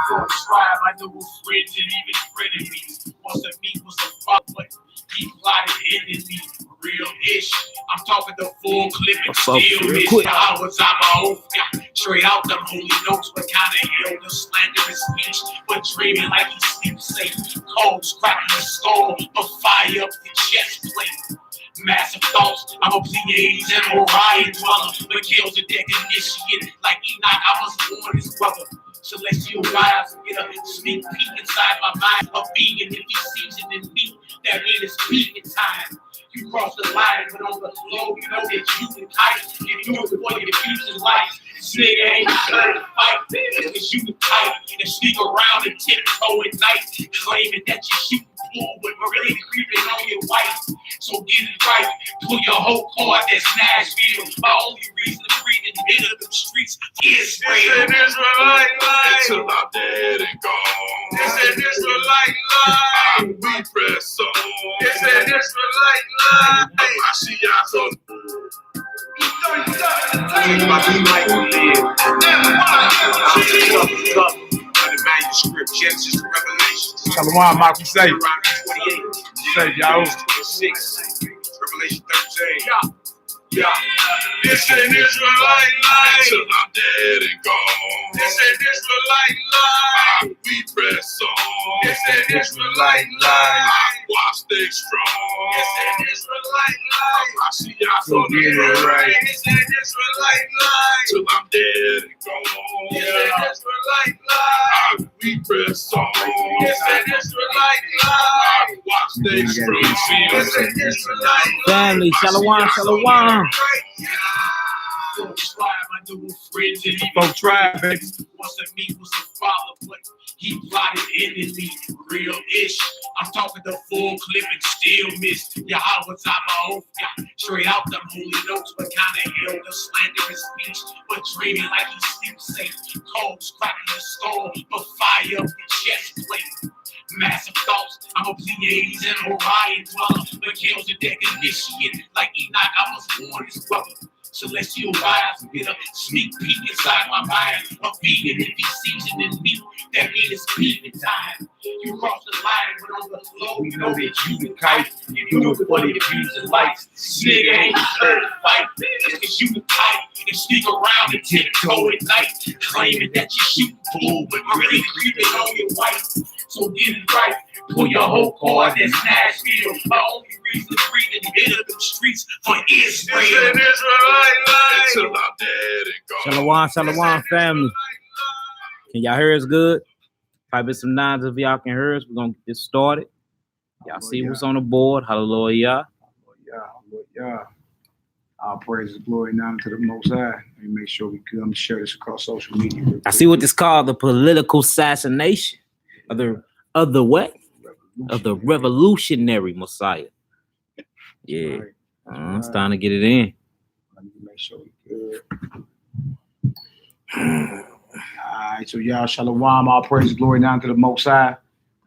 Tribe, I know friends and even frenemies. Once a meet was a fuck, but he plotted enemy. Real ish. I'm talking the full clip and still miss. I was on my own. Straight out the holy notes, but kind of ill, the slanderous speech, but dreaming like he sleeps safe. Codes cracking the skull, but fire up the chest plate. Massive thoughts, I'm a Pleiades and Orion dweller, but kills a deck initiate like Enoch. I was born his brother. Celestial vibes, get a sneak peek inside my mind. A vegan, if he season in meat, that means it's peaking time. You cross the line, but on the low, you know that you can kite. If you do it for your future life, this nigga ain't trying to fight. Because you can kite and sneak around and tiptoe at night, claiming that you're shooting bull, but really creeping on your wife. So get it right, pull your whole cord, that's Nashville. My only reason to breathe in the middle of the streets is real. It's an Israelite life. Till I'm dead and gone. It's an Israelite life. We press on. It's an Israelite life. I see y'all on. My life to live. Tough. The manuscript, Genesis to Revelation. Shalom, Mark, we say. 28. Say, y'all. 6. Revelation 13. Yeah. It's an Israelite life. Till I'm dead and gone. It's an Israelite life. We press on. It's an Israelite life. Why stay strong? It's an Israelite life. I see y'all on get it right. It's an Israelite life. Till I'm dead and gone. It's an Israelite life. We press on. It's an Israelite life. Why stay strong? It's an Israelite life. Family, shalom, shalom. Tribe, I know friends and even Folk tribe, baby. once a meet was a father, but he plotted enemy. Real ish. I'm talking the full clip and still miss. Yahweh's on my own. Straight out the holy notes, but kind of ill, the slanderous speech, but dreaming like he sleeps safe. Codes cracking the skull, but fire up the chest plate. Massive thoughts, I'm a Pleiades and Orion dweller, but kills a deck initiate like Enoch. I was born his brother. Celestial vibes, get a sneak peek inside my mind. A vegan, if he season in meat, that means it's peaking time. You cross the line, but on the low, you know that you can kite. You do it for the abusing life. Nigga ain't trying to fight. Because you can kite and sneak around and tiptoe at night, claiming that you're shooting bull, but really creeping on your wife. So get it right, pull your whole cord, that's Nashville. My only reason to breathe in the middle of the streets for Israel. It's an Israelite life. Till I'm dead and gone. Shalom, shalom, family. Can y'all hear us good? Type in some nines if y'all can hear us. We're going to get started. Y'all see what's on the board. Hallelujah. Yeah. Our praise and glory and honor to the Most High. And make sure we come share this across social media. I see what this called the political assassination of the what? Of the revolutionary Messiah. Yeah. It's time to get it in. Let me make sure we good. All right, so y'all, shalom, all praise, glory, and honor to the Most High,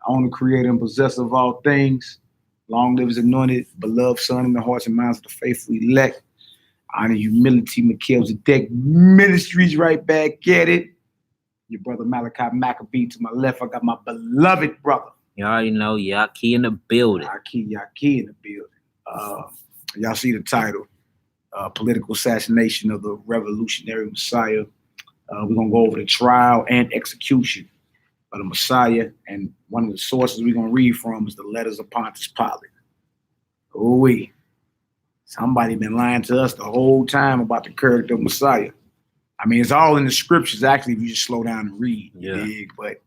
only creator and possessor of all things. Long live his anointed, beloved Son in the hearts and minds of the faithful elect. Honor, humility, MELCHIZEDEK Ministries right back at it. Your brother Malachi Maccabee to my left. I got my beloved brother. You already know, Yaki in the building. Yaki in the building. Y'all see the title, Political Assassination of the Revolutionary Messiah. We're going to go over the trial and execution of the Messiah. And one of the sources we're going to read from is the letters of Pontius Pilate. Ooh-wee. Somebody been lying to us the whole time about the character of Messiah. I mean, it's all in the scriptures, actually, if you just slow down and read. Yeah. But,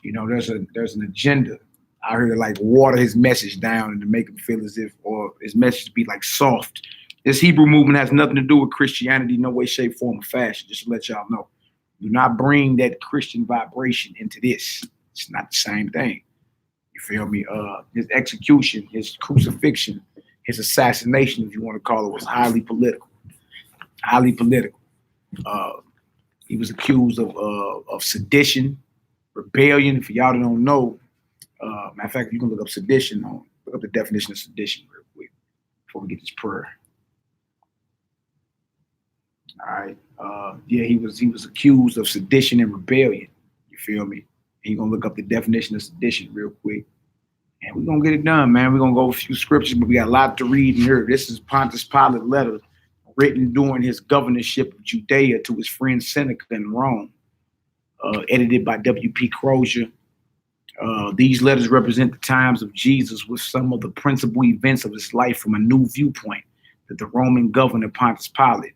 you know, there's an agenda. I heard it like water his message down and to make him feel as if, or his message be like soft. This Hebrew movement has nothing to do with Christianity, no way, shape, form, or fashion. Just to let y'all know. Do not bring that Christian vibration into this. It's not the same thing. You feel me? His execution, his crucifixion, his assassination, if you want to call it, was highly political. Highly political. He was accused of sedition, rebellion. For y'all that don't know, matter of fact, you can look up sedition look up the definition of sedition real quick before we get this prayer. All right. Yeah, he was accused of sedition and rebellion. You feel me? And you're gonna look up the definition of sedition real quick. And we're gonna get it done, man. We're gonna go over a few scriptures, but we got a lot to read in here. This is Pontius Pilate letter written during his governorship of Judea to his friend Seneca in Rome, edited by W.P. Crozier. These letters represent the times of Jesus with some of the principal events of his life from a new viewpoint that the Roman governor Pontius Pilate.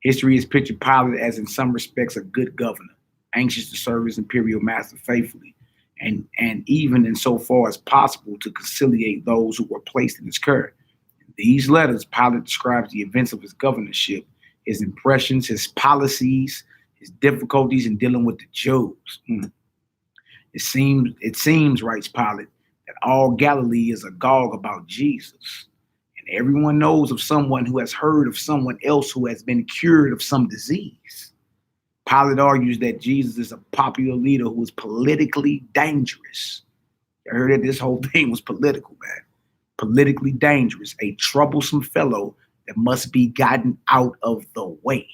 History has pictured Pilate as in some respects a good governor, anxious to serve his imperial master faithfully, and even in so far as possible to conciliate those who were placed in his care. In these letters, Pilate describes the events of his governorship, his impressions, his policies, his difficulties in dealing with the Jews. It seems, writes Pilate, that all Galilee is agog about Jesus. And everyone knows of someone who has heard of someone else who has been cured of some disease. Pilate argues that Jesus is a popular leader who is politically dangerous. I heard that this whole thing was political, man. Politically dangerous, a troublesome fellow that must be gotten out of the way.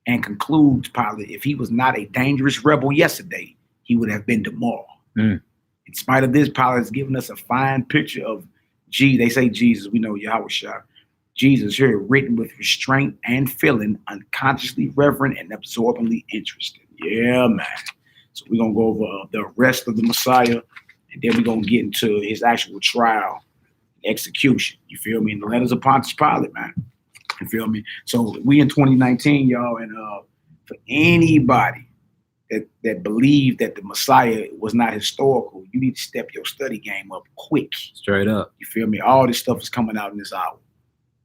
And concludes Pilate, if he was not a dangerous rebel yesterday, he would have been tomorrow. In spite of this, Pilate has given us a fine picture of they say Jesus, we know Yahushua. Jesus here written with restraint and feeling, unconsciously reverent and absorbingly interested. Yeah, man. So we're going to go over the rest of the Messiah, and then we're going to get into his actual trial, execution. You feel me? In the letters of Pontius Pilate, man. You feel me? So we in 2019, y'all, and for anybody that believe that the Messiah was not historical, you need to step your study game up quick. Straight up. You feel me? All this stuff is coming out in this hour.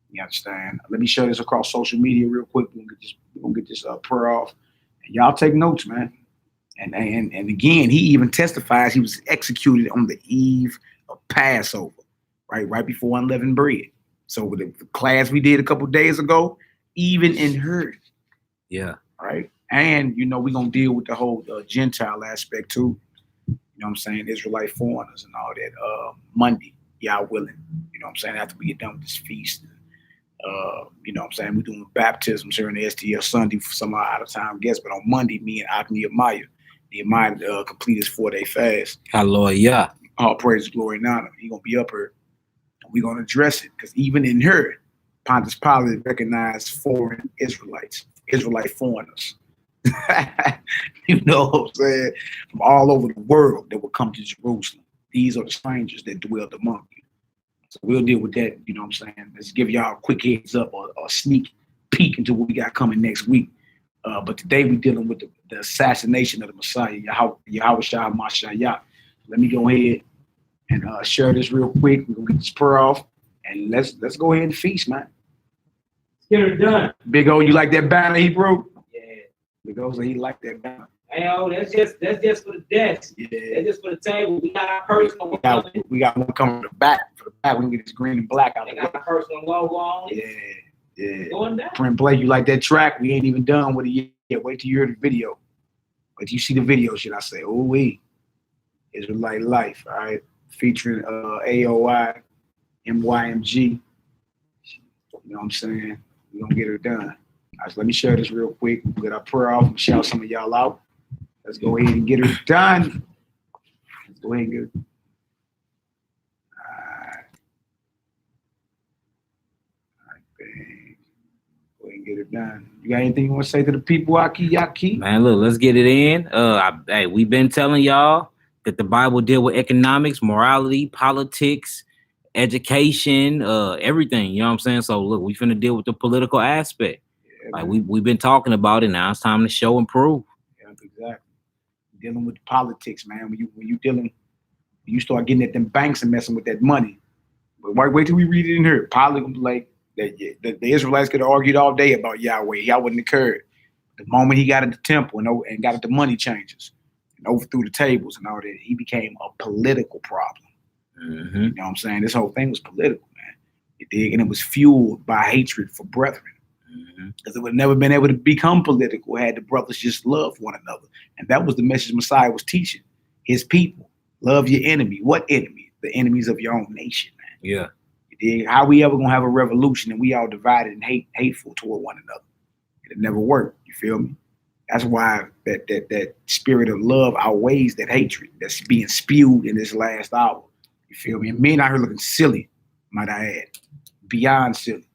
You understand? Let me share this across social media real quick. We're gonna get this prayer off. And y'all take notes, man. And again, he even testifies he was executed on the eve of Passover, right before unleavened bread. So with the class we did a couple days ago, even in her. Yeah. Right. And, we're going to deal with the whole Gentile aspect too. You know what I'm saying? Israelite foreigners and all that. Monday, y'all willing. You know what I'm saying? After we get done with this feast. You know what I'm saying? We're doing baptisms here in the STL Sunday for some out of time guests. But on Monday, me and Nehemiah complete his 4-day fast. Hallelujah. All praise, glory, and honor. He's going to be up here. And we're going to address it. Because even in her, Pontius Pilate recognized foreign Israelites, Israelite foreigners. You know what I'm saying? From all over the world that will come to Jerusalem. These are the strangers that dwelled among you. So we'll deal with that, you know what I'm saying? Let's give y'all a quick heads up or a sneak peek into what we got coming next week. But today we're dealing with the assassination of the Messiah, Yahushua Mashiach. Let me go ahead and share this real quick. We're going to get this prayer off. And let's go ahead and feast, man. Let's get her done. Big O, you like that banner he broke? Because he liked that banner. Hey, that's just for the desk. Yeah. That's just for the table. We got our personal. We got one coming to the back. For the back, we can get this green and black out. They got our personal logo on. Yeah. Going down. Print play. You like that track? We ain't even done with it yet. Wait till you hear the video. Wait till you see the video, should I say? Oh, we Israelite Life, all right? Featuring AOI, MYMG. You know what I'm saying? We're going to get her done. All right, so let me share this real quick. We'll get our prayer off and shout some of y'all out. Let's go ahead and get her done. Let's go ahead and get it. All right, bang. Go ahead and get it done. You got anything you want to say to the people, Yaki? Man, look, let's get it in. Hey, we've been telling y'all that the Bible deal with economics, morality, politics, education, everything. You know what I'm saying? So look, we finna deal with the political aspect. Yeah, like we've been talking about it. Now it's time to show and prove. Yeah, exactly. Dealing with the politics, man. When you start getting at them banks and messing with that money. But wait till we read it in here. Pilate, like the Israelites could have argued all day about Yahweh. Y'all wouldn't occurred. The moment he got at the temple and got at the money changers and overthrew the tables and all that, he became a political problem. Mm-hmm. You know what I'm saying? This whole thing was political, man. And it was fueled by hatred for brethren. Because it would have never been able to become political had the brothers just loved one another. And that was the message Messiah was teaching his people. Love your enemy. What enemy? The enemies of your own nation, man. Yeah. You dig? How we ever gonna have a revolution and we all divided and hateful toward one another? It never worked. You feel me? That's why that spirit of love outweighs that hatred that's being spewed in this last hour. You feel me? And men out here looking silly, might I add, beyond silly.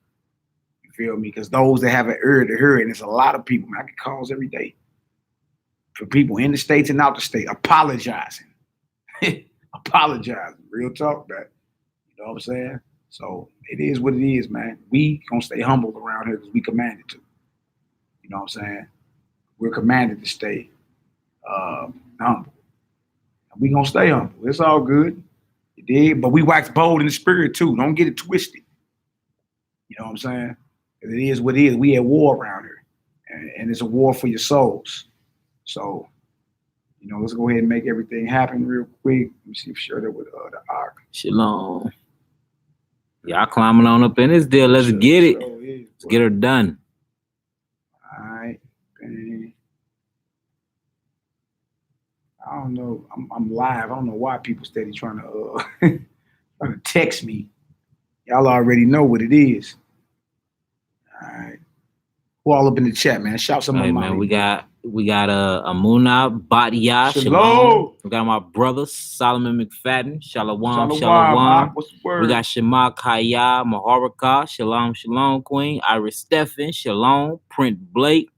You feel me? Because those that have an ear to hear, and there's a lot of people, man, I get calls every day for people in the States and out the state apologizing. Apologizing. Real talk, man. You know what I'm saying? So it is what it is, man. We gonna stay humble around here because we commanded to. You know what I'm saying? We're commanded to stay humble. We gonna stay humble. It's all good. You dig? But we wax bold in the spirit too. Don't get it twisted. You know what I'm saying? It is what it is. We at war around here. And it's a war for your souls. So, you know, let's go ahead and make everything happen real quick. Let me see if sure that with the ark. Shalom. Y'all climbing on up in this deal. Let's get it. Let's get her done. All right. I don't know. I'm live. I don't know why people steady trying to trying to text me. Y'all already know what it is. All right. Who all up in the chat, man? Shout some Hey, man, we got Amuna Badia. Shalom. We got my brother Solomon McFadden. Shalom. What's the word? We got Shema Kaya Maharaka. Shalom, Queen. Iris Stephen. Shalom. Print Blake.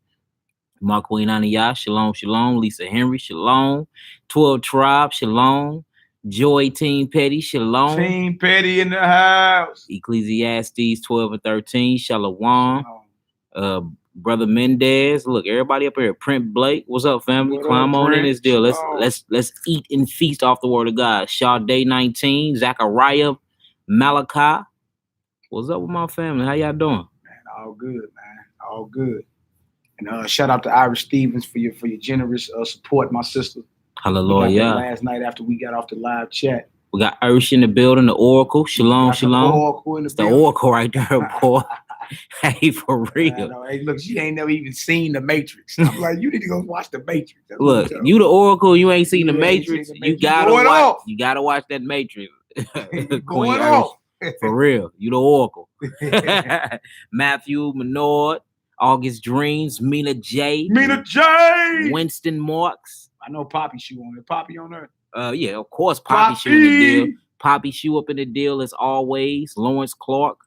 My Queen Aniyah. Shalom. Lisa Henry. Shalom. 12 Tribe. Shalom. Joy Team Petty. Shalom. Team Petty in the house. Ecclesiastes 12 and 13. Shalom. Brother Mendez. Look, everybody up here. Print Blake. What's up, family? Climb on in this deal. Let's eat and feast off the word of God. Sade 19. Zachariah. Malachi. What's up with my family? How y'all doing? Man, all good, man. All good. And shout out to Iris Stevens for your generous support, my sister. Hallelujah. Last night after we got off the live chat. We got Irish in the building, the Oracle. Shalom. The Oracle in it's the Oracle right there, boy. Hey, for real. Hey, look, she ain't never even seen The Matrix. I'm like, you need to go watch The Matrix. Look, you the Oracle, you ain't seen The Matrix. You gotta watch. You gotta watch that Matrix. Going off. For real, you the Oracle. Matthew Menard, August Dreams, Mina J, Winston Marks. I know Poppy Shoe on it. Poppy on her. Yeah, of course, Poppy Shoe in the deal. Poppy Shoe up in the deal as always. Lawrence Clark,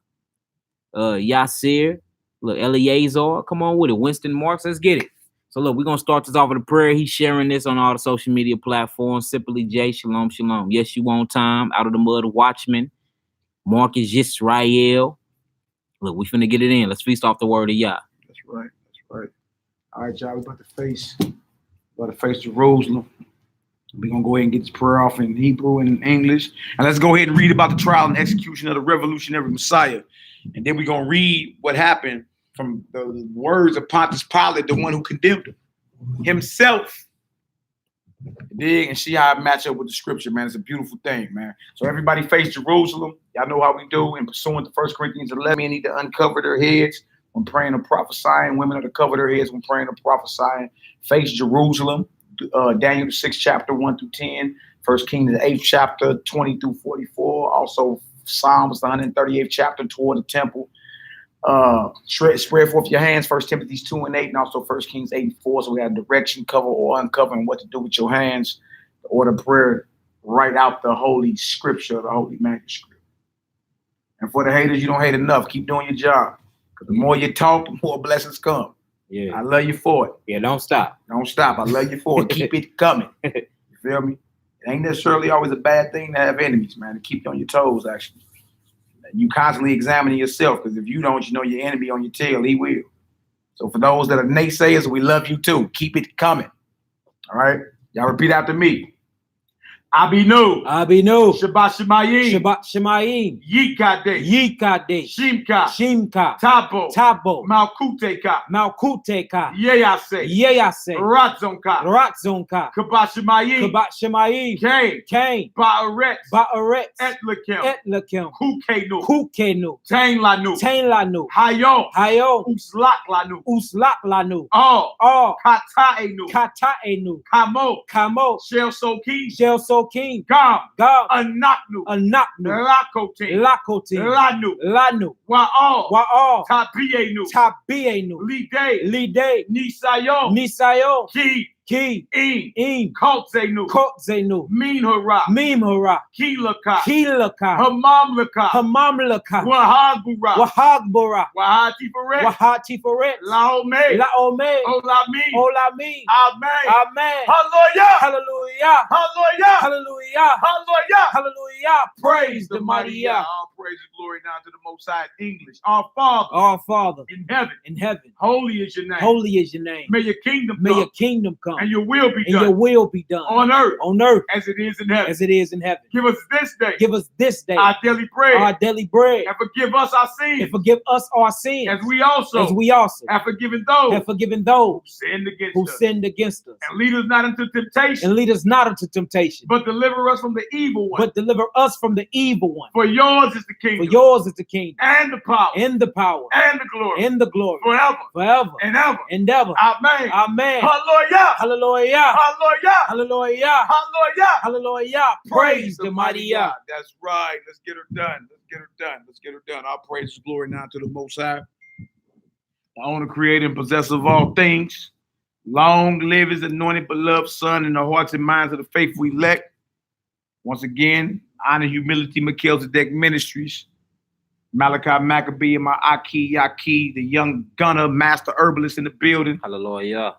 Yasir, look, Eleazar, come on with it. Winston Marks, let's get it. So look, we're gonna start this off with a prayer. He's sharing this on all the social media platforms. Simply J, shalom. Yes, you on time. Out of the mud, Watchman. Marcus Yisrael. Look, we finna get it in. Let's feast off the word of Yah. That's right. All right, y'all, we about to face Jerusalem. We're going to go ahead and get this prayer off in Hebrew and in English. And let's go ahead and read about the trial and execution of the revolutionary Messiah. And then we're going to read what happened from the words of Pontius Pilate, the one who condemned him himself. And see how it match up with the scripture, man. It's a beautiful thing, man. So everybody face Jerusalem. Y'all know how we do. In pursuant to 1 Corinthians 11, men need to uncover their heads when praying and prophesying. Women are to cover their heads when praying and prophesying. Face Jerusalem. Daniel the 6th chapter 1 through 10, 1 Kings the 8th chapter 20 through 44, also Psalms the 138th chapter toward the temple. Spread forth your hands, 1 Timothy 2 and 8, and also 1 Kings 8 and 4. So we got direction, cover or uncover, and what to do with your hands. The order of prayer, write out the holy scripture, the holy manuscript. And for the haters, you don't hate enough. Keep doing your job. Because the more you talk, the more blessings come. Yeah, I love you for it. Yeah, don't stop. I love you for it. Keep it coming. You feel me? It ain't necessarily always a bad thing to have enemies, man. To keep you on your toes, actually. You constantly examining yourself, because if you don't, you know your enemy on your tail. He will. So for those that are naysayers, we love you too. Keep it coming. All right? Y'all repeat after me. Abinu. Shabbat Shemayim. Yikade. Shimka. Tabo. Malkuteka. Yeyase. Ratzonka. Kabat Shemayim. Cain. Ba'aret. Etlakem. Kukenu. Tainlanu. Hayo. Uslaklanu. All. Kataenu. Kamo. Shel Soki. King. Gam. Gam. Anaknu. Anaknu. Lakote. Lakote. Lanu. Lanu. Wa'al. Wa'al. Tabienu. Tabienu. Lide. Lide. Nisayo. Nisayo. Ki. Ki. In. Kotzenu. Kotzenu. Minhara. Mimhara. Kilaka. Kilaka. Hamamlaka. Hamamlaka. Wahagbura. Wahagbora. Wahatifaret. Wahatifaret. Laome. Laome. Olami. Olami. Amen. Amen. Hallelujah. Hallelujah. Hallelujah. Hallelujah. Hallelujah. Hallelujah. Praise the mighty Yah. All praise and glory now to the Most High. English. Our Father Our Father in heaven. in heaven. Holy is your name. Holy is your name. May your kingdom May come. your kingdom come. And your will be And your done will be done on earth as as it is in heaven. it is in heaven. Give us this day Give us this day our daily bread. our daily bread, And forgive us our and sins forgive us our sins as we also as we also have forgiven those have forgiven those sinned against who us. sinned against us. And lead us not into temptation, And lead us not into temptation, but deliver us from the evil one. but deliver us from the evil one. For yours is the For kingdom yours is the kingdom and the power and the power and the glory and the glory forever forever and ever. and ever. Amen. Amen. Hallelujah. Hallelujah. Hallelujah. Hallelujah. Hallelujah. Hallelujah. Praise the mighty Yah. That's right. Let's get her done. Let's get her done. Let's get her done. Our praise and glory now to the Most High, the owner, creator, and possessor of all things. Long live his anointed, beloved Son in the hearts and minds of the faithful elect. Once again, honor, humility, MELCHIZEDEK Ministries. Malachi Maccabee and my Aki Yaki, the young gunner, master herbalist in the building. Hallelujah.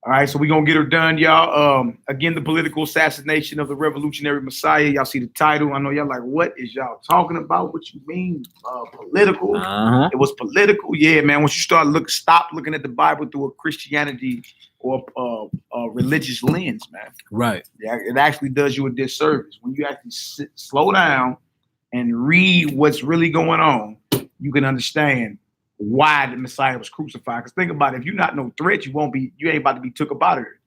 All right, so we're going to get her done, y'all. Again, the political assassination of the revolutionary Messiah. Y'all see the title. I know y'all like, what is y'all talking about? What you mean political? It was political. Yeah, man. Once you stop looking at the Bible through a Christianity or a religious lens, man. Right. Yeah, it actually does you a disservice. When you actually slow down and read what's really going on, you can understand why the Messiah was crucified. Because think about it, if you're not no threat, you ain't about to be took up out of here.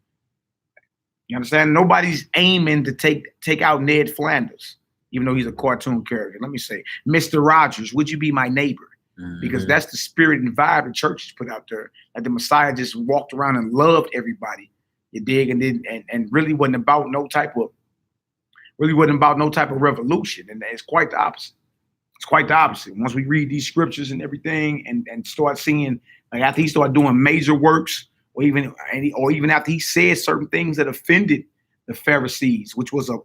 You understand? Nobody's aiming to take out Ned Flanders, even though he's a cartoon character. Let me say, Mr. Rogers, would you be my neighbor? Because that's the spirit and vibe the churches put out there. Like the Messiah just walked around and loved everybody. You dig? And really wasn't about no type of revolution. And it's quite the opposite. It's quite the opposite. Once we read these scriptures and everything and start seeing, like after he started doing major works, or even after he said certain things that offended the Pharisees, which was a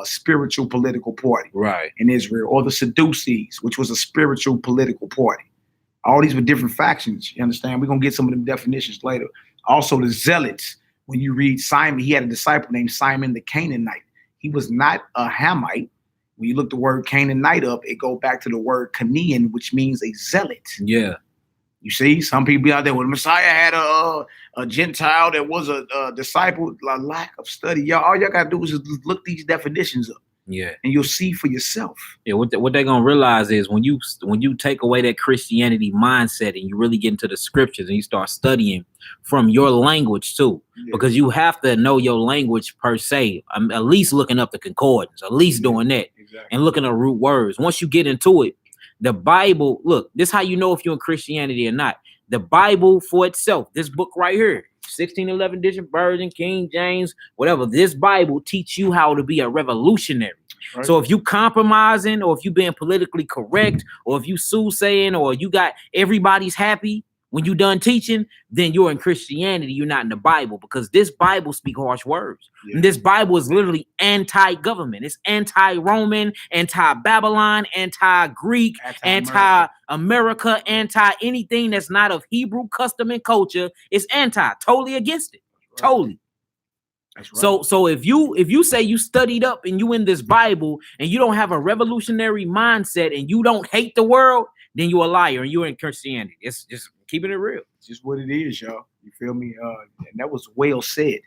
spiritual political party in Israel, or the Sadducees, which was a spiritual political party. All these were different factions, you understand? We're going to get some of them definitions later. Also, the Zealots, when you read Simon, he had a disciple named Simon the Canaanite. He was not a Hamite. When you look the word Canaanite up, it go back to the word Canaan, which means a zealot. Yeah. You see, some people out there, well, the Messiah had a Gentile that was a disciple. A lack of study. Y'all, all y'all got to do is just look these definitions up. Yeah. And you'll see for yourself. Yeah, what they're going to realize is when you take away that Christianity mindset and you really get into the scriptures and you start studying from your language too, because you have to know your language per se. I'm at least looking up the concordance, at least doing that, and looking at root words. Once you get into it, the Bible, look, this is how you know if you're in Christianity or not. The Bible for itself, this book right here, 1611 edition version, King James, whatever. This Bible teach you how to be a revolutionary. Right. So if you compromising, or if you being politically correct, or if you soothsaying, or you got everybody's happy when you done teaching, then you're in Christianity. You're not in the Bible, because this Bible speak harsh words. Yeah. And this Bible is literally anti-government. It's anti-Roman, anti-Babylon, anti-Greek, anti-America, anti-anything that's not of Hebrew custom and culture. It's totally against it. Right. Totally. That's right. So if you say you studied up and you in this Bible and you don't have a revolutionary mindset and you don't hate the world, then you're a liar and you're in Christianity. It's just keeping it real. It's just what it is, y'all. You feel me? And that was well said,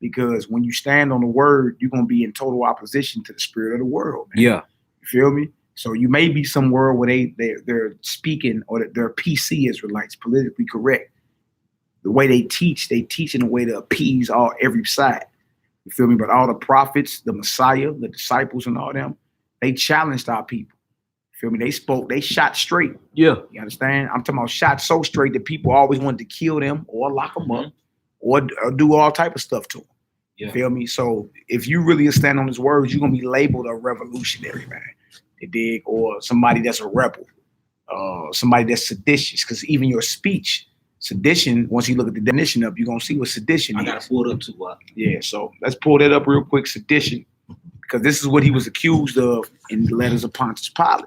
because when you stand on the word, you're gonna be in total opposition to the spirit of the world. Man. Yeah. You feel me? So you may be somewhere where they're speaking, or they're PC Israelites, politically correct. The way they teach in a way to appease every side. You feel me? But all the prophets, the Messiah, the disciples, and all them, they challenged our people. You feel me? They spoke, they shot straight. Yeah. You understand? I'm talking about shot so straight that people always wanted to kill them or lock them up or do all type of stuff to them. You feel me? So if you really stand on his words, you're gonna be labeled a revolutionary, man. You dig? Or somebody that's a rebel, somebody that's seditious. Because even your speech, sedition. Once you look at the definition of, you're gonna see what sedition is. I gotta pull it up too. Yeah. So let's pull that up real quick. Sedition, because this is what he was accused of in the letters of Pontius Pilate.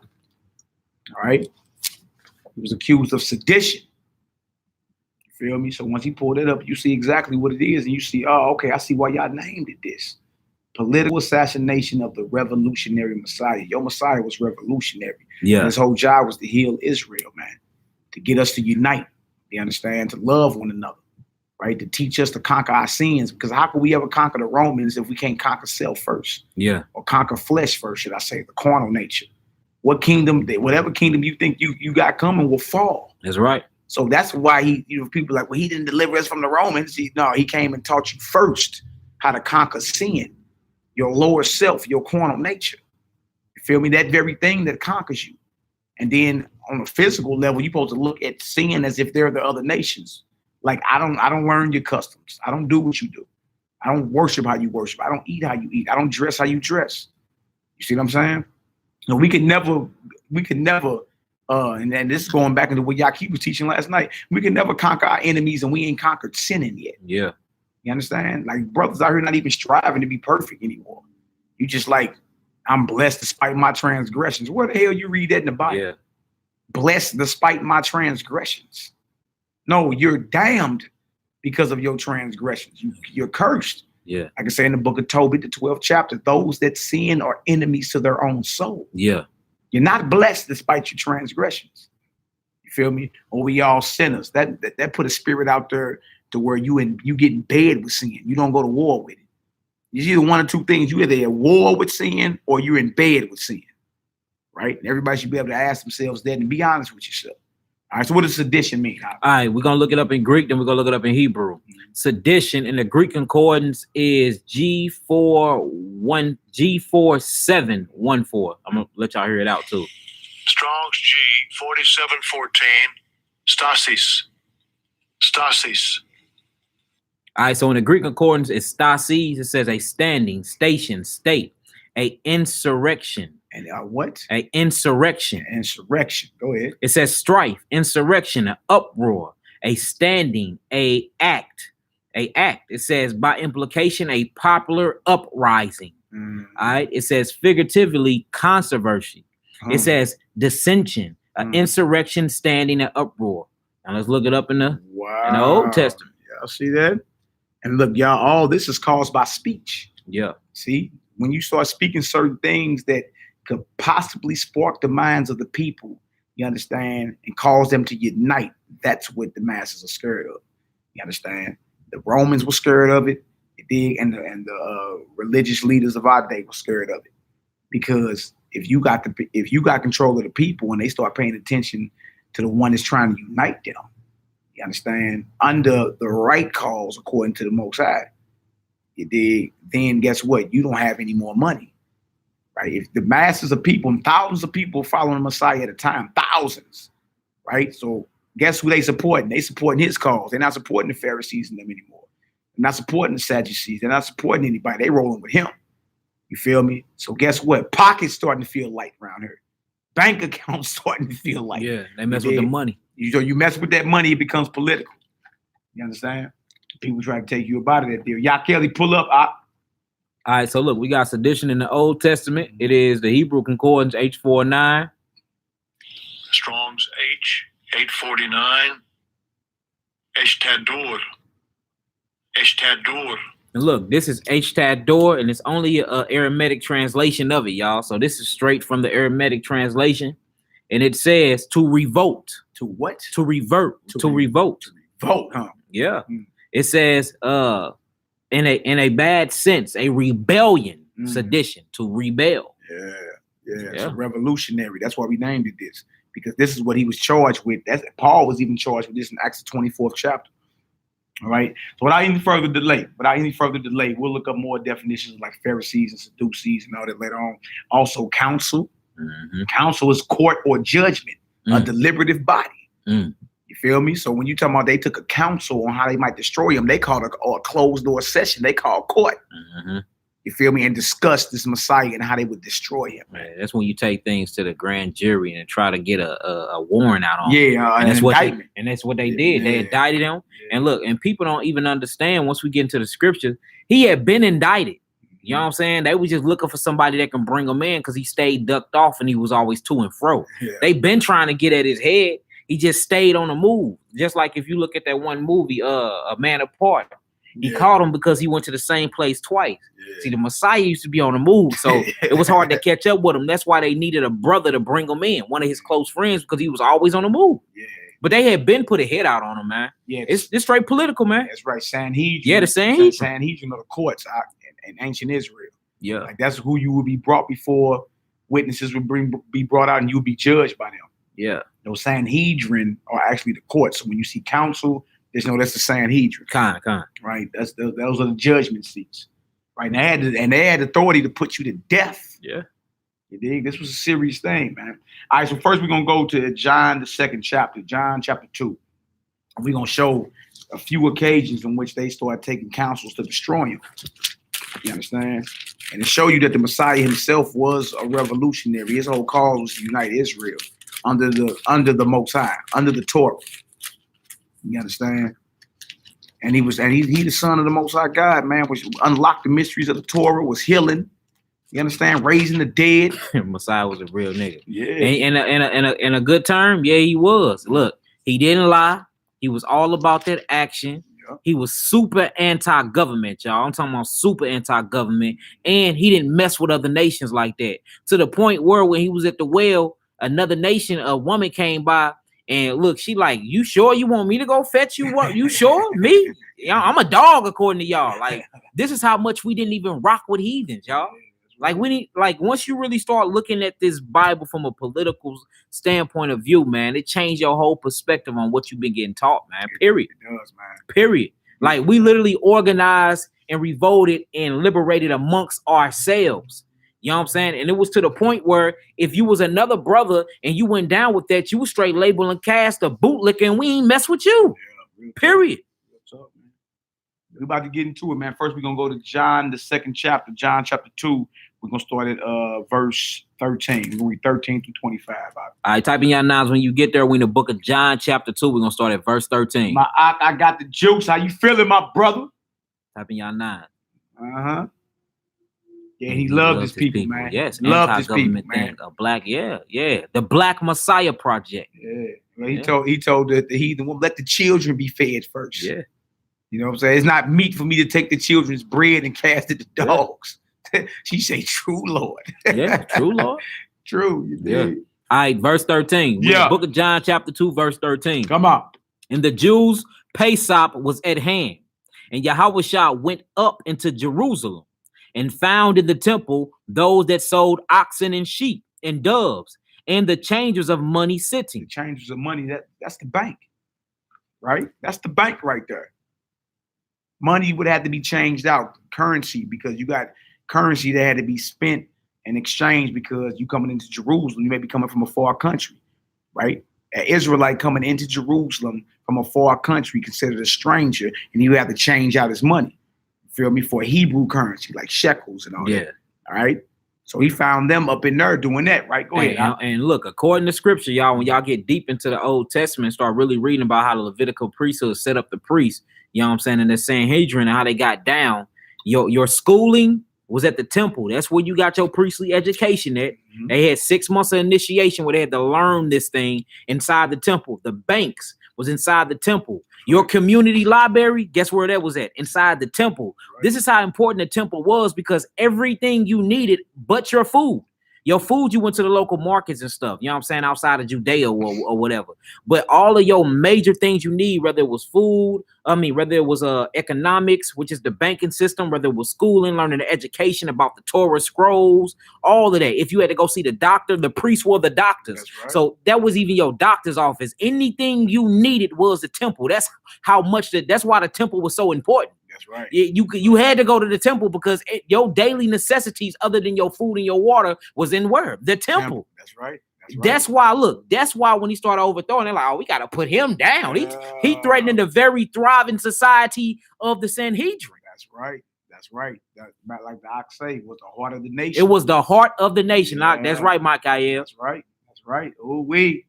All right. He was accused of sedition. You feel me? So once he pulled it up, you see exactly what it is, and you see, oh, okay, I see why y'all named it this. Political assassination of the revolutionary Messiah. Your Messiah was revolutionary. Yeah. And his whole job was to heal Israel, man. To get us to unite. You understand? To love one another. Right? To teach us to conquer our sins. Because how can we ever conquer the Romans if we can't conquer self first? Yeah. Or conquer flesh first, should I say, the carnal nature. What kingdom, whatever kingdom you think you got coming will fall. That's right. So that's why people are like, well, he didn't deliver us from the Romans. No, he came and taught you first how to conquer sin, your lower self, your carnal nature. You feel me? That very thing that conquers you. And then on a physical level, you're supposed to look at sin as if they're the other nations. Like, I don't learn your customs. I don't do what you do. I don't worship how you worship. I don't eat how you eat. I don't dress how you dress. You see what I'm saying? No, we could never, and this is going back into what Yaki was teaching last night. We can never conquer our enemies, and we ain't conquered sinning yet. Yeah. You understand? Like, brothers out here not even striving to be perfect anymore. You just like, I'm blessed despite my transgressions. Where the hell you read that in the Bible? Yeah. Blessed despite my transgressions. No, you're damned because of your transgressions. You're cursed. Yeah. I can say in the book of Tobit, the 12th chapter, those that sin are enemies to their own soul. Yeah. You're not blessed despite your transgressions. You feel me? Or we all sinners. That put a spirit out there to where you get in bed with sin. You don't go to war with it. It's either one or two things. You either at war with sin or you're in bed with sin. Right? And everybody should be able to ask themselves that and be honest with yourself. All right, so what does sedition mean? All right, we're going to look it up in Greek, then we're going to look it up in Hebrew. Sedition in the Greek concordance is G4714. I'm going to let y'all hear it out too. Strong's G 4714. Stasis. All right, so in the Greek concordance, it's stasis. It says a standing, station, state, a insurrection. And what? A insurrection. Insurrection. Go ahead. It says strife, insurrection, an uproar, a standing, a act. It says by implication, a popular uprising. All right. It says figuratively controversy. It says dissension, an insurrection, standing, an uproar. Now let's look it up in the Old Testament. Y'all see that? And look, y'all, all this is caused by speech. Yeah. See, when you start speaking certain things that could possibly spark the minds of the people, you understand, and cause them to unite, that's what the masses are scared of. You understand? The Romans were scared of it, and the religious leaders of our day were scared of it, because if you got control of the people and they start paying attention to the one that's trying to unite them, you understand, under the right cause according to the Most High, you dig? Then guess what? You don't have any more money. Right? If the masses of people, and thousands of people following the Messiah at a time, thousands, right? So guess who they supporting? They supporting his cause. They're not supporting the Pharisees and them anymore. They're not supporting the Sadducees. They're not supporting anybody. They rolling with him. You feel me? So guess what? Pockets starting to feel light around here. Bank accounts starting to feel light. Yeah, they mess with the money. You mess with that money, it becomes political. You understand? People try to take you about it. Y'all Kelly, pull up. All right, so look, we got sedition in the Old Testament. It is the Hebrew concordance H49. Strong's H 849. Eshtador. And look, this is H-Tad-Dor, and it's only an Aramaic translation of it, y'all. So this is straight from the Aramaic translation. And it says to revolt. To what? To revert. To revolt. Vote, huh? Yeah. It says in a bad sense, a rebellion, sedition, to rebel. Yeah. It's a revolutionary. That's why we named it this, because this is what he was charged with. Paul was even charged with this in Acts 24th chapter. All right. So without any further delay, we'll look up more definitions like Pharisees and Sadducees and all that later on. Also, counsel. Counsel is court or judgment, a deliberative body. You You feel me? So when you talk about they took a counsel on how they might destroy him, they called a closed door session. They called court. Mm-hmm. You feel me? And discussed this Messiah and how they would destroy him. Man, that's when you take things to the grand jury and try to get a warrant out on him. Yeah, and that's what they did. Yeah. They indicted him. Yeah. And look, and people don't even understand once we get into the scriptures, he had been indicted. You know what I'm saying? They were just looking for somebody that can bring him in because he stayed ducked off and he was always to and fro. Yeah. They been trying to get at his head. He just stayed on the move. Just like if you look at that one movie, A Man Apart. He caught him because he went to the same place twice. Yeah. See, the Messiah used to be on the move, so it was hard to catch up with him. That's why they needed a brother to bring him in, one of his close friends, because he was always on the move. Yeah. But they had been put a hit out on him, man. Yeah, it's straight political, man. That's right, Sanhedrin. Yeah, the Sanhedrin. Sanhedrin of the courts in ancient Israel. Yeah, like that's who you would be brought before. Witnesses would be brought out, and you would be judged by them. Yeah, those Sanhedrin are actually the courts. So when you see council, there's that's the Sanhedrin. Kind. Right. Those are the judgment seats. Right. And they had authority to put you to death. Yeah. You dig? This was a serious thing, man. All right. So first we're gonna go to John, the 2nd chapter, John chapter 2. And we're gonna show a few occasions in which they started taking counsels to destroy him. You understand? And to show you that the Messiah himself was a revolutionary. His whole cause was to unite Israel under the Most High, under the Torah. You understand? And he the son of the Most High God, man, which unlocked the mysteries of the Torah, was healing. You understand? Raising the dead. Messiah was a real nigga. Yeah. In a good term, yeah, he was. Look, he didn't lie. He was all about that action. Yeah. He was super anti-government, y'all. I'm talking about super anti-government. And he didn't mess with other nations like that. To the point where when he was at the well, another nation, a woman came by. And look, she like, you sure you want me to go fetch you? What? You sure? Me? I'm a dog, according to y'all. Like, this is how much we didn't even rock with heathens, y'all. Like, once you really start looking at this Bible from a political standpoint of view, man, it changed your whole perspective on what you've been getting taught, man. Period. It does, man. Period. Like, we literally organized and revolted and liberated amongst ourselves. You know what I'm saying? And it was to the point where if you was another brother and you went down with that, you was straight labeling cast a bootlicker and we ain't mess with you. Yeah, period. Up, man. We're about to get into it, man. First, we're going to go to John, the 2nd chapter, John chapter 2. We're going to start at verse 13. We're going to read 13 through 25. All right, type in your nines when you get there. We're in the book of John chapter 2. We're going to start at verse 13. I got the juice. How you feeling, my brother? Type in your nines. Uh-huh. Yeah, he loved his people, man. Yes, loved his people, man. A black, yeah. The Black Messiah Project. Yeah. Well, he told the heathen, well, let the children be fed first. Yeah. You know what I'm saying? It's not meat for me to take the children's bread and cast it to dogs. Yeah. She say, true Lord. Yeah, true Lord. True. Yeah. All right, verse 13. Yeah. Book of John, chapter 2, verse 13. Come on. And the Jews' Pesach was at hand, and Yahushua went up into Jerusalem and found in the temple those that sold oxen and sheep and doves and the changers of money sitting. The changers of money, that's the bank, right? That's the bank right there. Money would have to be changed out, currency, because you got currency that had to be spent and exchanged because you coming into Jerusalem, you may be coming from a far country, right? An Israelite coming into Jerusalem from a far country considered a stranger, and you have to change out his money. Feel me? For Hebrew currency, like shekels and all that. All right. So he found them up in there doing that, right? Go ahead. And look, according to scripture, y'all, when y'all get deep into the Old Testament, start really reading about how the Levitical priesthood set up the priests, you know what I'm saying, and the Sanhedrin and how they got down. Your schooling was at the temple. That's where you got your priestly education at. Mm-hmm. They had 6 months of initiation where they had to learn this thing inside the temple. The banks was inside the temple. Your community library, guess where that was at? Inside the temple. Right. This is how important the temple was, because everything you needed but your food. Your food, you went to the local markets and stuff, you know what I'm saying, outside of Judea or whatever. But all of your major things you need, whether it was food, whether it was economics, which is the banking system, whether it was schooling, learning the education about the Torah scrolls, all of that. If you had to go see the doctor, the priests were the doctors. Right. So that was even your doctor's office. Anything you needed was the temple. That's how much that's why the temple was so important. That's right. You had to go to the temple because your daily necessities, other than your food and your water, was in where? The temple. That's right. That's why, look, that's why when he started overthrowing, they're like, oh, we got to put him down. He threatening the very thriving society of the Sanhedrin. That's right. That's right. That, like the ox say, was the heart of the nation. It was the heart of the nation. Yeah. That's right, Mikael. That's right. That's right. Oh, we.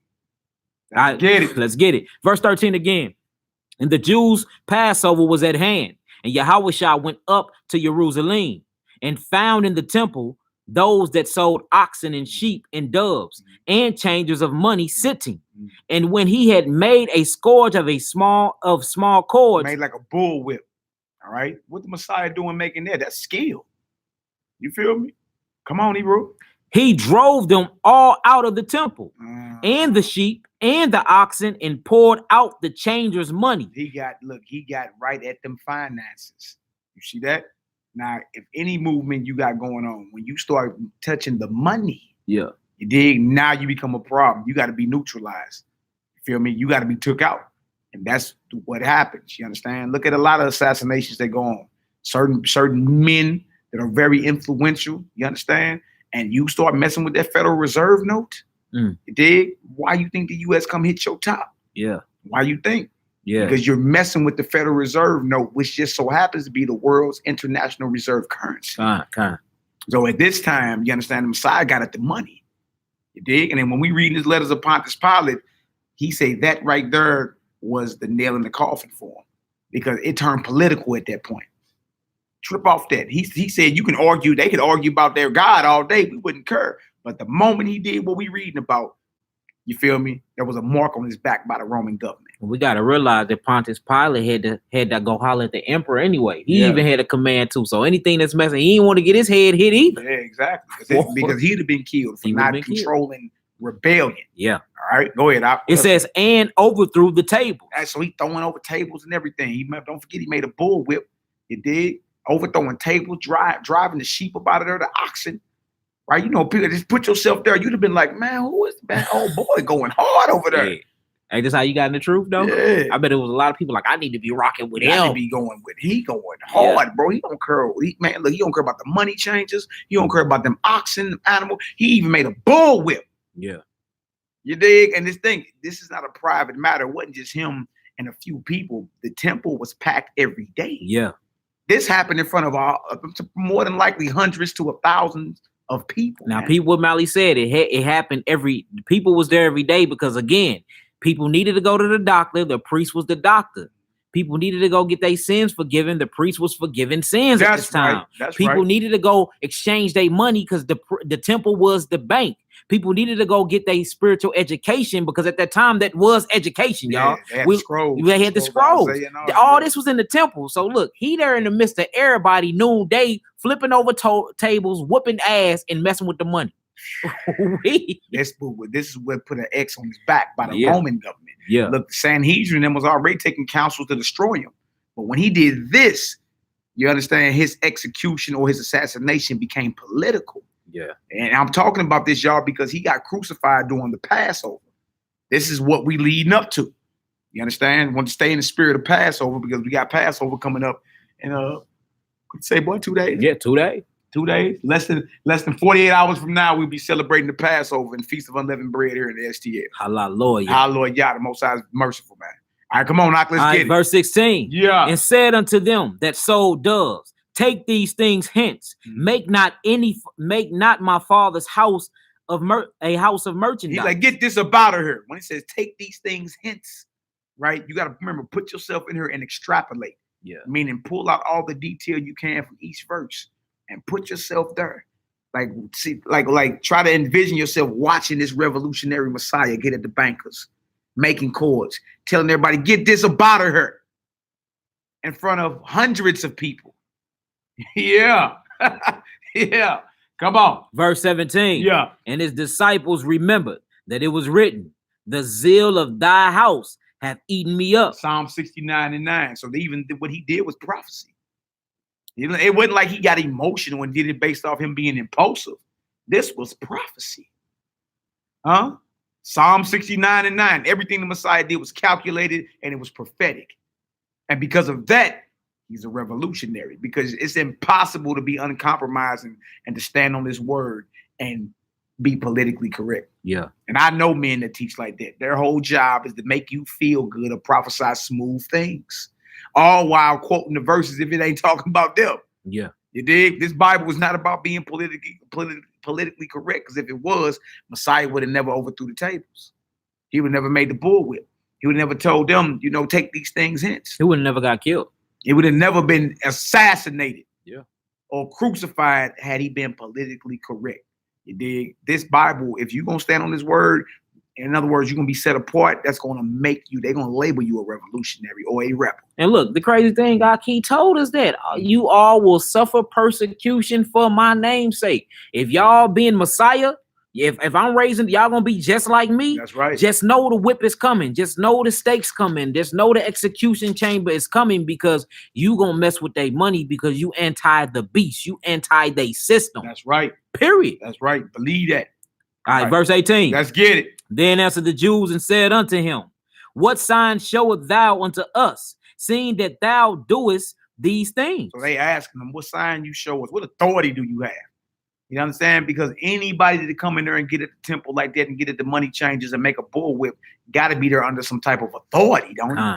Get it. Let's get it. Verse 13 again. And the Jews' Passover was at hand, and Yahushua went up to Jerusalem and found in the temple those that sold oxen and sheep and doves and changers of money sitting. And when he had made a scourge of small cords, made like a bull whip. All right, what the Messiah doing making that? That's skill. You feel me? Come on, Hebrew. He drove them all out of the temple, and the sheep and the oxen, and poured out the changers' money. He got right at them finances. You see that? Now, if any movement you got going on, when you start touching the money, you dig? Now you become a problem. You got to be neutralized. You feel me? You got to be took out. And that's what happens. You understand? Look at a lot of assassinations that go on. Certain men that are very influential. You understand? And you start messing with that Federal Reserve note. You dig? Why you think the U.S. come hit your top? Yeah. Why you think? Yeah. Because you're messing with the Federal Reserve note, which just so happens to be the world's international reserve currency. So at this time, you understand, the Messiah got at the money. You dig? And then when we read his letters of Pontius Pilate, he said that right there was the nail in the coffin for him, because it turned political at that point. Trip off that. He said you can argue, they could argue about their God all day, we wouldn't care. But the moment he did what we reading about, you feel me? There was a mark on his back by the Roman government. We got to realize that Pontius Pilate had to go holler at the emperor anyway. He even had a command too. So anything that's messing, he didn't want to get his head hit either. Yeah, exactly. Because he'd have been killed for not controlling rebellion. Yeah. All right, go ahead. It says, and overthrew the tables. So he throwing over tables and everything. Don't forget, he made a bull whip. You did. Overthrowing tables, driving the sheep up out of there, the oxen. Right? You know, people just put yourself there. You'd have been like, man, who is that old boy going hard over there? Yeah. Hey, this how you got in the truth, though? Yeah. I bet it was a lot of people like, I need to be rocking with him. He going hard, bro. He don't care. He don't care about the money changes. He don't care about them oxen, animal. He even made a bull whip. Yeah. You dig? And this is not a private matter. It wasn't just him and a few people. The temple was packed every day. Yeah. This happened in front of more than likely hundreds to thousands of people. Now, people, what Mally said, it happened people was there every day because, again, people needed to go to the doctor. The priest was the doctor. People needed to go get their sins forgiven. The priest was forgiving sins at this time. People needed to go exchange their money because the temple was the bank. People needed to go get their spiritual education because at that time that was education, y'all. They had the scrolls. They had the scrolls. All this was in the temple. So look, he there in the midst of everybody noonday, flipping over tables, whooping ass, and messing with the money. This is what put an X on his back by the Roman government. Yeah. Look, the Sanhedrin was already taking counsel to destroy him. But when he did this, you understand, his execution or his assassination became political. Yeah. And I'm talking about this, y'all, because he got crucified during the Passover. This is what we leading up to. You understand? Want to stay in the spirit of Passover because we got Passover coming up in say, boy, 2 days? Yeah, 2 days. 2 days. Less than 48 hours from now, we'll be celebrating the Passover and Feast of Unleavened Bread here in the STL. Hallelujah. Hallelujah. The Most High is merciful, man. All right, come on, Knock. Let's get it. Verse 16. Yeah. And said unto them that sold doves, take these things hence. Make not my father's house a house of merchandise. He's like, get this up out of here. When he says take these things hence, right? You got to remember, put yourself in here and extrapolate. Yeah. Meaning pull out all the detail you can from each verse and put yourself there. Like try to envision yourself watching this revolutionary Messiah get at the bankers, making chords, telling everybody, get this up out of here in front of hundreds of people. Yeah. Yeah. Come on. Verse 17. Yeah. And his disciples remembered that it was written, the zeal of thy house hath eaten me up. Psalm 69:9. So even what he did was prophecy. It wasn't like he got emotional and did it based off him being impulsive. This was prophecy. Huh? Psalm 69:9. Everything the Messiah did was calculated and it was prophetic. And because of that, he's a revolutionary, because it's impossible to be uncompromising and to stand on this word and be politically correct. Yeah. And I know men that teach like that. Their whole job is to make you feel good or prophesy smooth things, all while quoting the verses if it ain't talking about them. Yeah. You dig? This Bible was not about being politically correct, because if it was, Messiah would have never overthrew the tables. He would have never made the bullwhip. He would have never told them, take these things hence. He would have never got killed. He would have never been assassinated. Yeah. Or crucified had he been politically correct. You dig? This Bible, if you're going to stand on this word, in other words, you're going to be set apart, that's going to make you, they're going to label you a revolutionary or a rebel. And look, the crazy thing, God, he told us that you all will suffer persecution for my name's sake. If y'all being Messiah, if I'm raising, y'all going to be just like me. That's right. Just know the whip is coming. Just know the stakes coming. Just know the execution chamber is coming, because you going to mess with their money, because you anti the beast. You anti their system. That's right. Period. That's right. Believe that. All right, verse 18. Let's get it. Then answered the Jews and said unto him, what sign showeth thou unto us, seeing that thou doest these things? So they asking him, what sign you show us? What authority do you have? You understand? Because anybody that come in there and get at the temple like that and get at the money changers and make a bullwhip got to be there under some type of authority, don't you?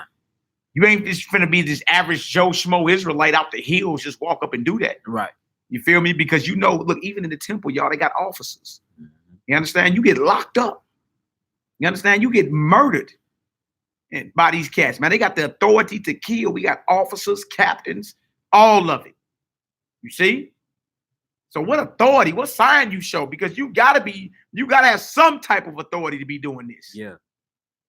You ain't just finna be this average Joe Schmo Israelite out the hills, just walk up and do that. Right. You feel me? Because look, even in the temple, y'all, they got officers. You understand? You get locked up. You understand? You get murdered by these cats, man. They got the authority to kill. We got officers, captains, all of it. You see? So what authority, what sign you show? Because you gotta have some type of authority to be doing this. Yeah.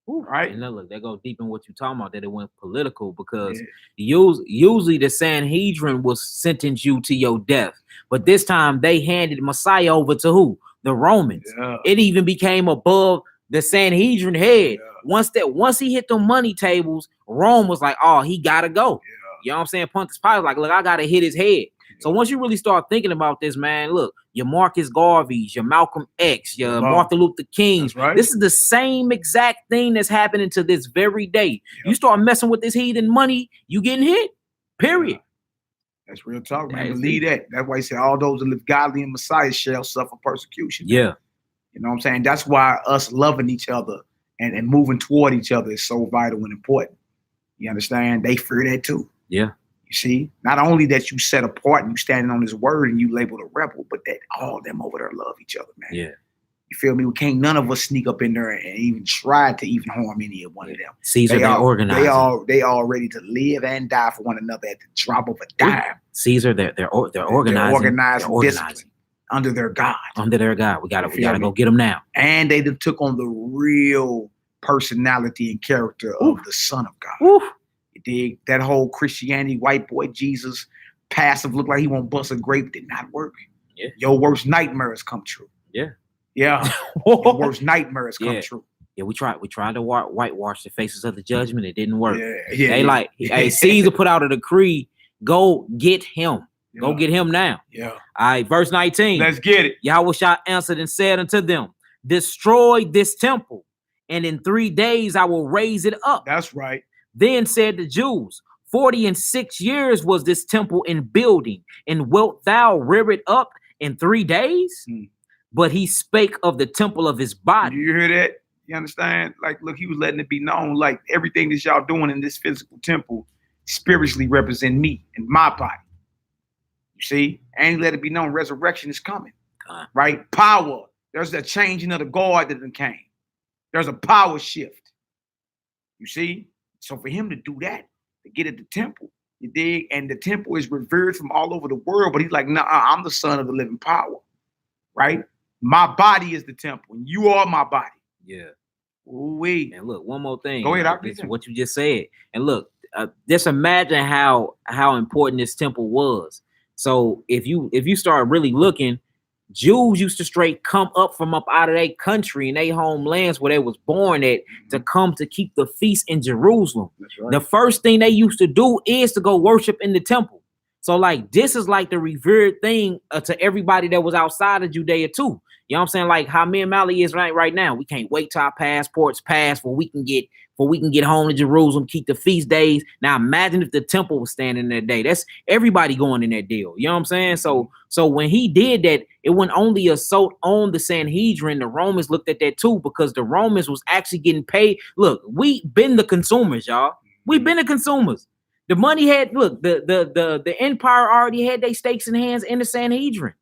Ooh, right. And look, they go deep in what you're talking about, that it went political, because usually the Sanhedrin will sentence you to your death. But this time they handed Messiah over to who? The Romans. Yeah. It even became above the Sanhedrin head. Yeah. Once he hit the money tables, Rome was like, oh, he gotta go. Yeah. You know what I'm saying? Pontius Pilate like, look, I gotta hit his head. So once you really start thinking about this, man, look, your Marcus Garveys, your Malcolm X, your Martin Luther Kings, right. This is the same exact thing that's happening to this very day. Yep. You start messing with this heathen money, you getting hit, period. Yeah. That's real talk, man. Believe that. That's why he said all those that live godly in Messiah shall suffer persecution. Yeah. You know what I'm saying? That's why us loving each other and moving toward each other is so vital and important. You understand? They fear that too. Yeah. You see, not only that you set apart and you standing on his word and you labeled a rebel, but that all them over there love each other, man. Yeah. You feel me? We can't none of us sneak up in there and even try to even harm any of one of them. Caesar, they're organized. They all ready to live and die for one another at the drop of a dime. Caesar, they're organizing. They're organized under their God. Under their God. We gotta go get them now. And they took on the real personality and character of the Son of God. Oof. You dig? That whole Christianity, white boy Jesus, passive, look like he won't bust a grape, did not work. Yeah. Your worst nightmares come true. Yeah. Yeah. Your worst nightmares come true. Yeah, we tried to whitewash the faces of the judgment. It didn't work. Hey, Caesar put out a decree. Go get him. Yeah. Go get him now. Yeah. All right, verse 19. Let's get it. Yahushua answered and said unto them, destroy this temple, and in 3 days I will raise it up. That's right. Then said the Jews, 46 years was this temple in building, and wilt thou rear it up in 3 days? But he spake of the temple of his body. You hear that? You understand? Like, look, he was letting it be known, like everything that y'all doing in this physical temple spiritually represent me and my body. You see? And he let it be known resurrection is coming. Right? Power. There's a changing of the guard that came. There's a power shift. You see? So for him to do that, to get at the temple, you dig? And the temple is revered from all over the world, but he's like, nah, I'm the son of the living power. Right? My body is the temple, and you are my body. Yeah. Ooh-wee. And look, one more thing. Go ahead. This is what you just said. And look, just imagine how important this temple was. So if you start really looking, Jews used to straight come up from up out of their country and their homelands where they was born at to come to keep the feast in Jerusalem. That's right. The first thing they used to do is to go worship in the temple. So like this is like the revered thing to everybody that was outside of Judea too. You know what I'm saying? Like how me and Mally is right now. We can't wait till our passports pass where we can get for we can get home to Jerusalem, keep the feast days. Now imagine if the temple was standing that day. That's everybody going in that deal. You know what I'm saying? So when he did that, it wasn't only assault on the Sanhedrin. The Romans looked at that too, because the Romans was actually getting paid. Look, we been the consumers, y'all. We've been the consumers. The money had, look, the empire already had their stakes in hands in the Sanhedrin.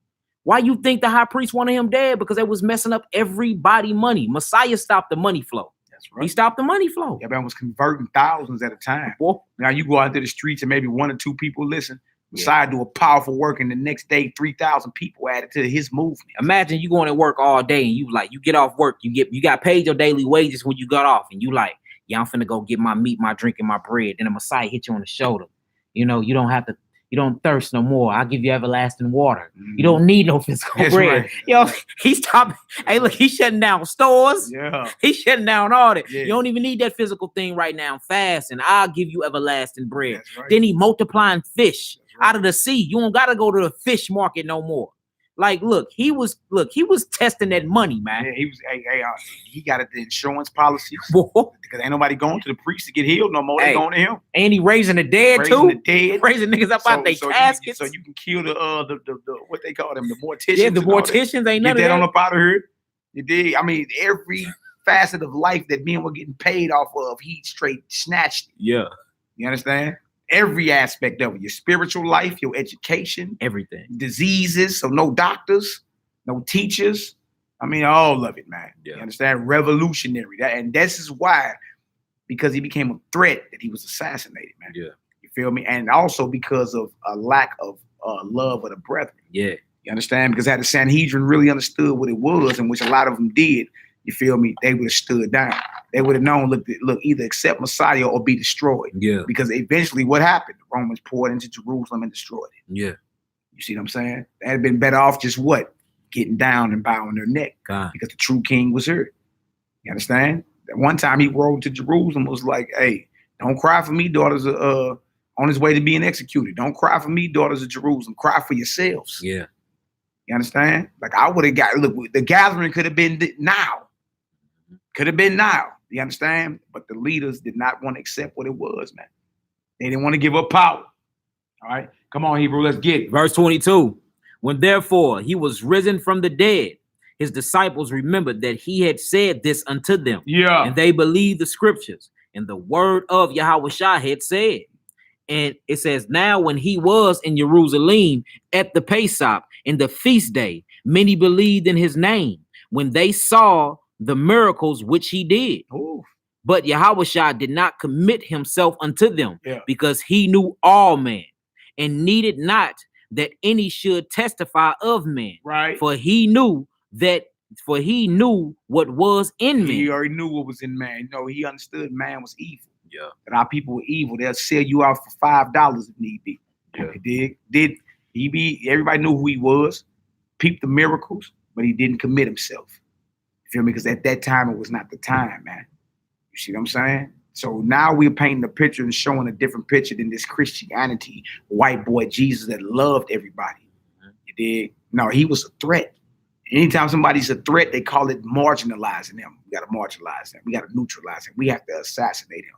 Why you think the high priest wanted him dead? Because they was messing up everybody money. Messiah stopped the money flow. That's right. He stopped the money flow. Yeah, man was converting thousands at a time. Boy. Now you go out to the streets and maybe 1 or 2 people listen. Messiah do a powerful work, and the next day 3,000 people added to his movement. Imagine you going to work all day and you get off work, you got paid your daily wages when you got off, and you like, yeah, I'm finna go get my meat, my drink, and my bread. Then the Messiah hit you on the shoulder. You know, you don't thirst no more. I'll give you everlasting water. You don't need no physical bread. Right. Yo, he stopped. Hey, look, he's shutting down stores. Yeah. He's shutting down all that. Yeah. You don't even need that physical thing right now. Fast, and I'll give you everlasting bread. That's right. Then he multiplying fish right. out of the sea. You don't gotta go to the fish market no more. Like, look, he was testing that money, man. Yeah, he got the insurance policies. Boy. Because ain't nobody going to the priest to get healed no more. They Hey, going to him. And he raising the dead Raising too. the dead. Raising niggas up out their caskets. So you can kill the what they call them, the morticians. Yeah, the and all that. morticians ain't none Get of that on that. up out of here. You dig? I mean, every facet of life that men were getting paid off of, he straight snatched it. Yeah, You understand? Every aspect of it. Your spiritual life, your education, everything. diseases. So no doctors, no teachers. I mean, all of it, man. Yeah. You understand? Revolutionary. And this is why, because he became a threat, that he was assassinated, man. Yeah. You feel me? And also because of a lack of love of the brethren. Yeah. You understand? Because had the Sanhedrin really understood what it was, and which a lot of them did, you feel me? They would have stood down. They would have known, look, either accept Messiah or be destroyed. Yeah. Because eventually what happened? The Romans poured into Jerusalem and destroyed it. Yeah. You see what I'm saying? They had been better off just what? Getting down and bowing their neck. God. Because the true king was here. You understand? At one time he rode to Jerusalem, was like, hey, don't cry for me, daughters of on his way to being executed. Don't cry for me, daughters of Jerusalem. Cry for yourselves. Yeah. You understand? Like I would have got, look, the gathering could have been now. Could have been now. You understand? But the leaders did not want to accept what it was, man. They didn't want to give up power. All right. Come on, Hebrew. Let's get it. Verse 22. When therefore he was risen from the dead, his disciples remembered that he had said this unto them. Yeah. And they believed the scriptures and the word of Yahushua had said. And it says, now when he was in Jerusalem at the Pesach in the feast day, many believed in his name when they saw the miracles which he did. Ooh. But Yahushua did not commit himself unto them, Yeah. because he knew all men and needed not that any should testify of men. Right. For he knew what was in He men. already knew what was in man. You know, he understood man was evil. Yeah. That our people were evil. They'll sell you out for $5 if need be. Yeah. Did he be? Everybody knew who he was. Peeped the miracles, but he didn't commit himself. You feel me? Because at that time it was not the time, man. You see what I'm saying? So now we're painting a picture and showing a different picture than this Christianity, white boy Jesus that loved everybody. You dig? No, he was a threat. Anytime somebody's a threat, they call it marginalizing them. We got to marginalize them. We got to neutralize them. We have to assassinate him.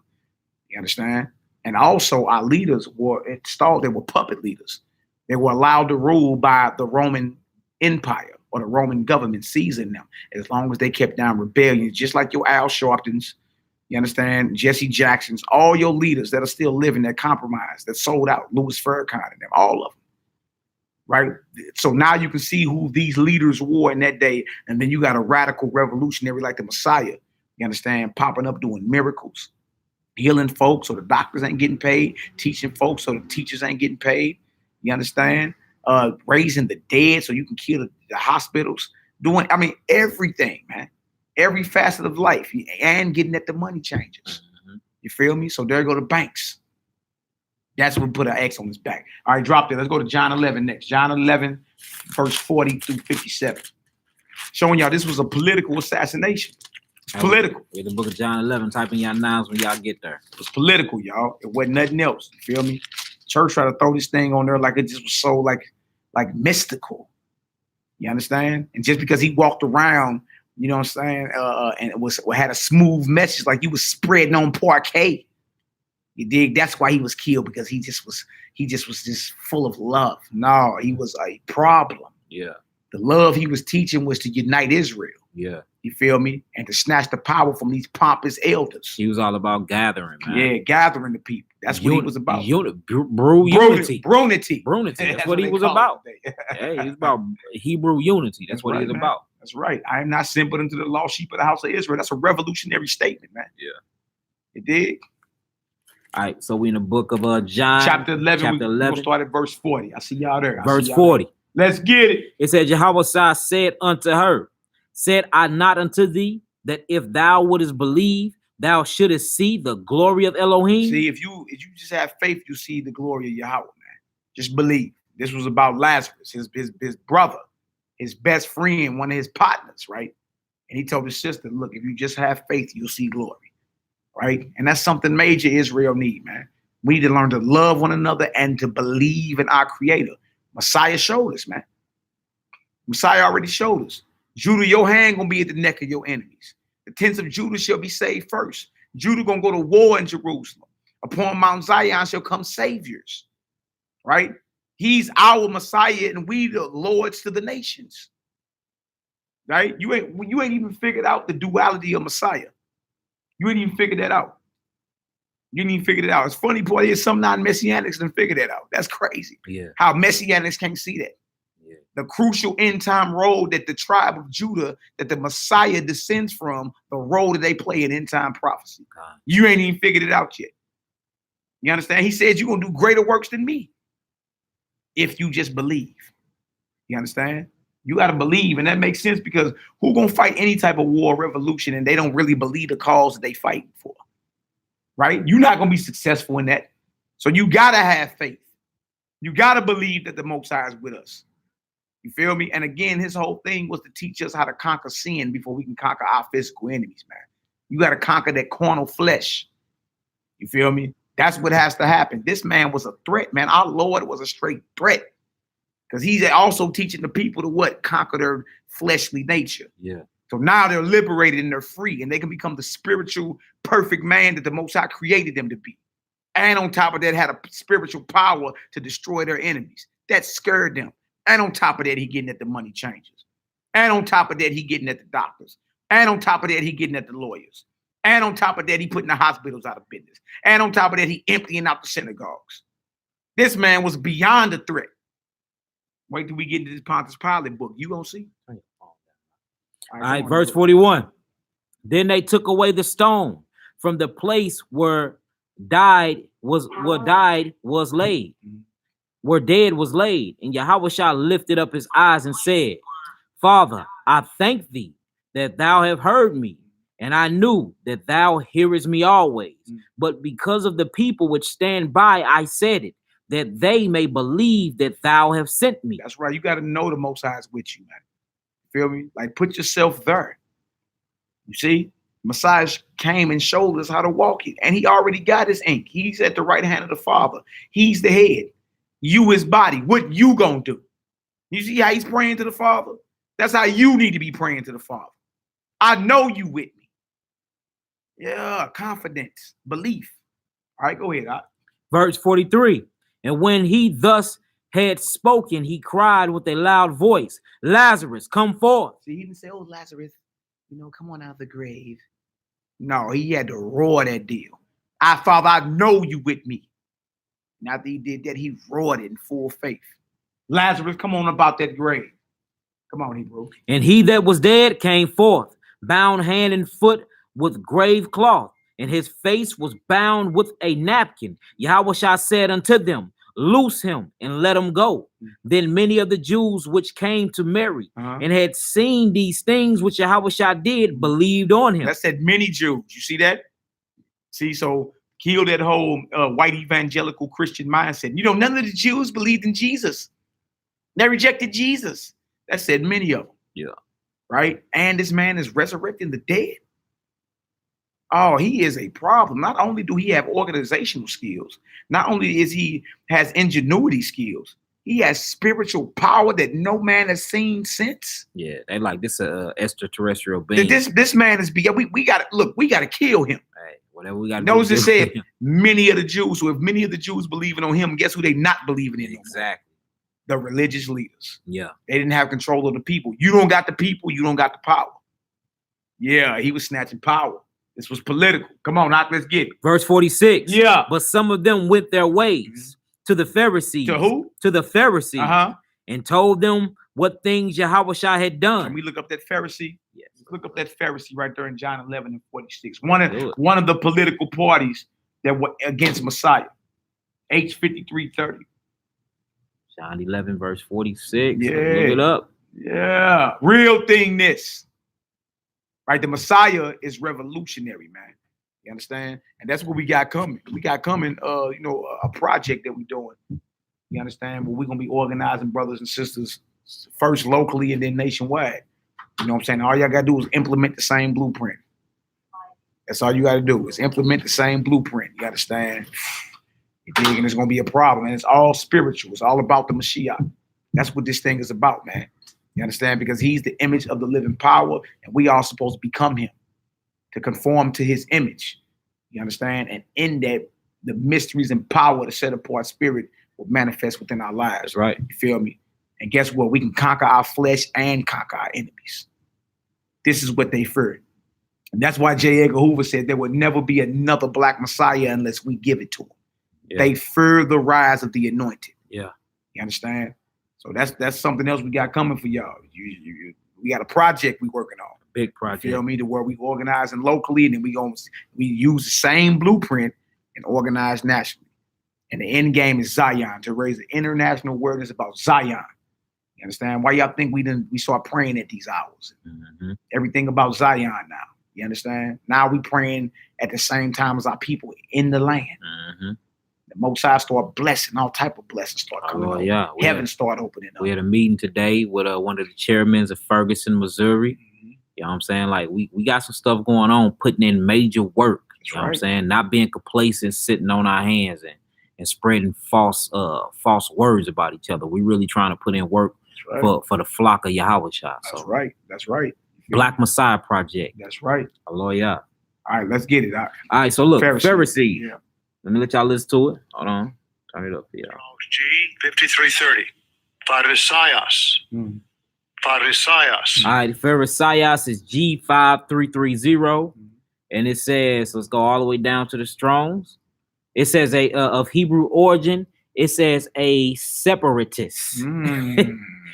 You understand? And also our leaders were installed. They were puppet leaders. They were allowed to rule by the Roman Empire or the Roman government seizing them as long as they kept down rebellions, just like your Al Sharptons, you understand, Jesse Jacksons, all your leaders that are still living, that compromised, that sold out, Louis Farrakhan and them, all of them. Right? So now you can see who these leaders were in that day. And then you got a radical revolutionary like the Messiah, you understand, popping up doing miracles, healing folks so the doctors ain't getting paid, teaching folks so the teachers ain't getting paid, you understand, raising the dead so you can kill the hospitals, doing, I mean, everything, man, every facet of life, and getting at the money changers. You feel me? So there go the banks. That's what put an X on his back. All right, drop it. Let's go to John 11 next. John 11, verse 40 through 57. Showing y'all this was a political assassination. It's political. Read the book of John 11. Type in your nouns when y'all get there. It was political, y'all. It wasn't nothing else. You feel me? Church tried to throw this thing on there like it just was so like mystical. You understand? And just because he walked around You know what I'm saying? And it had a smooth message, like you was spreading on parquet. You dig? That's why he was killed, because he just was just full of love. No, he was a problem. Yeah. The love he was teaching was to unite Israel. Yeah. You feel me? And to snatch the power from these pompous elders. He was all about gathering, man. Yeah, gathering the people. That's what he was about. Unity. Brunity. That's what he was about. Hey, he was about Hebrew unity. That's what right, he was man. about. That's right. I am not simple unto the lost sheep of the house of Israel. That's a revolutionary statement, man. Yeah. You dig? All right, so we in the book of John. Chapter 11. Chapter 11. We'll start at verse 40. I see y'all there. Verse 40. Let's get it. It said, Jehovah said unto her, said I not unto thee, that if thou wouldest believe, thou shouldest see the glory of Elohim? See, if you just have faith, you see the glory of Yahweh, man. Just believe. This was about Lazarus, his brother, his best friend, one of his partners, right? And he told his sister, look, if you just have faith, you'll see glory, right? And that's something major Israel need, man. We need to learn to love one another and to believe in our Creator. Messiah showed us, man. Messiah already showed us. Judah, your hand gonna be at the neck of your enemies. The tents of Judah shall be saved first. Judah gonna go to war in Jerusalem. Upon Mount Zion shall come saviors, right? He's our Messiah, and we the lords to the nations, right? You ain't even figured out the duality of Messiah. You ain't even figured that out. You ain't even figured it out. It's funny, boy. There's some non-messianics didn't figure that out. That's crazy. Yeah. How messianics can't see that. Yeah. The crucial end time role that the tribe of Judah, that the Messiah descends from, the role that they play in end time prophecy. God. You ain't even figured it out yet. You understand? He says you're gonna do greater works than me if you just believe. You understand? You got to believe, and that makes sense, because who gonna fight any type of war, revolution, and they don't really believe the cause that they fighting for? Right? You're not gonna be successful in that. So you gotta have faith. You gotta believe that the Most High is with us. You feel me? And again, his whole thing was to teach us how to conquer sin before we can conquer our physical enemies, man. You got to conquer that carnal flesh. You feel me? That's what has to happen. This man was a threat, man. Our Lord was a straight threat, because he's also teaching the people to what? Conquer their fleshly nature. Yeah. So now they're liberated and they're free, and they can become the spiritual, perfect man that the Most High created them to be. And on top of that, had a spiritual power to destroy their enemies. That scared them. And on top of that, he getting at the money changers. And on top of that, he getting at the doctors. And on top of that, he getting at the lawyers. And on top of that, he putting the hospitals out of business. And on top of that, he emptying out the synagogues. This man was beyond a threat. Wait till we get into this Pontius Pilate book. You gonna see. All right, verse 41. Then they took away the stone from the place where dead was laid, where dead was laid. And Yahweh lifted up his eyes and said, Father, I thank thee that thou have heard me, and I knew that thou hearest me always. But because of the people which stand by, I said it, that they may believe that thou have sent me. That's right. You got to know the Most High is with you, man. Feel me? Like, put yourself there. You see, Messiah came and showed us how to walk it, and he already got his ink. He's at the right hand of the Father. He's the head. You his body. What you gonna do? You see how he's praying to the Father? That's how you need to be praying to the Father. I know you with me. Yeah, confidence, belief. All right, go ahead. Verse 43. And when he thus had spoken, he cried with a loud voice, Lazarus, come forth. See, he didn't say, oh, Lazarus, come on out of the grave. No, he had to roar that deal. Father, I know you with me. And after he did that, he roared it in full faith. Lazarus, come on about that grave. Come on, Hebrew. And he that was dead came forth, bound hand and foot with grave cloth, and his face was bound with a napkin. Yahweh said unto them, loose him and let him go. Then many of the Jews which came to Mary and had seen these things which Yahweh did believed on him. That said many Jews. You see that? See, so kill that whole white evangelical Christian mindset. None of the Jews believed in Jesus. They rejected Jesus. That said many of them. Yeah. Right? And this man is resurrecting the dead. Oh, he is a problem. Not only do he have organizational skills, not only is he has ingenuity skills, He has spiritual power that no man has seen since. Yeah, they like this extraterrestrial being. This man is beyond. We got to look. We got to kill him. Hey, whatever we got to do. Notice it said many of the Jews. So if many of the Jews believing on him, guess who they not believing in? Exactly. The religious leaders. Yeah. They didn't have control of the people. You don't got the people. You don't got the power. Yeah, he was snatching power. This was political. Come on, now let's get it. Verse 46. Yeah. But some of them went their ways to the Pharisees. To who? To the Pharisees. And told them what things Yahushua had done. Can we look up that Pharisee? Yes. Look up that Pharisee right there in John 11 and 46. One of the political parties that were against Messiah. H5330. John 11 verse 46. Yeah. Look it up. Yeah. Real thing this. Right? The Messiah is revolutionary, man. You understand? And that's what we got coming. We got coming, a project that we're doing. You understand? Where we're going to be organizing brothers and sisters first locally and then nationwide. You know what I'm saying? All y'all got to do is implement the same blueprint. That's all you got to do is implement the same blueprint. You understand? You dig? And it's going to be a problem. And it's all spiritual. It's all about the Mashiach. That's what this thing is about, man. You understand? Because he's the image of the living power, and we are supposed to become him, to conform to his image. You understand? And in that, the mysteries and power, the set apart spirit will manifest within our lives. That's right. You feel me? And guess what? We can conquer our flesh and conquer our enemies. This is what they feared. And that's why J. Edgar Hoover said there would never be another black Messiah unless we give it to them. Yeah. They fear the rise of the anointed. Yeah. You understand? So that's something else we got coming for y'all. We got a project we working on. Big project. You feel me? To where we organizing locally, and then we use the same blueprint and organize nationally. And the end game is Zion, to raise the international awareness about Zion. You understand? Why y'all think we start praying at these hours? Mm-hmm. Everything about Zion now. You understand? Now we praying at the same time as our people in the land. Mm-hmm. The Most High start blessing, all type of blessings start coming up. Yeah. Heaven start opening up. We had a meeting today with one of the chairmen of Ferguson, Missouri. Mm-hmm. You know what I'm saying? Like we got some stuff going on, putting in major work. You know what I'm saying? Not being complacent, sitting on our hands and spreading false words about each other. We really trying to put in work for the flock of Yahushua. That's right. Black Messiah Project. That's right. Hallelujah. All right, let's get it. All right, so look, Pharisee. Yeah. Let me let y'all listen to it. Hold on. Turn it up for y'all. G 5330. Pharisaios. Pharisaios. All right, Pharisaios is G5330. And it says, let's go all the way down to the Strongs. It says of Hebrew origin, it says a separatist.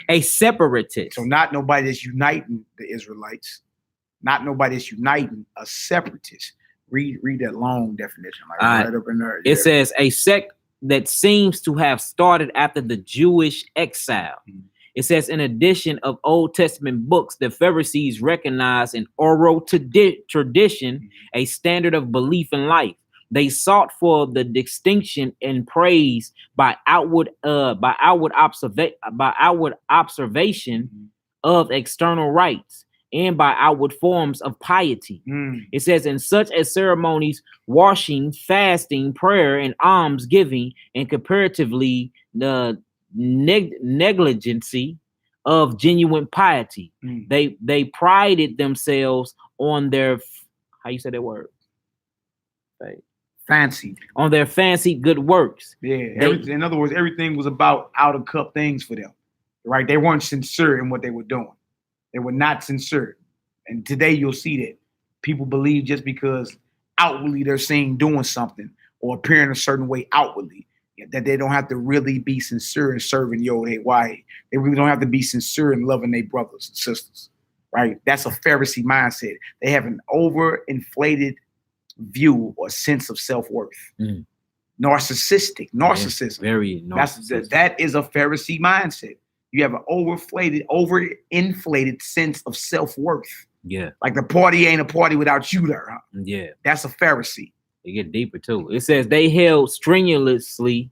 A separatist. So not nobody that's uniting the Israelites. Not nobody that's uniting, a separatist. Read that long definition, like right up in there. It says a sect that seems to have started after the Jewish exile. Mm-hmm. It says, in addition of Old Testament books, the Pharisees recognized an oral tradition, a standard of belief in life. They sought for the distinction and praise by outward observation of external rites and by outward forms of piety. It says, in such as ceremonies, washing, fasting, prayer, and alms giving, and comparatively the negligency of genuine piety. They prided themselves on their, how you say that word? Fancy. On their fancy good works. Yeah. In other words, everything was about out of cup things for them. Right? They weren't sincere in what they were doing. They were not sincere. And today you'll see that people believe just because outwardly they're saying doing something or appearing a certain way outwardly, that they don't have to really be sincere in serving Yod-Heh-Wahed. They really don't have to be sincere in loving their brothers and sisters. Right? That's a Pharisee mindset. They have an overinflated view or sense of self-worth. Narcissism. Yeah, very narcissistic. That is a Pharisee mindset. You have an overinflated sense of self-worth. Yeah. Like the party ain't a party without you there. Huh? Yeah. That's a Pharisee. They get deeper too. It says they held strenuously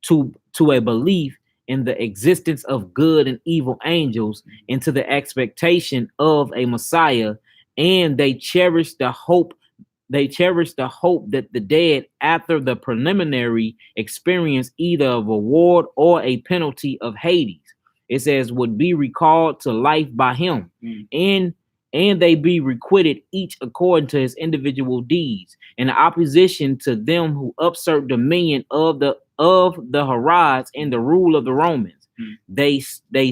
to a belief in the existence of good and evil angels and to the expectation of a Messiah, and they cherished the hope they cherish the hope that the dead, after the preliminary experience either of a reward or a penalty of Hades, it says, would be recalled to life by him, and they be requited each according to his individual deeds, in opposition to them who usurp dominion of the Herods and the rule of the Romans. They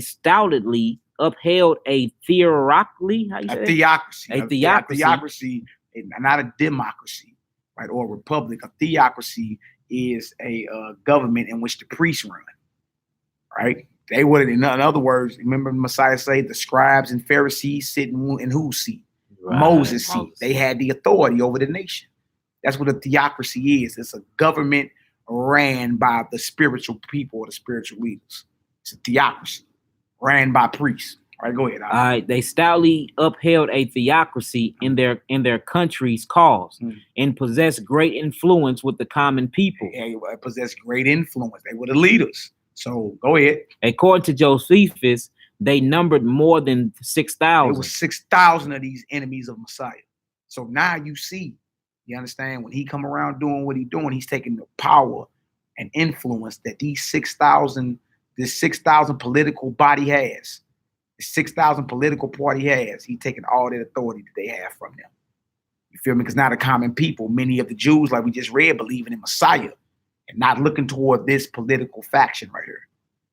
stoutly upheld a theocracy, not a democracy, right, or a republic. A theocracy is a government in which the priests run, right? They would, in other words, remember the Messiah say the scribes and Pharisees sit in whose seat? Right. Moses' seat. They had the authority over the nation. That's what a theocracy is. It's a government ran by the spiritual people or the spiritual leaders. It's a theocracy ran by priests. All right, go ahead. All right, they stoutly upheld a theocracy in their country's cause and possessed great influence with the common people. Yeah, possessed great influence. They were the leaders. So go ahead. According to Josephus, they numbered more than 6,000. There was 6,000 of these enemies of Messiah. So now you see, you understand, when he come around doing what he's doing, he's taking the power and influence that this 6,000 political body has. The 6,000 political party has. He's taking all that authority that they have from them. You feel me? Because now the common people, many of the Jews, like we just read, believing in Messiah and not looking toward this political faction right here.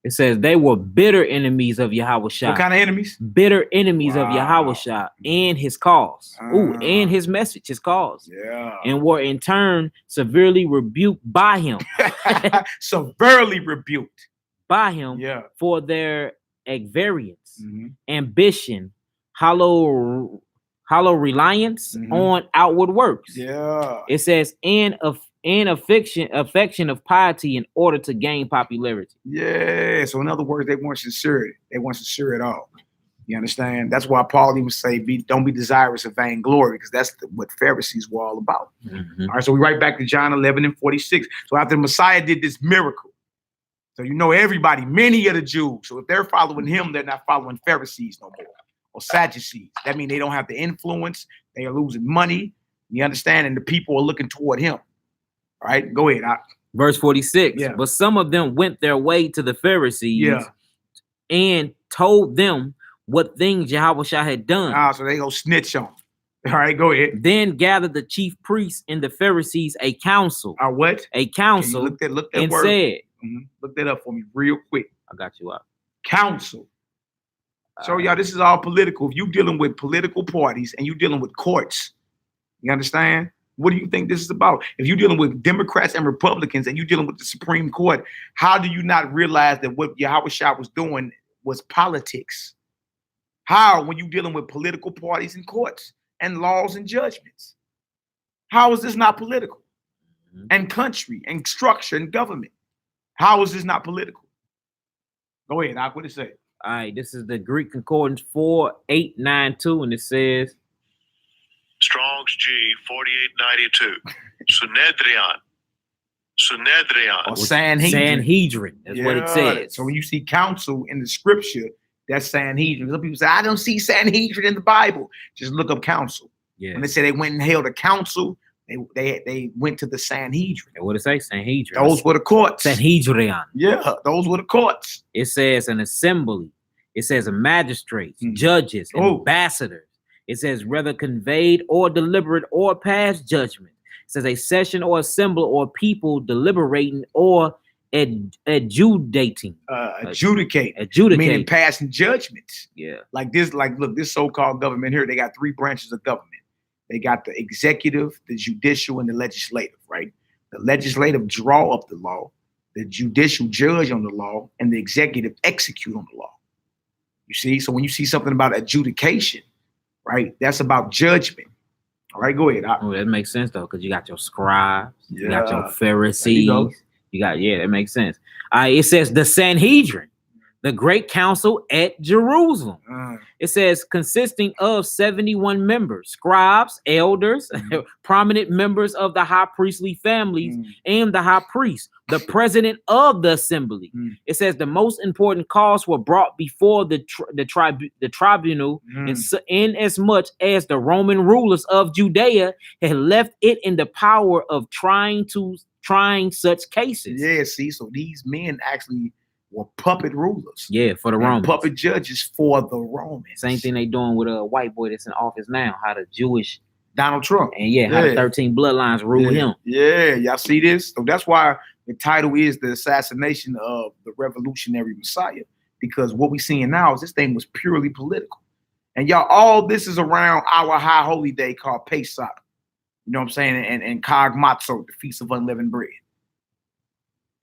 It says they were bitter enemies of Yahushua. What kind of enemies? Bitter enemies of Yahushua and his cause. And his message, his cause. Yeah. And were in turn severely rebuked by him. Severely rebuked by him for their variance, ambition, hollow reliance on outward works. Yeah. It says and affection of piety in order to gain popularity. Yeah. So in other words, they weren't sincere. They weren't sincere at all. You understand? That's why Paul even say, don't be desirous of vainglory, because that's what Pharisees were all about. All right. So we right back to John 11:46. So after the Messiah did this miracle, so you know everybody, many of the Jews. So if they're following him, they're not following Pharisees no more, or Sadducees. That means they don't have the influence. They are losing money. You understand? And the people are looking toward him. All right, go ahead. Verse 46. Yeah. But some of them went their way to the Pharisees and told them what things Yahushua had done. So they go snitch on. All right, go ahead. Then gathered the chief priests and the Pharisees a council. What? A council. Look that and word. Said. Look that up for me real quick. I got you up. Council. So y'all, this is all political. If you dealing with political parties and you dealing with courts, you understand? What do you think this is about? If you're dealing with Democrats and Republicans and you're dealing with the Supreme Court, how do you not realize that what Yahushua was doing was politics? How, when you're dealing with political parties and courts and laws and judgments? How is this not political? And country and structure and government? How is this not political? Go ahead, Doc. What did it say? All right, this is the Greek Concordance 4892, and it says Strong's G 4892. Synedrion. Or Sanhedrin. Sanhedrin. That's what it says. So when you see council in the scripture, that's Sanhedrin. Some people say, I don't see Sanhedrin in the Bible. Just look up council. When they say they went and held a council, they went to the Sanhedrin. What did it say? Sanhedrin. Those were the courts. Sanhedrin. Yeah, those were the courts. It says an assembly. It says a magistrates, judges, ambassadors. It says whether conveyed or deliberate or passed judgment. It says a session or assembly or people deliberating or adjudicating. Adjudicate. Meaning passing judgments. Yeah. Like this, look, this so-called government here, they got three branches of government. They got the executive, the judicial, and the legislative, right? The legislative draw up the law, the judicial judge on the law, and the executive execute on the law. You see? So when you see something about adjudication, right, that's about judgment. All right, go ahead. That makes sense, though, because you got your scribes, you got your Pharisees. You got, that makes sense. It says the Sanhedrin. The Great Council at Jerusalem. It says consisting of 71 members, scribes, elders, prominent members of the high priestly families, and the high priest, the president of the assembly. It says the most important cause were brought before the tribunal, in as much as the Roman rulers of Judea had left it in the power of trying such cases. Yeah, see, so these men actually were puppet rulers. Yeah, for the Romans. Puppet judges for the Romans. Same thing they doing with a white boy that's in office now. How the Jewish Donald Trump. And how the 13 bloodlines rule him. Yeah, y'all see this? So that's why the title is The Assassination of the Revolutionary Messiah. Because what we're seeing now is this thing was purely political. And y'all, all this is around our high holy day called Pesach. You know what I'm saying? And Chag Matzot, the Feast of Unleavened Bread.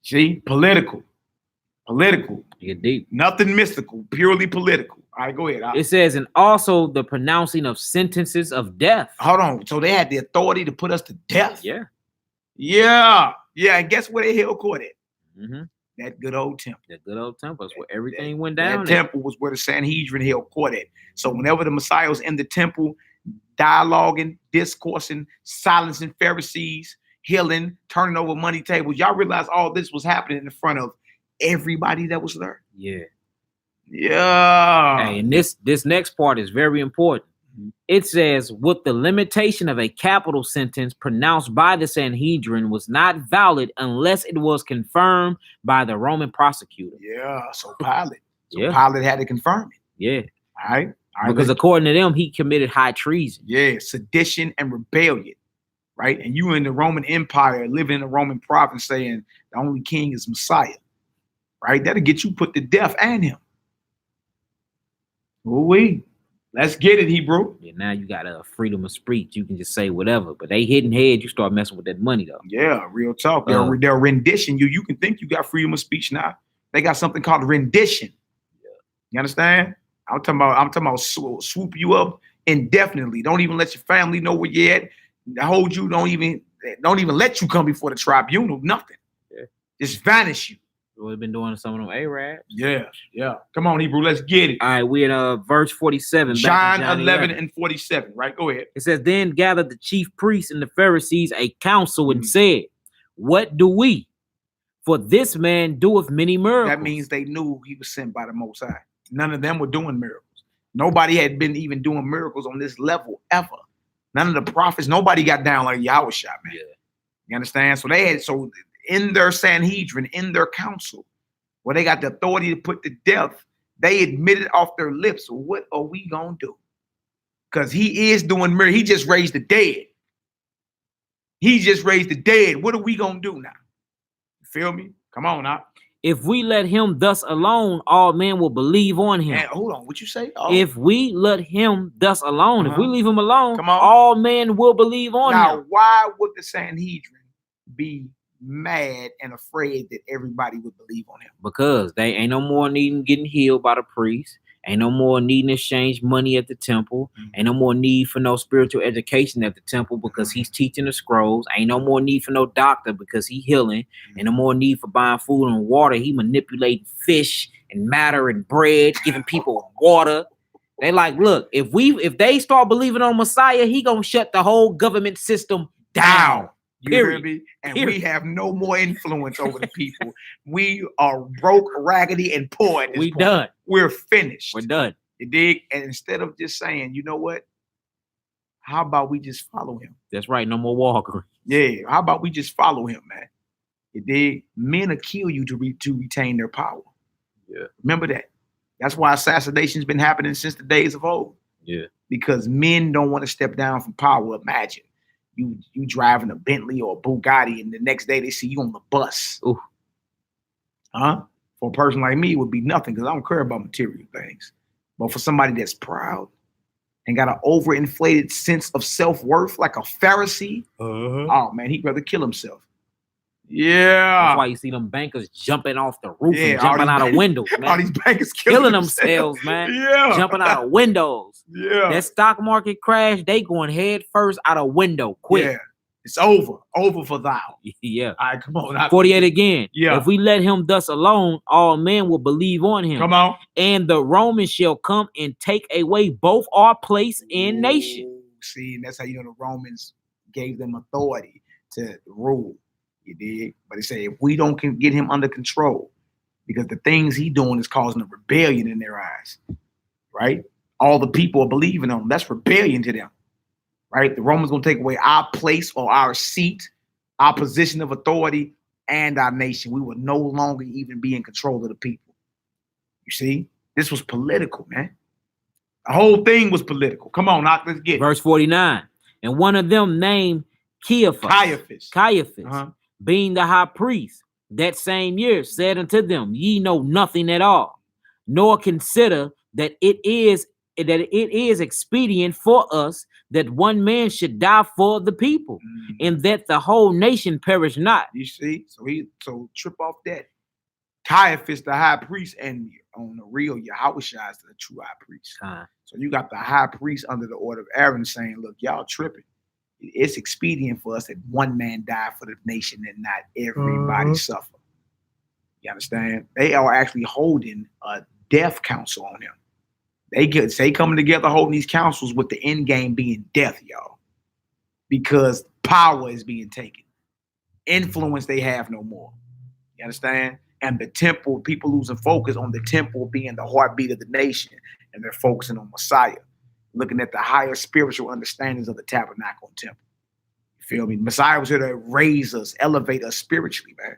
See? Political. You're deep. Nothing mystical, purely political. All right, go ahead. It says, and also the pronouncing of sentences of death. Hold on. So they had the authority to put us to death? Yeah. Yeah. And guess where they held court at? That good old temple. That good old temple is where everything went down. That temple was where the Sanhedrin held court at. So whenever the Messiah was in the temple, dialoguing, discoursing, silencing Pharisees, healing, turning over money tables, y'all realize all this was happening in front of everybody that was there. Yeah. Hey, and this next part is very important. It says, with the limitation of a capital sentence pronounced by the Sanhedrin was not valid unless it was confirmed by the Roman prosecutor. Yeah, so Pilate. Pilate had to confirm it. Yeah. All right. Because according to them, he committed high treason. Yeah, sedition and rebellion. Right? And you in the Roman Empire living in a Roman province saying the only king is Messiah. Right? That'll get you put to death and him. Ooh-wee. Let's get it, Hebrew. Yeah, now you got a freedom of speech. You can just say whatever. But they hidden head, you start messing with that money, though. Yeah, real talk. They'll rendition you. You can think you got freedom of speech now. They got something called rendition. Yeah. You understand? I'm talking about swoop you up indefinitely. Don't even let your family know where you're at. Hold you. Don't even let you come before the tribunal. Nothing. Yeah. Just vanish you. We've been doing some of them Arabs. Yeah. Come on, Hebrew. Let's get it. All right, we're in verse 47. John 11 and 47. Right, go ahead. It says, then gathered the chief priests and the Pharisees a council and said, what do we? For this man doeth many miracles. That means they knew he was sent by the Most High. None of them were doing miracles. Nobody had been even doing miracles on this level ever. None of the prophets, nobody got down like Yahushua, man. Yeah. You understand? So in their Sanhedrin, in their council, where they got the authority to put to death, they admitted off their lips, what are we going to do? Because he is doing miracles. He just raised the dead. What are we going to do now? You feel me? Come on now. If we let him thus alone, all men will believe on him. And hold on, what you say? Oh. If we let him thus alone, if we leave him alone, come on, all men will believe on him. Now, why would the Sanhedrin be mad and afraid that everybody would believe on him? Because they ain't no more needing getting healed by the priest. Ain't no more needing to exchange money at the temple. Ain't no more need for no spiritual education at the temple because he's teaching the scrolls. Ain't no more need for no doctor because he healing. Ain't no more need for buying food and water. He manipulating fish and matter and bread, giving people water. They like, look, if they start believing on Messiah, he gonna shut the whole government system down. You hear me? And we have no more influence over the people. We are broke, raggedy, and poor at this point. Done. We're finished. We're done. You dig? And instead of just saying, you know what? How about we just follow him? That's right. No more walking. Yeah. How about we just follow him, man? You dig? Men will kill you to retain their power. Yeah. Remember that. That's why assassination's been happening since the days of old. Yeah. Because men don't want to step down from power. Imagine. You driving a Bentley or a Bugatti, and the next day they see you on the bus. Ooh. Huh? For a person like me, it would be nothing because I don't care about material things. But for somebody that's proud and got an overinflated sense of self-worth like a Pharisee, oh man, he'd rather kill himself. Yeah. That's why you see them bankers jumping off the roof and jumping out of windows, man. All these bankers killing themselves, man. Yeah. Jumping out of windows. Yeah. That stock market crash, they going head first out of window quick. Yeah. It's over for thou. Yeah. All right, come on. 48 again. Yeah. If we let him thus alone, all men will believe on him. Come on. And the Romans shall come and take away both our place and nation. Ooh, see, and that's how you know the Romans gave them authority to rule. You did. But they say if we don't get him under control, because the things he doing is causing a rebellion in their eyes, right? All the people are believing on him. That's rebellion to them, right? The Romans gonna take away our place or our seat, our position of authority, and our nation. We will no longer even be in control of the people. You see, this was political, man. The whole thing was political. Come on, now let's get it. Verse 49. And one of them named Caiaphas, being the high priest, that same year said unto them, ye know nothing at all, nor consider that it is expedient for us that one man should die for the people, and that the whole nation perish not. You see, so trip off that. Caiaphas, the high priest, and on the real Yahushua is the true high priest. So you got the high priest under the order of Aaron saying, look, y'all tripping. It's expedient for us that one man die for the nation and not everybody suffer. You understand? They are actually holding a death council on him. They coming together holding these councils with the end game being death, y'all. Because power is being taken. Influence they have no more. You understand? And the temple, people losing focus on the temple being the heartbeat of the nation, and they're focusing on Messiah, looking at the higher spiritual understandings of the tabernacle and temple. You feel me? Messiah was here to raise us, elevate us spiritually, man.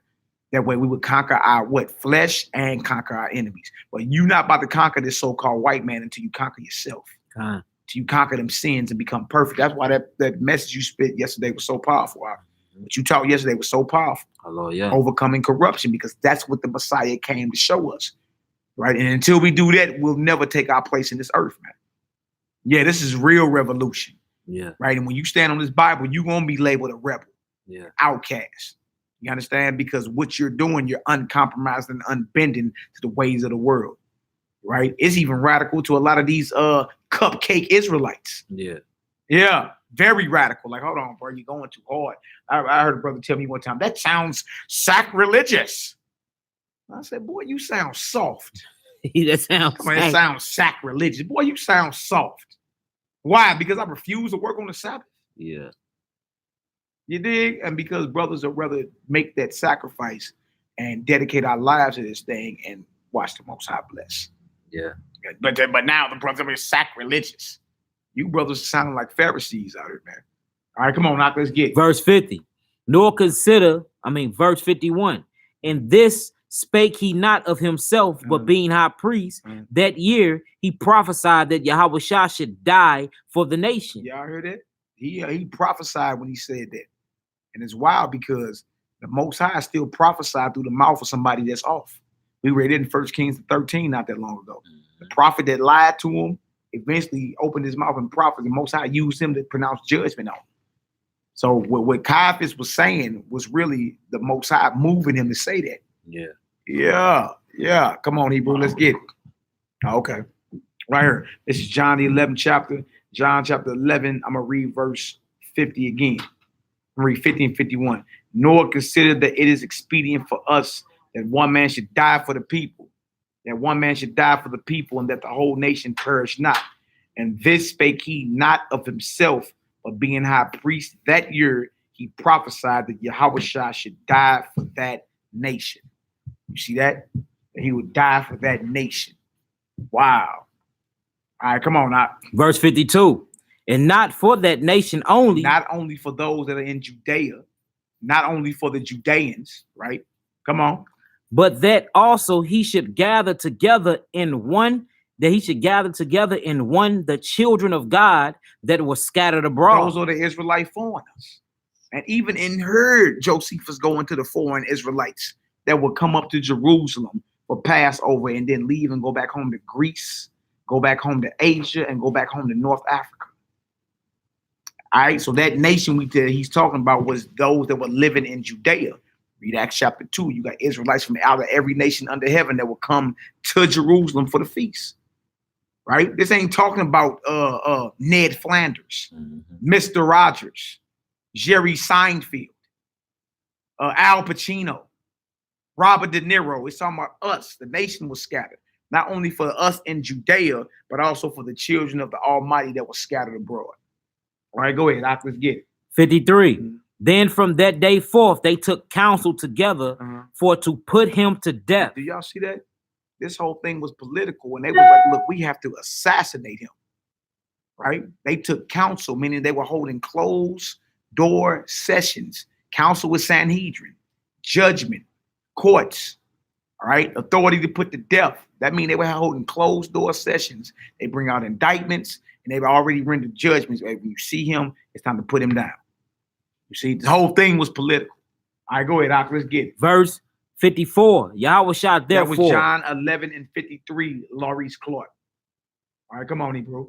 That way we would conquer our flesh and conquer our enemies. But you're not about to conquer this so-called white man until you conquer yourself. Until you conquer them sins and become perfect. That's why that message you spit yesterday was so powerful. What you taught yesterday was so powerful. Overcoming corruption, because that's what the Messiah came to show us. Right? And until we do that, we'll never take our place in this earth, man. Yeah, this is real revolution. Yeah. Right. And when you stand on this Bible, you're gonna be labeled a rebel. Yeah. Outcast. You understand? Because what you're doing, you're uncompromised and unbending to the ways of the world. Right? It's even radical to a lot of these cupcake Israelites. Yeah. Yeah. Very radical. Like, hold on, bro, you're going too hard. I heard a brother tell me one time, that sounds sacrilegious. I said, boy, you sound soft. That sounds sacrilegious. Boy, you sound soft. Why? Because I refuse to work on the Sabbath. Yeah. You dig? And because brothers would rather make that sacrifice and dedicate our lives to this thing and watch the Most High bless. Yeah. But now the brothers are sacrilegious. You brothers sounding like Pharisees out here, man. All right, come on, now let's get verse 50. Verse 51. And this spake he not of himself, but being high priest, that year he prophesied that Yahushua should die for the nation. Y'all heard that? He prophesied when he said that. And it's wild because the Most High still prophesied through the mouth of somebody that's off. We read it in 1 Kings 13 not that long ago. The prophet that lied to him eventually opened his mouth and prophesied. The Most High used him to pronounce judgment on him. So what Caiaphas was saying was really the Most High moving him to say that. Yeah. Come on, Hebrew, let's get it. Okay. Right here. This is John the 11th chapter. John chapter 11. I'm going to read verse 50 again. I'm going to read 50 and 51. Nor consider that it is expedient for us that one man should die for the people. That one man should die for the people, and that the whole nation perish not. And this spake he not of himself, but being high priest that year, he prophesied that Yahushua should die for that nation. You see that? That he would die for that nation. Wow. All right, come on now. Verse 52. And not for that nation only. Not only for those that are in Judea, not only for the Judeans, right? Come on. But that also he should gather together in one, the children of God that were scattered abroad. Those are the Israelite foreigners. And even in her, Josephus going to the foreign Israelites that would come up to Jerusalem for Passover and then leave and go back home to Greece, go back home to Asia, and go back home to North Africa. All right, so that nation he's talking about was those that were living in Judea. Read Acts chapter 2. You got Israelites from out of every nation under heaven that will come to Jerusalem for the feast. Right? This ain't talking about Ned Flanders, Mr. Rogers. Jerry Seinfeld, Al Pacino, Robert De Niro. It's talking about us. The nation was scattered. Not only for us in Judea, but also for the children of the Almighty that were scattered abroad. All right, go ahead. Let's get it. 53. Mhm. Then from that day forth, they took counsel together for to put him to death. Do y'all see that? This whole thing was political, and they was like, look, we have to assassinate him. Right? They took counsel, meaning they were holding closed door sessions. Counsel with Sanhedrin, judgment, courts, all right, authority to put to death. That means they were holding closed door sessions. They bring out indictments, and they've already rendered judgments. When you see him, it's time to put him down. You see, the whole thing was political. All right, go ahead, Doc, let's get it. Verse 54. Yahweh shot That was therefore. John 11 and 53, Maurice Clark. All right, come on, Hebrew.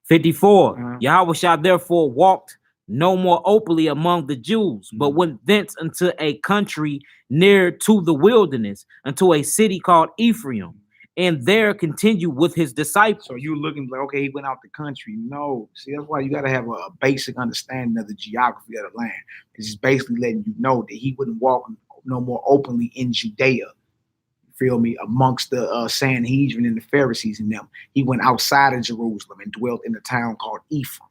54. Yahweh shot therefore walked no more openly among the Jews, but went thence unto a country near to the wilderness, unto a city called Ephraim, and there continued with his disciples. So you looking like, okay, he went out the country. No, see, that's why you got to have a basic understanding of the geography of the land. It's just basically letting you know that he wouldn't walk no more openly in Judea. Feel me? Amongst the Sanhedrin and the Pharisees and them. He went outside of Jerusalem and dwelt in a town called Ephraim.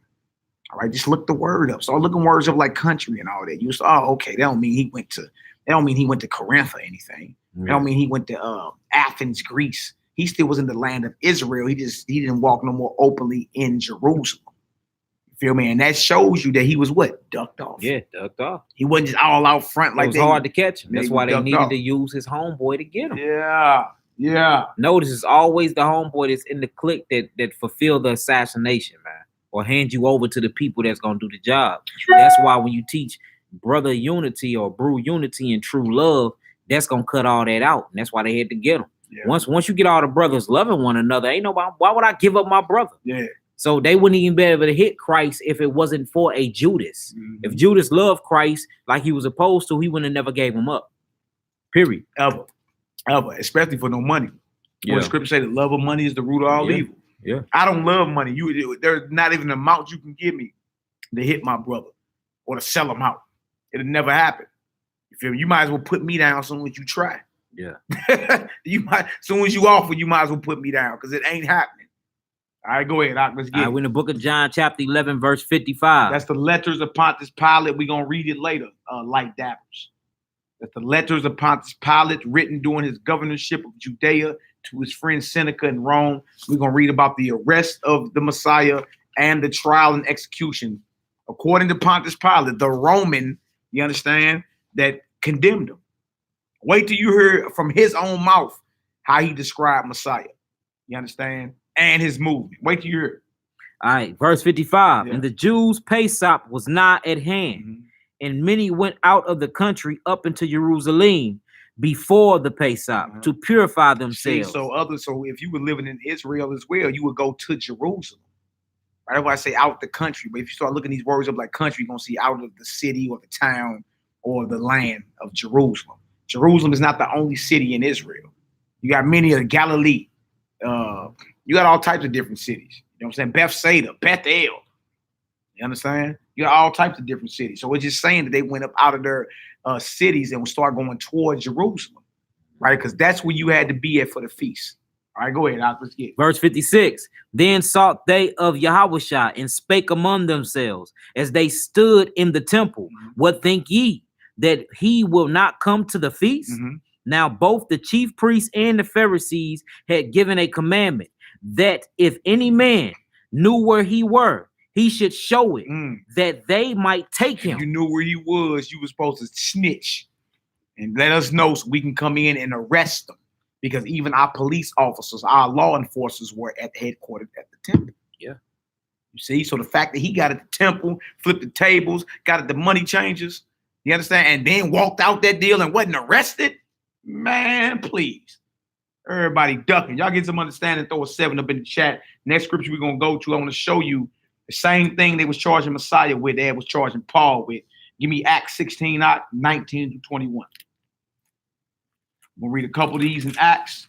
All right, just look the word up. Start looking words up like country and all that. You say, oh, okay, that don't mean he went to Corinth or anything. That don't mean he went to Athens, Greece. He still was in the land of Israel. He didn't walk no more openly in Jerusalem. You feel me? And that shows you that he was what? Ducked off. Yeah, ducked off. He wasn't just all out front like It was hard to catch him. That's they why they ducked needed off. to use his homeboy to get him. Yeah. Notice it's always the homeboy that's in the clique that fulfill the assassination, man, or hand you over to the people that's gonna do the job. That's why when you teach brother unity or brew unity and true love, that's gonna cut all that out. And that's why they had to get him. Yeah. Once you get all the brothers loving one another, ain't nobody. Why would I give up my brother? Yeah. So they wouldn't even be able to hit Christ if it wasn't for a Judas. If Judas loved Christ like he was supposed to, he wouldn't have never gave him up. Period. Ever. Especially for no money. Yeah. When the scripture say the love of money is the root of all evil. Yeah. I don't love money. There's not even an amount you can give me to hit my brother or to sell him out. It'll never happen. You feel me? You might as well put me down as soon as you try. Yeah. As soon as you offer, you might as well put me down because it ain't happening. All right, go ahead, Doc. Let's get it. We're in the book of John, chapter 11, verse 55. That's the letters of Pontius Pilate. We're going to read it later, light dappers. That's the letters of Pontius Pilate written during his governorship of Judea to his friend Seneca in Rome. We're going to read about the arrest of the Messiah and the trial and execution. According to Pontius Pilate, the Roman, you understand, that condemned him. Wait till you hear from his own mouth how he described Messiah. You understand? And his movement. Wait till you hear it. All right, verse 55. Yeah. And the Jews' Pesach was nigh at hand, and many went out of the country up into Jerusalem before the Pesach to purify themselves. See, so if you were living in Israel as well, you would go to Jerusalem. Right? That's why I say out the country. But if you start looking these words up like country, you're gonna see out of the city or the town or the land of Jerusalem. Jerusalem is not the only city in Israel. You got many of the Galilee. You got all types of different cities. You know what I'm saying? Bethsaida, Bethel. You understand? You got all types of different cities. So we're just saying that they went up out of their cities and would start going towards Jerusalem, right? Because that's where you had to be at for the feast. All right, go ahead, Al, let's get it. Verse 56. Then sought they of Yahushua and spake among themselves as they stood in the temple. What think ye, that he will not come to the feast? Now both the chief priests and the Pharisees had given a commandment that if any man knew where he were, he should show it, that they might take him. If you knew where he was, you were supposed to snitch and let us know so we can come in and arrest him. Because even our police officers, our law enforcers were at the headquarters at the temple. Yeah. You see, so the fact that he got at the temple, flipped the tables, got at the money changers, you understand, and then walked out that deal and wasn't arrested, man, please. Everybody ducking. Y'all get some understanding. Throw a 7 up in the chat. Next scripture we're going to go to, I want to show you the same thing they was charging Messiah with, they was charging Paul with. Give me Acts 16, 19 to 21. We'll read a couple of these in Acts,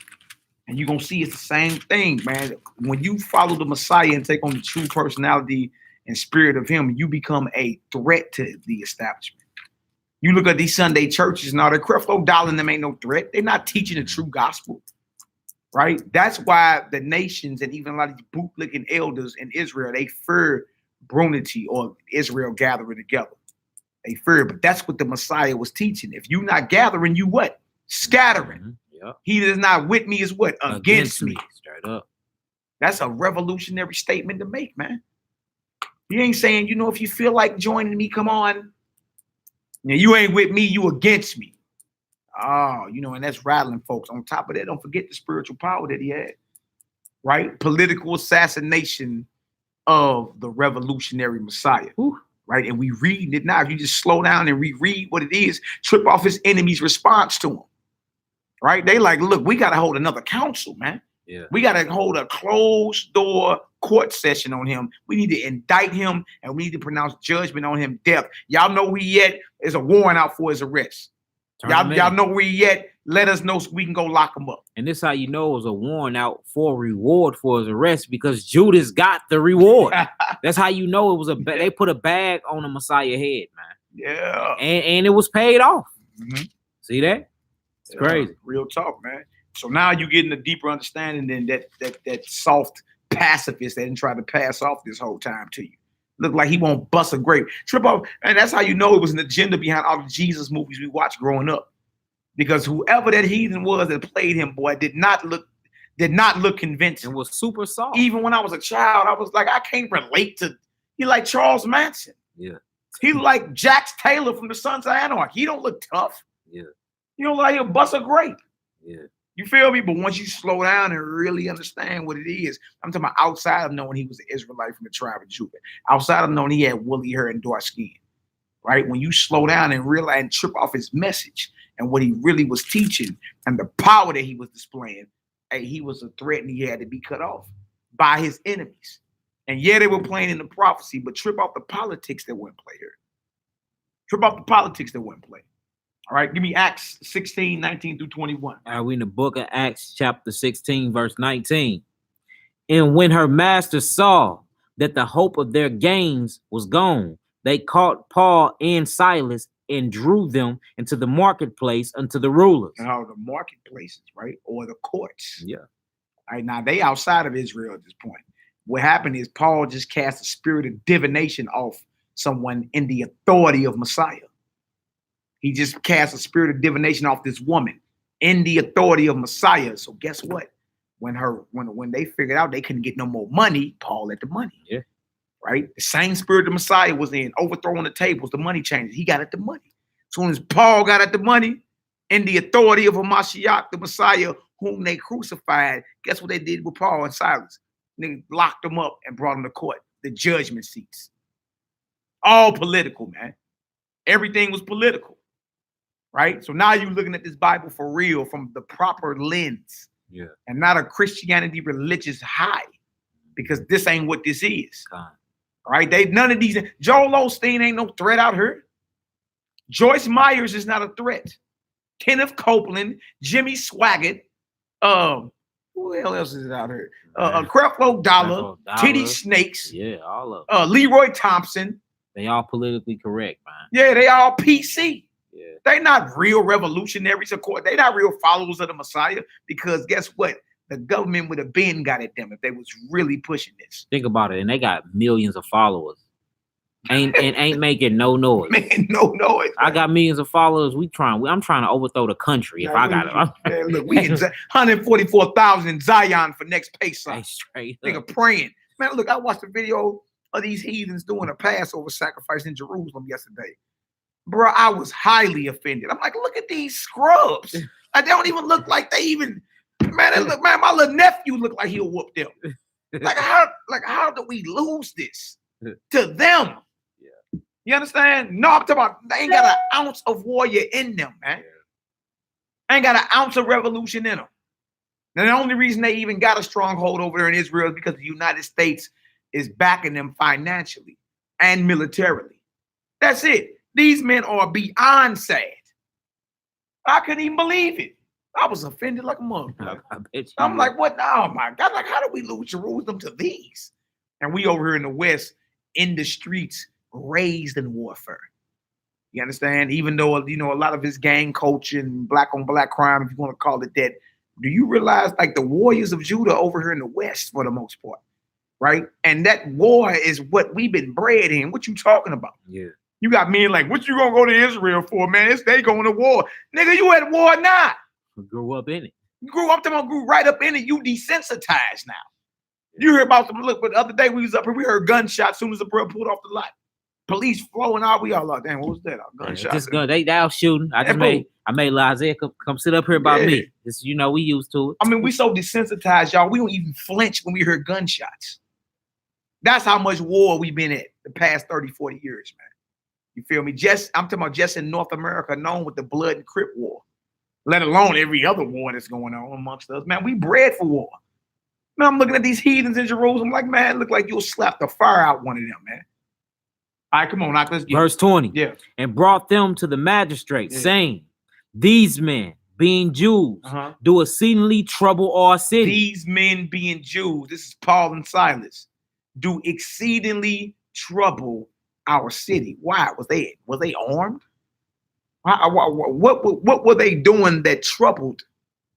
and you're going to see it's the same thing, man. When you follow the Messiah and take on the true personality and spirit of him, you become a threat to the establishment. You look at these Sunday churches now, the Creflo Dollar and them ain't no threat. They're not teaching the true gospel, right? That's why the nations and even a lot of these bootlicking elders in Israel, they fear brunity or Israel gathering together. They fear, but that's what the Messiah was teaching. If you're not gathering, you what? Scattering. Yep. He that is not with me is what? Against me. Straight up. That's a revolutionary statement to make, man. He ain't saying, you know, if you feel like joining me, come on. Now, you ain't with me, you against me. Oh, you know, and that's rattling folks. On top of that, don't forget the spiritual power that he had, right? Political assassination of the revolutionary Messiah, right? And we read it now. If you just slow down and reread what it is, trip off his enemy's response to him, right? They like, look, we got to hold another council, man. Yeah. We got to hold a closed door court session on him. We need to indict him and we need to pronounce judgment on him, death. Y'all know where he at? There's a warrant out for his arrest. Y'all know where he at? Let us know so we can go lock him up. And this how you know it was a warrant out for reward for his arrest, because Judas got the reward. That's how you know it was they put a bag on the Messiah head, man. Yeah. And it was paid off. Mm-hmm. See that? It's crazy. Real talk, man. So now you're getting a deeper understanding than that soft pacifist that didn't try to pass off this whole time to you. Look like he won't bust a grape. Trip off, and that's how you know it was an agenda behind all the Jesus movies we watched growing up. Because whoever that heathen was that played him, boy, did not look convincing. It was super soft. Even when I was a child, I was like, I can't relate to. He like Charles Manson. Yeah. He like Jax Taylor from the Sons of Anarchy. He don't look tough. Yeah. You know, like he'll bust a grape. Yeah. You feel me? But once you slow down and really understand what it is, I'm talking about outside of knowing he was an Israelite from the tribe of Judah, outside of knowing he had woolly hair and dark skin, right? When you slow down and realize and trip off his message and what he really was teaching and the power that he was displaying, hey, he was a threat and he had to be cut off by his enemies. And yeah, they were playing in the prophecy, but trip off the politics that went play here. Trip off the politics that went play. All right, give me Acts 16, 19 through 21. All right, we in the book of Acts, chapter 16, verse 19. And when her master saw that the hope of their gains was gone, they caught Paul and Silas and drew them into the marketplace unto the rulers. Now, the marketplaces, right? Or the courts. Yeah. All right, now they outside of Israel at this point. What happened is Paul just cast a spirit of divination off someone in the authority of Messiah. He just cast a spirit of divination off this woman in the authority of Messiah. So guess what? When they figured out they couldn't get no more money, Paul had the money. Yeah. Right? The same spirit the Messiah was in, overthrowing the tables, the money changers. He got at the money. As soon as Paul got at the money, in the authority of a Mashiach, the Messiah, whom they crucified, guess what they did with Paul and Silas? They locked them up and brought them to court, the judgment seats. All political, man. Everything was political. Right? So now you're looking at this Bible for real from the proper lens. Yeah. And not a Christianity religious high. Because this ain't what this is. God. Right? None of these. Joel Osteen ain't no threat out here. Joyce Myers is not a threat. Kenneth Copeland, Jimmy Swaggart, who the hell else is out here? Creflo Dollar, Titty Snakes, yeah, all of them. Leroy Thompson. They all politically correct, man. Yeah, they all PC. Yeah. They not real revolutionaries, of course. They not real followers of the Messiah, because guess what? The government would have been got at them if they was really pushing this. Think about it, and they got millions of followers. Ain't making no noise. Man, no noise. I got millions of followers. I'm trying to overthrow the country if I got it. Man, look, we get 144,000 in Zion for next Pesach. Hey, straight up. Nigga praying. Man, look, I watched a video of these heathens doing a Passover sacrifice in Jerusalem yesterday. Bro, I was highly offended. I'm like, look at these scrubs. Like, they don't even look like they even, man, my little nephew looked like he'll whoop them. Like how do we lose this to them? Yeah. You understand? No, I'm talking about they ain't got an ounce of warrior in them, man. Ain't got an ounce of revolution in them. And the only reason they even got a stronghold over there in Israel is because the United States is backing them financially and militarily. That's it. These men are beyond sad. I couldn't even believe it. I was offended like a motherfucker. I'm like, what? Oh my God! Like, how do we lose Jerusalem to these? And we over here in the West, in the streets, raised in warfare. You understand? Even though, you know, a lot of his gang culture and black on black crime, if you want to call it that, do you realize like the warriors of Judah over here in the West for the most part, right? And that war is what we've been bred in. What you talking about? Yeah. You got men like, what you gonna go to Israel for, man? They going to war. Nigga, you at war now. We grew up in it. You grew right up in it. You desensitized now. You hear about them. Look, but the other day we was up here, we heard gunshots as soon as the bro pulled off the lot. Police flowing out. We all like, damn, what was that? Gunshots. Just gun. They out shooting. I made Isaiah come sit up here about me. This, you know, we used to it. I mean, we so desensitized, y'all. We don't even flinch when we hear gunshots. That's how much war we've been at the past 30, 40 years, man. You feel me? I'm talking about just in North America, known with the blood and Crip war, let alone every other war that's going on amongst us. Man, we bred for war. Man, I'm looking at these heathens in Jerusalem like, man, look like you'll slap the fire out one of them, man. All right, come on, let's get Verse 20. Yeah. And brought them to the magistrates, saying, these men, being Jews, do exceedingly trouble our city. These men being Jews, this is Paul and Silas, do exceedingly trouble our city. Why? Was they armed? What were they doing that troubled,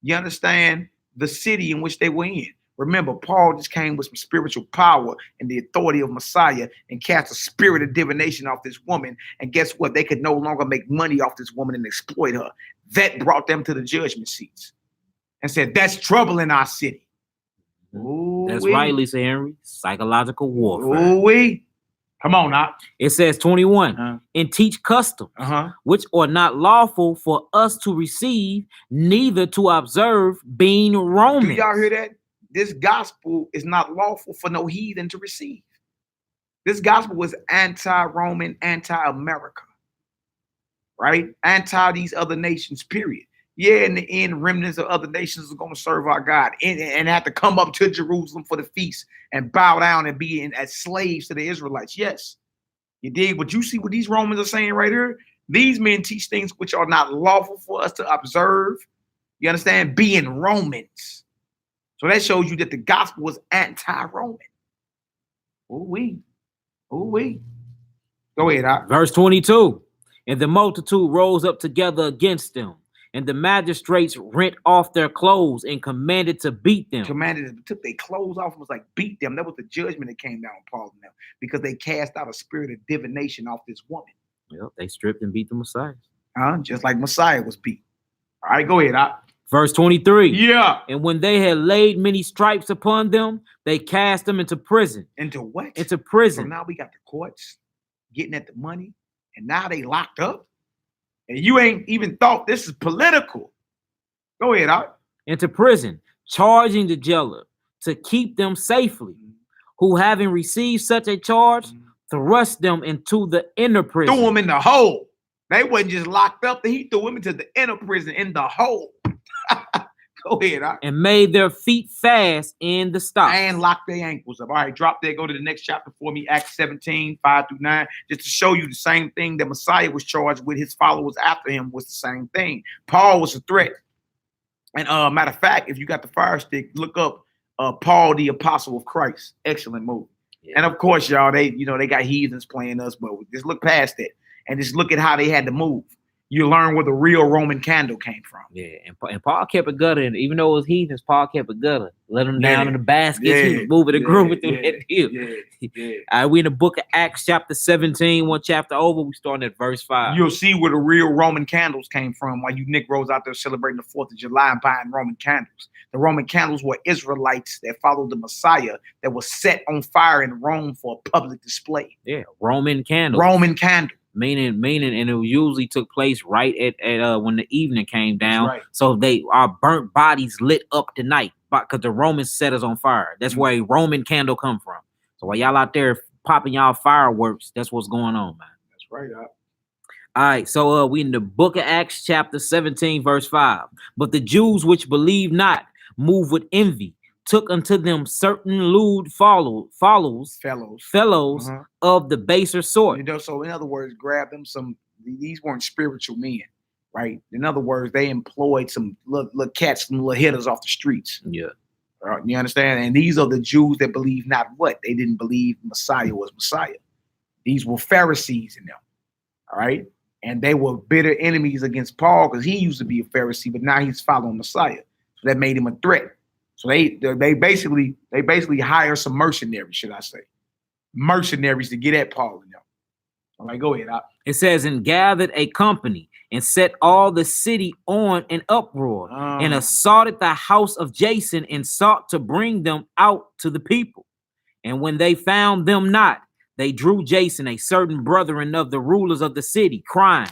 you understand, the city in which they were in? Remember, Paul just came with some spiritual power and the authority of Messiah and cast a spirit of divination off this woman. And guess what? They could no longer make money off this woman and exploit her. That brought them to the judgment seats and said, that's trouble in our city. That's right, Lisa Henry. Psychological warfare. Ooh-wee. Come on now. It says 21, and teach customs, which are not lawful for us to receive, neither to observe, being Romans. Do y'all hear that? This gospel is not lawful for no heathen to receive. This gospel was anti-Roman, anti-America, right? Anti these other nations, period. Yeah, in the end, remnants of other nations are going to serve our God and have to come up to Jerusalem for the feast and bow down and be as slaves to the Israelites. Yes, you dig? But you see what these Romans are saying right here? These men teach things which are not lawful for us to observe. You understand? Being Romans. So that shows you that the gospel was anti-Roman. Ooh-wee. Ooh-wee. Go ahead. Verse 22. And the multitude rose up together against them. And the magistrates rent off their clothes and commanded to beat them. Took their clothes off and was like, beat them. That was the judgment that came down on Paul and them because they cast out a spirit of divination off this woman. Yep, they stripped and beat the Messiah. Just like Messiah was beat. All right, go ahead. Verse 23. Yeah. And when they had laid many stripes upon them, they cast them into prison. Into what? Into prison. So now we got the courts getting at the money, and now they locked up. And you ain't even thought this is political. Go ahead, Into prison, charging the jailer to keep them safely, who having received such a charge, thrust them into the inner prison. Threw them in the hole. They wasn't just locked up. He threw them into the inner prison in the hole. Go ahead. And made their feet fast in the stocks. And locked their ankles up. All right, drop there. Go to the next chapter for me. Acts 17, 5-9. Just to show you the same thing that Messiah was charged with. His followers after him was the same thing. Paul was a threat. And matter of fact, if you got the fire stick, look up Paul, the Apostle of Christ. Excellent movie. Yeah. And of course, y'all, they got heathens playing us, but just look past it and just look at how they had to move. You learn where the real Roman candle came from. Yeah, and Paul kept it gutter, and even though it was heathens, Paul kept it gutter. Let them down in the basket. He was moving the groove with them that deal. All right, we in the book of Acts, chapter 17, one chapter over. We starting at verse 5. You'll see where the real Roman candles came from while you Negroes out there celebrating the 4th of July and buying Roman candles. The Roman candles were Israelites that followed the Messiah that was set on fire in Rome for a public display. Yeah, Roman candles. Roman candle. Meaning, and it usually took place right at when the evening came down. Right. So our burnt bodies lit up the night, because the Romans set us on fire. That's where a Roman candle come from. So while y'all out there popping y'all fireworks, that's what's going on, man. That's right. All right, so we in the book of Acts, chapter 17, verse 5. But the Jews which believe not, moved with envy, took unto them certain lewd fellows of the baser sort. So in other words, grab them these weren't spiritual men, right? In other words, they employed some little cats, some little hitters off the streets. Yeah. You understand? And these are the Jews that believe not what? They didn't believe Messiah was Messiah. These were Pharisees in them. All right. And they were bitter enemies against Paul because he used to be a Pharisee, but now he's following Messiah. So that made him a threat. So they basically hire some mercenaries, should I say. Mercenaries to get at Paul and them. All right, go ahead. It says, and gathered a company and set all the city on an uproar and assaulted the house of Jason and sought to bring them out to the people. And when they found them not, they drew Jason, a certain brethren of the rulers of the city, crying,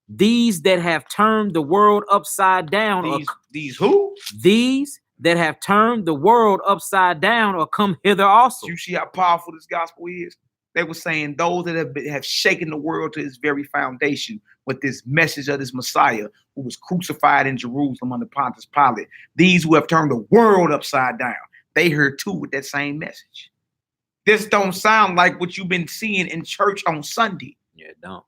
these that have turned the world upside down. These who? These that have turned the world upside down or come hither also. You see how powerful this gospel is? They were saying those that have shaken the world to its very foundation with this message of this Messiah who was crucified in Jerusalem under Pontius Pilate. These who have turned the world upside down. They heard too with that same message. This don't sound like what you've been seeing in church on Sunday. Yeah, it don't.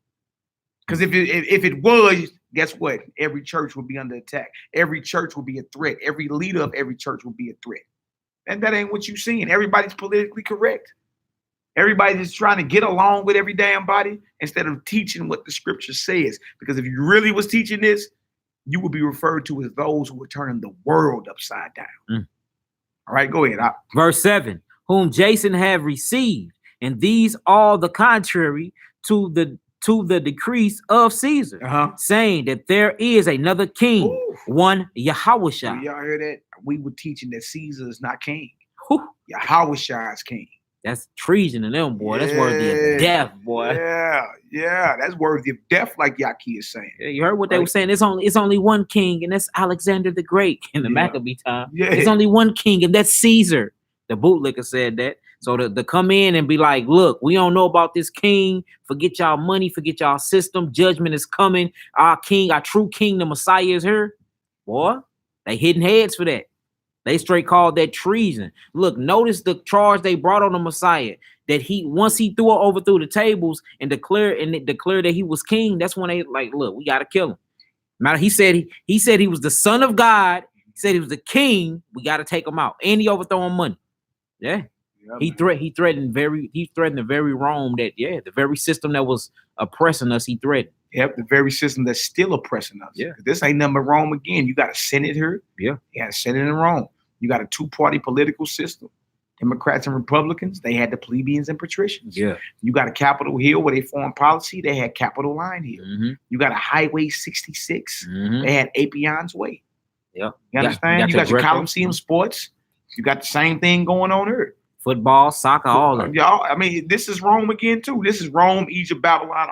Because if it was, guess what? Every church would be under attack. Every church would be a threat. Every leader of every church would be a threat. And that ain't what you're seeing. Everybody's politically correct. Everybody's just trying to get along with every damn body instead of teaching what the scripture says. Because if you really was teaching this, you would be referred to as those who were turning the world upside down. All right, go ahead. Verse 7. Whom Jason have received, and these all the contrary to the decrees of Caesar, saying that there is another king, one Yahushua. Y'all hear that? We were teaching that Caesar is not king. Yahushua is king. That's treason to them, boy. That's worthy of death, boy. Yeah, that's worthy of death, like Yaki is saying. Yeah, you heard what they were saying. It's only one king, and that's Alexander the Great in the Maccabee time. Yeah. There's only one king, and that's Caesar. The bootlicker said that. So to come in and be like, look, we don't know about this king. Forget y'all money. Forget y'all system. Judgment is coming. Our king, our true king, the Messiah is here. Boy, they hitting heads for that. They straight called that treason. Look, notice the charge they brought on the Messiah. That once he overthrew the tables and declared that he was king, that's when they like, look, we got to kill him. Matter, he said he was the son of God. He said he was the king. We got to take him out. And he overthrowing money. Yeah. He threatened the very Rome that, the very system that was oppressing us, he threatened. Yep, the very system that's still oppressing us. Yeah. This ain't nothing but Rome again. You got a Senate here. Yeah. You got a Senate in Rome. You got a two-party political system. Democrats and Republicans, they had the plebeians and patricians. Yeah. You got a Capitol Hill where they foreign policy, they had Capitol Line Hill. Mm-hmm. You got a Highway 66. Mm-hmm. They had Apion's Way. Yeah. You understand? You got your Coliseum sports. You got the same thing going on here. Football, soccer, all of it. Y'all, I mean, this is Rome again, too. This is Rome, Egypt, Babylon,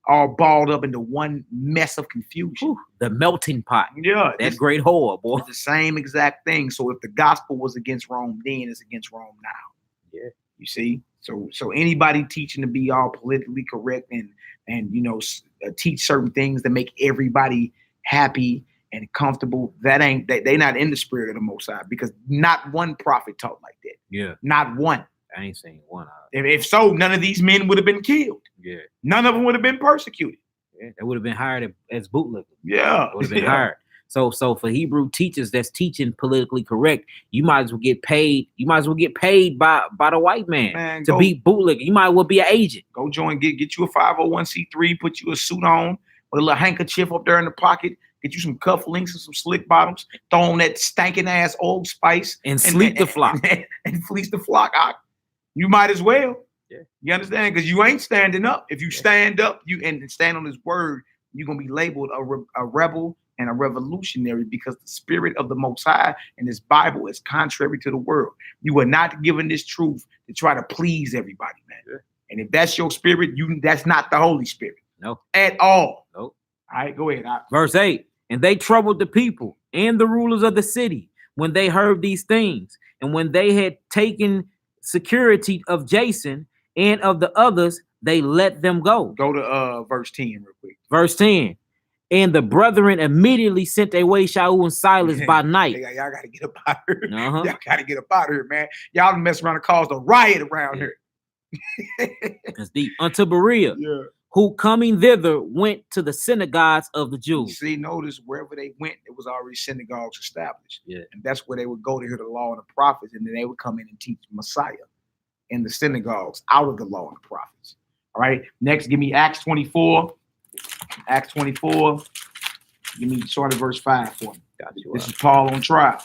all balled up into one mess of confusion. Ooh, the melting pot. Yeah. That great hole, boy. It's the same exact thing. So if the gospel was against Rome then, it's against Rome now. Yeah. You see? So anybody teaching to be all politically correct and teach certain things that make everybody happy and comfortable, they not in the spirit of the Most High, because not one prophet taught like that. Yeah. Not one. I ain't seen one. If so, none of these men would have been killed. Yeah. None of them would have been persecuted. Yeah. They would have been hired as bootlickers. Yeah. Would have been hired. So for Hebrew teachers that's teaching politically correct, you might as well get paid. You might as well get paid by the white man to be bootlicker. You might as well be an agent. Go join, get you a 501c3, put you a suit on with a little handkerchief up there in the pocket. Get you some cufflinks and some slick bottoms. Throw on that stinking ass Old Spice and sleep the flock and fleece the flock. You might as well. Yeah. You understand? Because you ain't standing up. If you stand up, and stand on His word, you're gonna be labeled a rebel and a revolutionary, because the spirit of the Most High and this Bible is contrary to the world. You are not given this truth to try to please everybody, man. Yeah. And if that's your spirit, that's not the Holy Spirit. No, at all. Nope. All right, go ahead. Verse 8. And they troubled the people and the rulers of the city when they heard these things. And when they had taken security of Jason and of the others, they let them go. Go to verse 10 real quick. Verse 10. And the brethren immediately sent away Shaul and Silas by night. Y'all got to get up out of here. Y'all got to get up out of here, man. Y'all mess around and caused a riot around here. That's deep. Unto Berea. Yeah. Who coming thither went to the synagogues of the Jews. See, notice wherever they went, there was already synagogues established. Yeah. And that's where they would go to hear the law and the prophets, and then they would come in and teach Messiah in the synagogues out of the law and the prophets. All right. Next, give me Acts 24. Acts 24. Give me start at verse 5 for me. This is Paul on trial.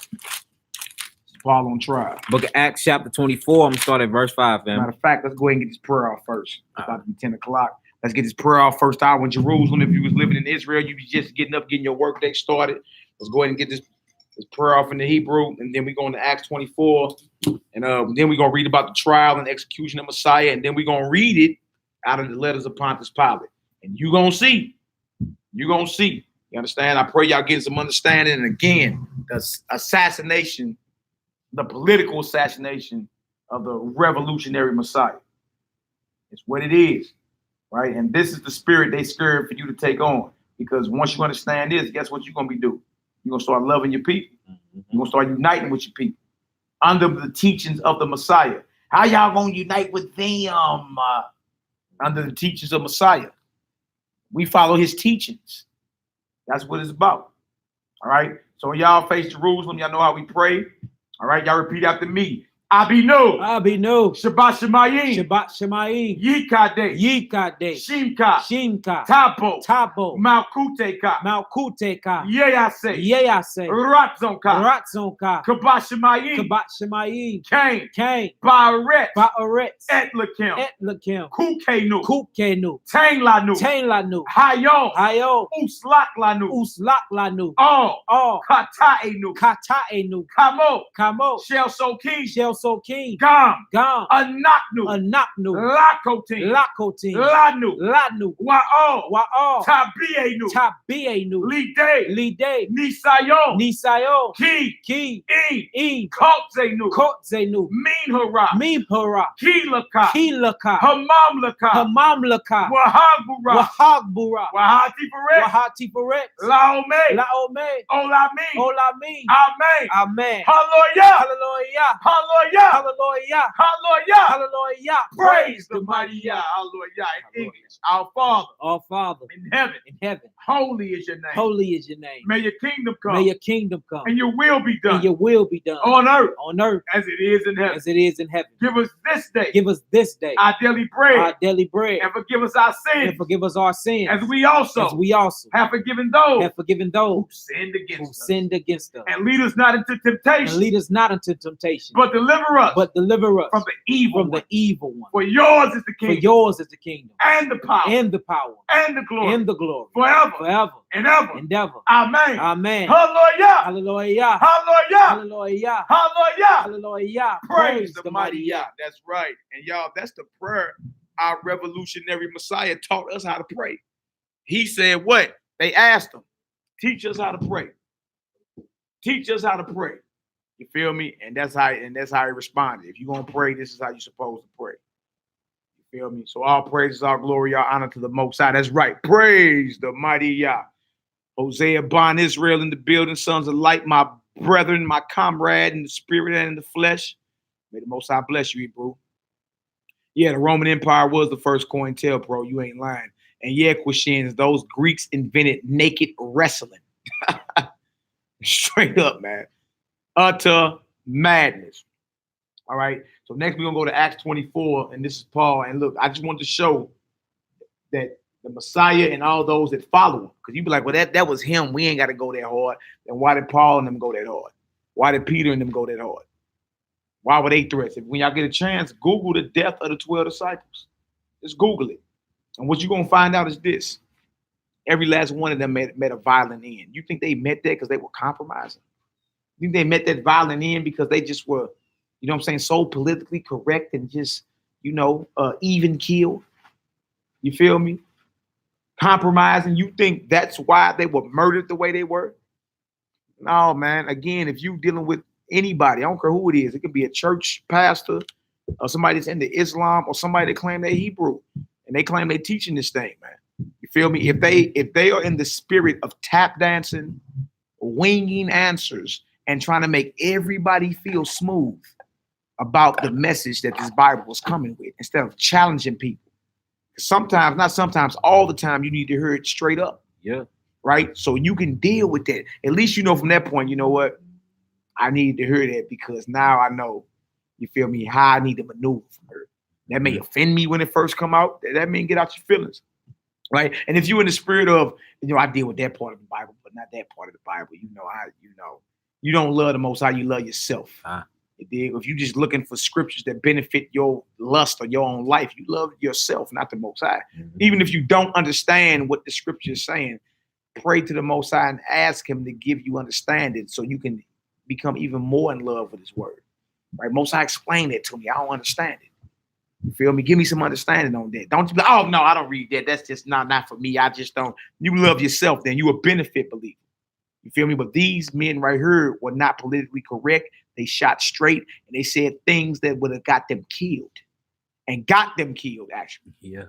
Paul on trial. Book of Acts chapter 24. I'm gonna start at verse 5, man. Matter of fact, let's go ahead and get this prayer off first. It's about to be 10 o'clock. Let's get this prayer off first hour in Jerusalem. If you was living in Israel, you be just getting up, getting your work day started. Let's go ahead and get this prayer off in the Hebrew, and then we go into Acts 24, and then we're gonna read about the trial and execution of Messiah, and then we're gonna read it out of the letters of Pontius Pilate. And you're gonna see. You're gonna see. You understand? I pray y'all getting some understanding. And again, the assassination, the political assassination of the revolutionary Messiah. It's what it is, right? And this is the spirit they scared for you to take on. Because once you understand this, guess what you're going to be doing? You're going to start loving your people. You're going to start uniting with your people under the teachings of the Messiah. How y'all going to unite with them under the teachings of Messiah? We follow his teachings. That's what it's about. All right? So when y'all face Jerusalem, y'all know how we pray. All right, y'all repeat after me. Abinu. Abinu. Shabbat Shemayim. Shabbat Shemayim. Yikade. Yikade. Shimka. Shimka. Tabo. Tabo. Malkuteka. Malkuteka. Yeyase. Yeyase. Ratzonka. Ratzonka. Kabbat Shemayim. Kabat Shemayim. Cain. Cain. Baaret. Baaret. Etlakim. Etlakim. Kukenu. Kukenu. Tanglanu. Tainlanu. Hayon. Hayo. Uslaklanu. Uslaklanu. All. Kataenu. Kataenu. Kamo. Kamo. Shel Sokin. Shel Sokin. Gam. Gam. Anaknu. Anaknu. Lakotin. Lakotin. Lanu. Lanu. Wa'o. Wa'o. Tabienu. Tabienu. Lide. Lide. Nisayon. Nisayo. Ki. Ki. E. E. Kotzenu. Kotzenu. Minhara. Mimhara. Kilaka. Kilaka. Hamamlaka. Hamamlaka. Wahagbura. Wahagbura. Wahatifaret. Wahatifaret. Laome. Laome. Olami. Olami. Amen. Amen. Hallelujah. Hallelujah. Hallelujah. Hallelujah. Hallelujah. Hallelujah. Praise the mighty Yah. Hallelujah. In English. Our Father Our Father in heaven. in heaven. Holy is your name. Holy is your name. May your kingdom come. May your kingdom come. And your will be done. And your will be done on earth on earth as it is in heaven. as it is in heaven. Give us this day Give us this day our daily bread. our daily bread. And forgive us our sins. And forgive us our sins. As we also have forgiven those have forgiven those who sinned who against us. sinned against us. And lead us not into And temptation, lead us not into temptation, but deliver us but deliver us from the evil from one. the evil one. For yours is the For kingdom yours is the kingdom and the power and the power and the glory and the glory forever forever and ever. and ever. Amen. Amen. Hallelujah. Hallelujah. Hallelujah. Hallelujah. Hallelujah. Hallelujah. Praise the mighty Yah. That's right. And y'all, that's the prayer our revolutionary Messiah taught us how to pray. He said what? They asked him, teach us how to pray. Teach us how to pray. You feel me? And that's how he responded. If you're gonna pray, this is how you're supposed to pray. You feel me? So all praises, all glory, all honor to the Most High. That's right. Praise the mighty Yah. Hosea Bon Israel in the building, sons of light, my brethren, my comrade in the spirit and in the flesh. May the Most High bless you, bro. Yeah, the Roman Empire was the first COINTELPRO. You ain't lying. And yeah, Christians, those Greeks invented naked wrestling. Straight up, man. Utter madness. All right. So next we're going to go to Acts 24. And this is Paul. And look, I just want to show that the Messiah and all those that follow him. Because you be like, well, that was him. We ain't got to go that hard. Then why did Paul and them go that hard? Why did Peter and them go that hard? Why were they threats? If when y'all get a chance, Google the death of the 12 disciples. Just Google it. And what you're going to find out is this. Every last one of them met a violent end. You think they met that because they were compromising? You think they met that violent end because they just were, you know what I'm saying, so politically correct and just, even killed? You feel me? Compromising. You think that's why they were murdered the way they were? No, man. Again, if you dealing with anybody, I don't care who it is, it could be a church pastor or somebody that's into Islam or somebody that claim they're Hebrew and they claim they're teaching this thing, man. You feel me? If they are in the spirit of tap dancing, winging answers, and trying to make everybody feel smooth about the message that this Bible is coming with, instead of challenging people. Sometimes, not sometimes, all the time, you need to hear it straight up. Yeah. Right? So you can deal with that. At least you know from that point, you know what? I need to hear that because now I know, you feel me, how I need to maneuver from her. That may offend me when it first come out. That mean get out your feelings, right? And if you in the spirit of, I deal with that part of the Bible, but not that part of the Bible. You don't love the Most High, you love yourself. If you just looking for scriptures that benefit your lust or your own life, you love yourself, not the Most High. Even if you don't understand what the scripture is saying, pray to the Most High and ask him to give you understanding so you can become even more in love with his word. Right? Most High, explain it to me. I don't understand it. You feel me? Give me some understanding on that. Don't you be like, oh no, I don't read that. That's just not for me. I just don't. You love yourself, then you a benefit believer. You feel me? But these men right here were not politically correct. They shot straight and they said things that would have got them killed. And got them killed, actually. Yeah.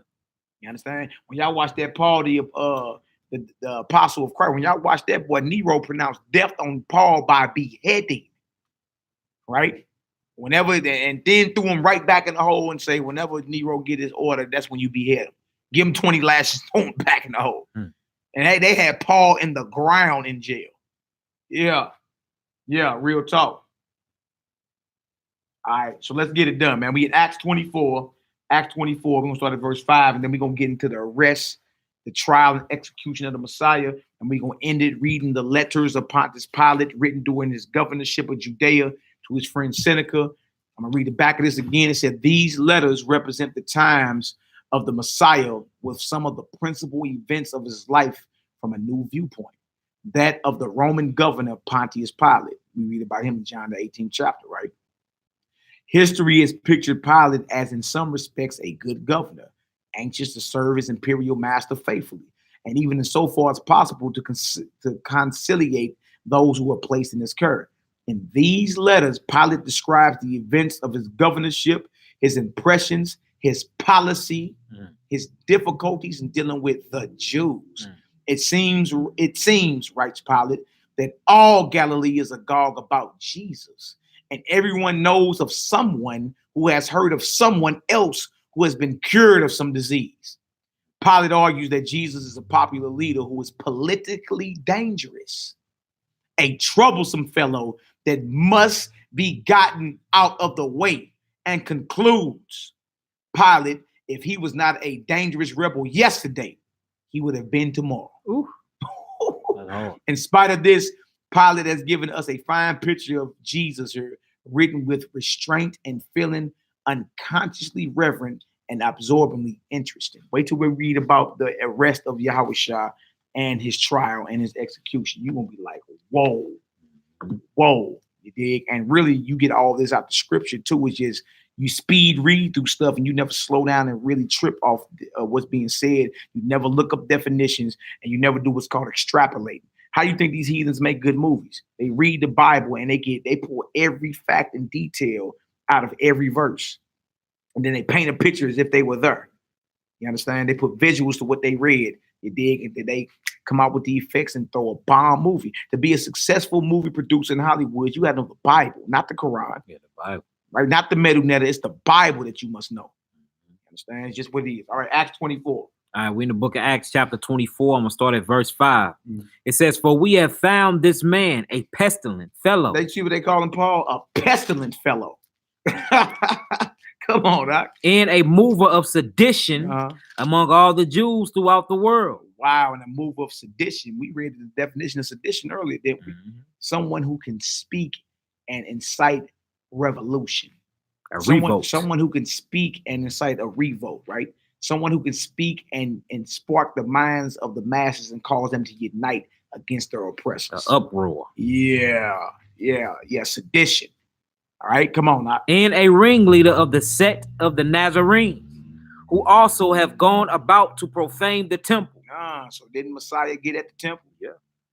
You understand? When y'all watch that Paul, the apostle of Christ, when y'all watch that boy, Nero pronounced death on Paul by beheading. Right? Whenever, and then threw him right back in the hole and say, whenever Nero get his order, that's when you behead him. Give him 20 lashes, throw him back in the hole. And they had Paul in the ground in jail. Yeah. Yeah, real talk. All right, so let's get it done, man. We at Acts 24. Acts 24, we're going to start at verse 5, and then we're going to get into the arrest, the trial, and execution of the Messiah. And we're going to end it reading the letters of Pontius Pilate written during his governorship of Judea to his friend Seneca. I'm going to read the back of this again. It said, these letters represent the times of the Messiah with some of the principal events of his life from a new viewpoint, that of the Roman governor Pontius Pilate. We read about him in John the 18th chapter, right? History has pictured Pilate as, in some respects, a good governor, anxious to serve his imperial master faithfully, and even so far as possible to conciliate those who were placed in his care. In these letters, Pilate describes the events of his governorship, his impressions, his policy, his difficulties in dealing with the Jews. It seems, writes Pilate, that all Galilee is agog about Jesus. And everyone knows of someone who has heard of someone else who has been cured of some disease. Pilate argues that Jesus is a popular leader who is politically dangerous, a troublesome fellow that must be gotten out of the way, and concludes, Pilate, if he was not a dangerous rebel yesterday, he would have been tomorrow. In spite of this, Pilate has given us a fine picture of Jesus here, written with restraint and feeling unconsciously reverent and absorbingly interesting. Wait till we read about the arrest of Yahushua and his trial and his execution. You're going to be like, whoa, you dig? And really, you get all this out the scripture too. It's just you speed read through stuff and you never slow down and really trip off what's being said. You never look up definitions and you never do what's called extrapolating. How do you think these heathens make good movies? They read the Bible and they pull every fact and detail out of every verse. And then they paint a picture as if they were there. You understand? They put visuals to what they read. You dig? And then they come out with the effects and throw a bomb movie. To be a successful movie producer in Hollywood, you have to know the Bible, not the Quran. Yeah, the Bible. Right? Not the Medunetta. It's the Bible that you must know. You understand? It's just what it is. All right, Acts 24. All right, we're in the book of Acts, chapter 24. I'm going to start at verse 5. It says, for we have found this man, a pestilent fellow. They see what they call him, Paul? A pestilent fellow. Come on, Doc. And a mover of sedition among all the Jews throughout the world. Wow, and a mover of sedition. We read the definition of sedition earlier, didn't we? Someone who can speak and incite revolution. Revolt. Someone who can speak and incite a revolt, right? Someone who can speak and spark the minds of the masses and cause them to unite against their oppressors. The uproar. Yeah, sedition. All right, come on now. And a ringleader of the sect of the Nazarenes, who also have gone about to profane the temple. So didn't Messiah get at the temple? Yeah.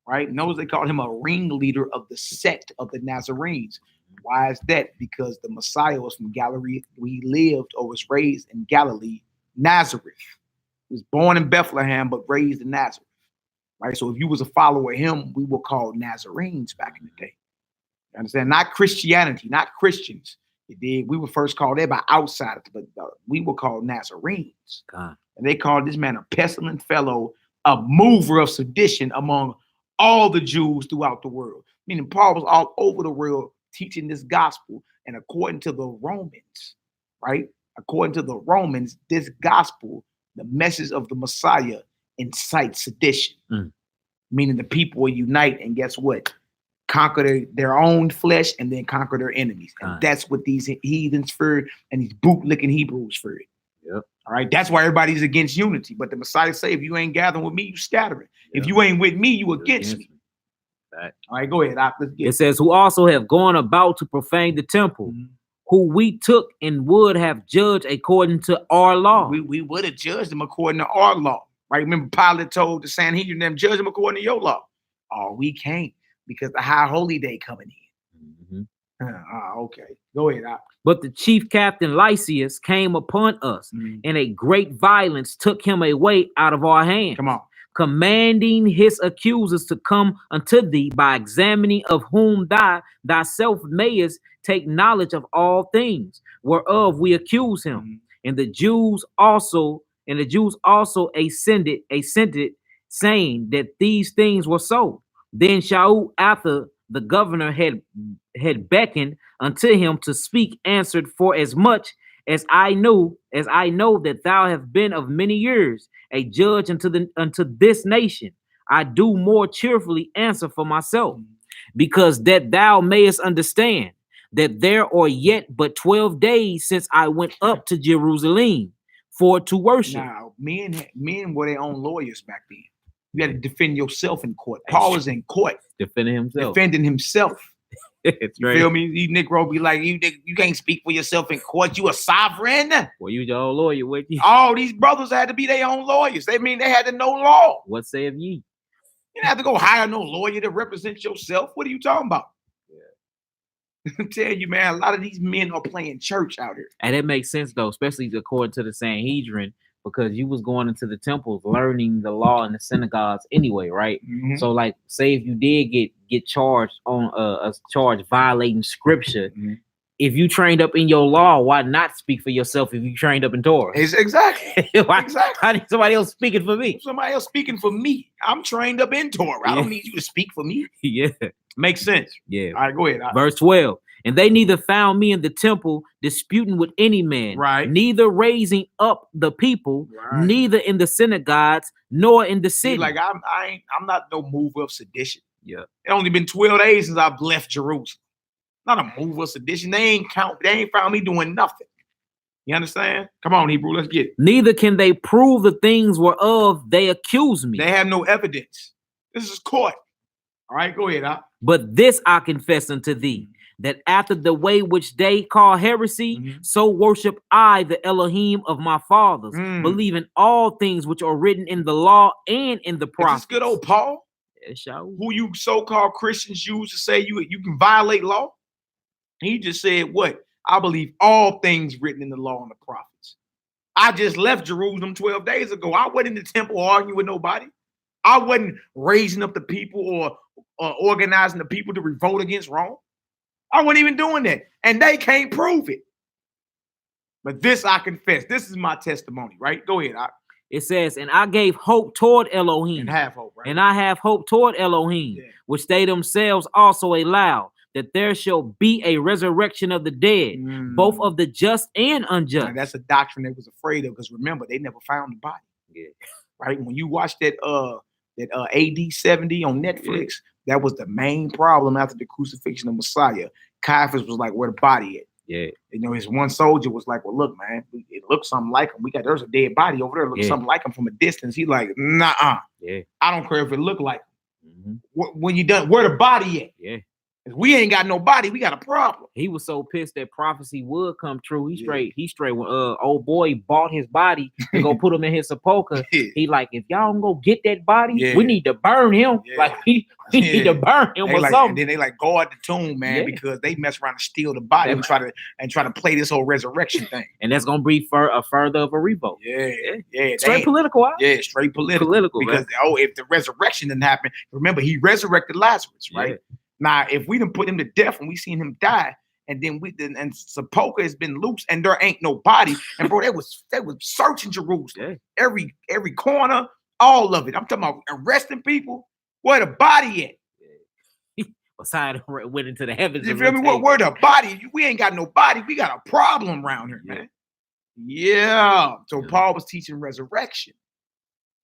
Right? Notice they called him a ringleader of the sect of the Nazarenes. Why is that? Because the Messiah was from Galilee. He lived or was raised in Galilee, Nazareth. He was born in Bethlehem, but raised in Nazareth. Right? So if you was a follower of him, we were called Nazarenes back in the day. You understand? Not Christianity, not Christians. We were first called that by outsiders, but we were called Nazarenes. God. And they called this man a pestilent fellow, a mover of sedition among all the Jews throughout the world. Meaning Paul was all over the world teaching this gospel. And according to the Romans, right? According to the Romans, this gospel, the message of the Messiah, incites sedition. Meaning the people will unite and guess what? Conquer their own flesh and then conquer their enemies. And that's what these heathens feared and these bootlicking Hebrews feared. Yep. All right. That's why everybody's against unity. But the Messiah say, if you ain't gathering with me, you scattering. Yep. If you ain't with me, you against me. Right. All right, go ahead. Let's get it says, who also have gone about to profane the temple, who we took and would have judged according to our law. We would have judged them according to our law. Right? Remember, Pilate told the Sanhedrin them, judge them according to your law. Oh, we can't because the high holy day coming in. Okay. Go ahead. But the chief captain Lysias came upon us, and a great violence took him away out of our hands. Come on. Commanding his accusers to come unto thee by examining of whom thyself mayest take knowledge of all things, whereof we accuse him. And the Jews also assented, saying that these things were so. Then Shaul, after the governor had beckoned unto him to speak, answered, for as much as I know that thou have been of many years a judge unto this nation, I do more cheerfully answer for myself, because that thou mayest understand that there are yet but 12 days since I went up to Jerusalem for to worship. Now, men were their own lawyers back then. You had to defend yourself in court. Paul is in court defending himself. It's you feel me? These Negro be like, you can't speak for yourself in court. You a sovereign. Well, you your own lawyer with you. All these brothers had to be their own lawyers. They had to know law. What say of ye? You didn't have to go hire no lawyer to represent yourself. What are you talking about? I'm telling you, man, a lot of these men are playing church out here. And it makes sense, though, especially according to the Sanhedrin, because you was going into the temples, learning the law in the synagogues anyway, right? So, like, say if you did get charged on a charge violating scripture, if you trained up in your law, why not speak for yourself if you trained up in Torah? Exactly. Why need somebody else speaking for me? Somebody else speaking for me. I'm trained up in Torah. I don't need you to speak for me. Yeah. Makes sense. Yeah. All right, go ahead. Verse 12. And they neither found me in the temple disputing with any man, right? Neither raising up the people, neither in the synagogues, nor in the city. Like I'm not no mover of sedition. Yeah. It only been 12 days since I've left Jerusalem. Not a mover of sedition. They ain't found me doing nothing. You understand? Come on, Hebrew, let's get it. Neither can they prove the things whereof they accuse me. They have no evidence. This is court. All right, go ahead. But this I confess unto thee, that after the way which they call heresy, so worship I the Elohim of my fathers, believing all things which are written in the law and in the prophets. This good old Paul, who you so-called Christians use to say you can violate law. He just said what? I believe all things written in the law and the prophets. I just left Jerusalem 12 days ago. I wasn't in the temple arguing with nobody. I wasn't raising up the people or organizing the people to revolt against Rome. I wasn't even doing that. And they can't prove it. But this I confess. This is my testimony, right? Go ahead. It says, and I gave hope toward Elohim. And have hope, right? And I have hope toward Elohim, which they themselves also allow, that there shall be a resurrection of the dead, both of the just and unjust. Now, that's a doctrine they was afraid of, because remember, they never found the body. Yeah. Right? When you watch that AD 70 on Netflix, that was the main problem after the crucifixion of Messiah. Caiaphas was like, where the body at? Yeah. You know, his one soldier was like, well, look, man, it looks something like him. There's a dead body over there. It looks something like him from a distance. He like, nah. Yeah. I don't care if it look like him. When you done, where the body at? Yeah. If we ain't got no body, we got a problem. He was so pissed that prophecy would come true. He straight when old boy bought his body to go put him in his sepulcher. He like, if y'all don't go get that body, we need to burn him. Like we need to burn him or something. And then they like guard the tomb, man, because they mess around and steal the body and try to play this whole resurrection thing. And that's gonna be further of a revolt. Yeah. Straight political. Yeah, straight political. Because if the resurrection didn't happen, remember he resurrected Lazarus, right? Yeah. Now, if we didn't put him to death and we seen him die, and then sepulcher has been loose and there ain't no body, and bro, they was searching Jerusalem, every corner, all of it. I'm talking about arresting people. Where the body at? Messiah went into the heavens. You feel me? Where the body? We ain't got no body. We got a problem around here, man. Yeah. So Yeah. Paul was teaching resurrection.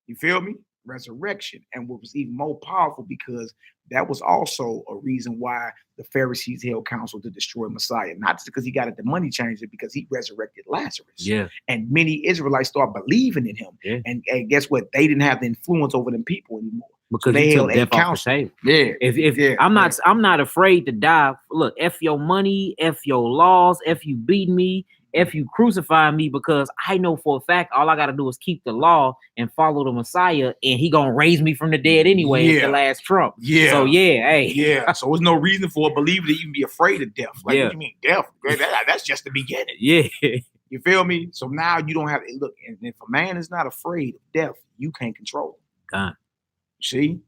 You feel me? Resurrection. And what was even more powerful, because that was also a reason why the Pharisees held counsel to destroy Messiah. Not just because he got it the money changer, because he resurrected Lazarus. Yeah. And many Israelites started believing in him. Yeah. And guess what? They didn't have the influence over them people anymore. Because they he held took a death off the counsel. table. Yeah. If Yeah, I'm not afraid to die. Look, F your money, F your laws, F you beat me, F you crucify me, because I know for a fact all I gotta do is keep the law and follow the Messiah, and he gonna raise me from the dead anyway at Yeah. the last trump. Yeah. So yeah, hey. Yeah. So there's no reason for a believer to even be afraid of death. Like, Yeah. what do you mean death? That's just the beginning. Yeah. You feel me? So now you don't have look, and if a man is not afraid of death, you can't control him. God. See?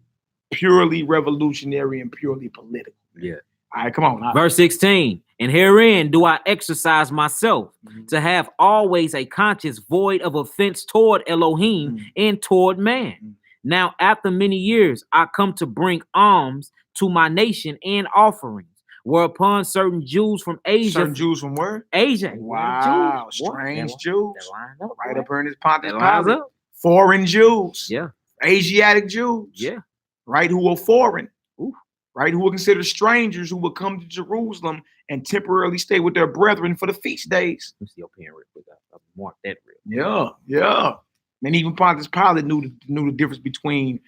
Purely revolutionary and purely political. Yeah. All right, come on. Verse 16. And herein do I exercise myself Mhm. to have always a conscience void of offense toward Elohim and toward man. Mhm. Now, after many years, I come to bring alms to my nation and offerings, whereupon certain Jews from Asia. Certain Jews from where? Asia. Wow, Jews. Boy, strange that Jews. lines up, Right boy. up here in this Pontius That lines Pilate. up. Foreign Jews. Yeah. Asiatic Jews. Yeah. Right, who were foreign. Ooh. Right, who were considered strangers, who would come to Jerusalem and temporarily stay with their brethren for the feast days. Let me see your pen real quick. I'll mark that real. Yeah, yeah. And even Pontius Pilate knew the difference between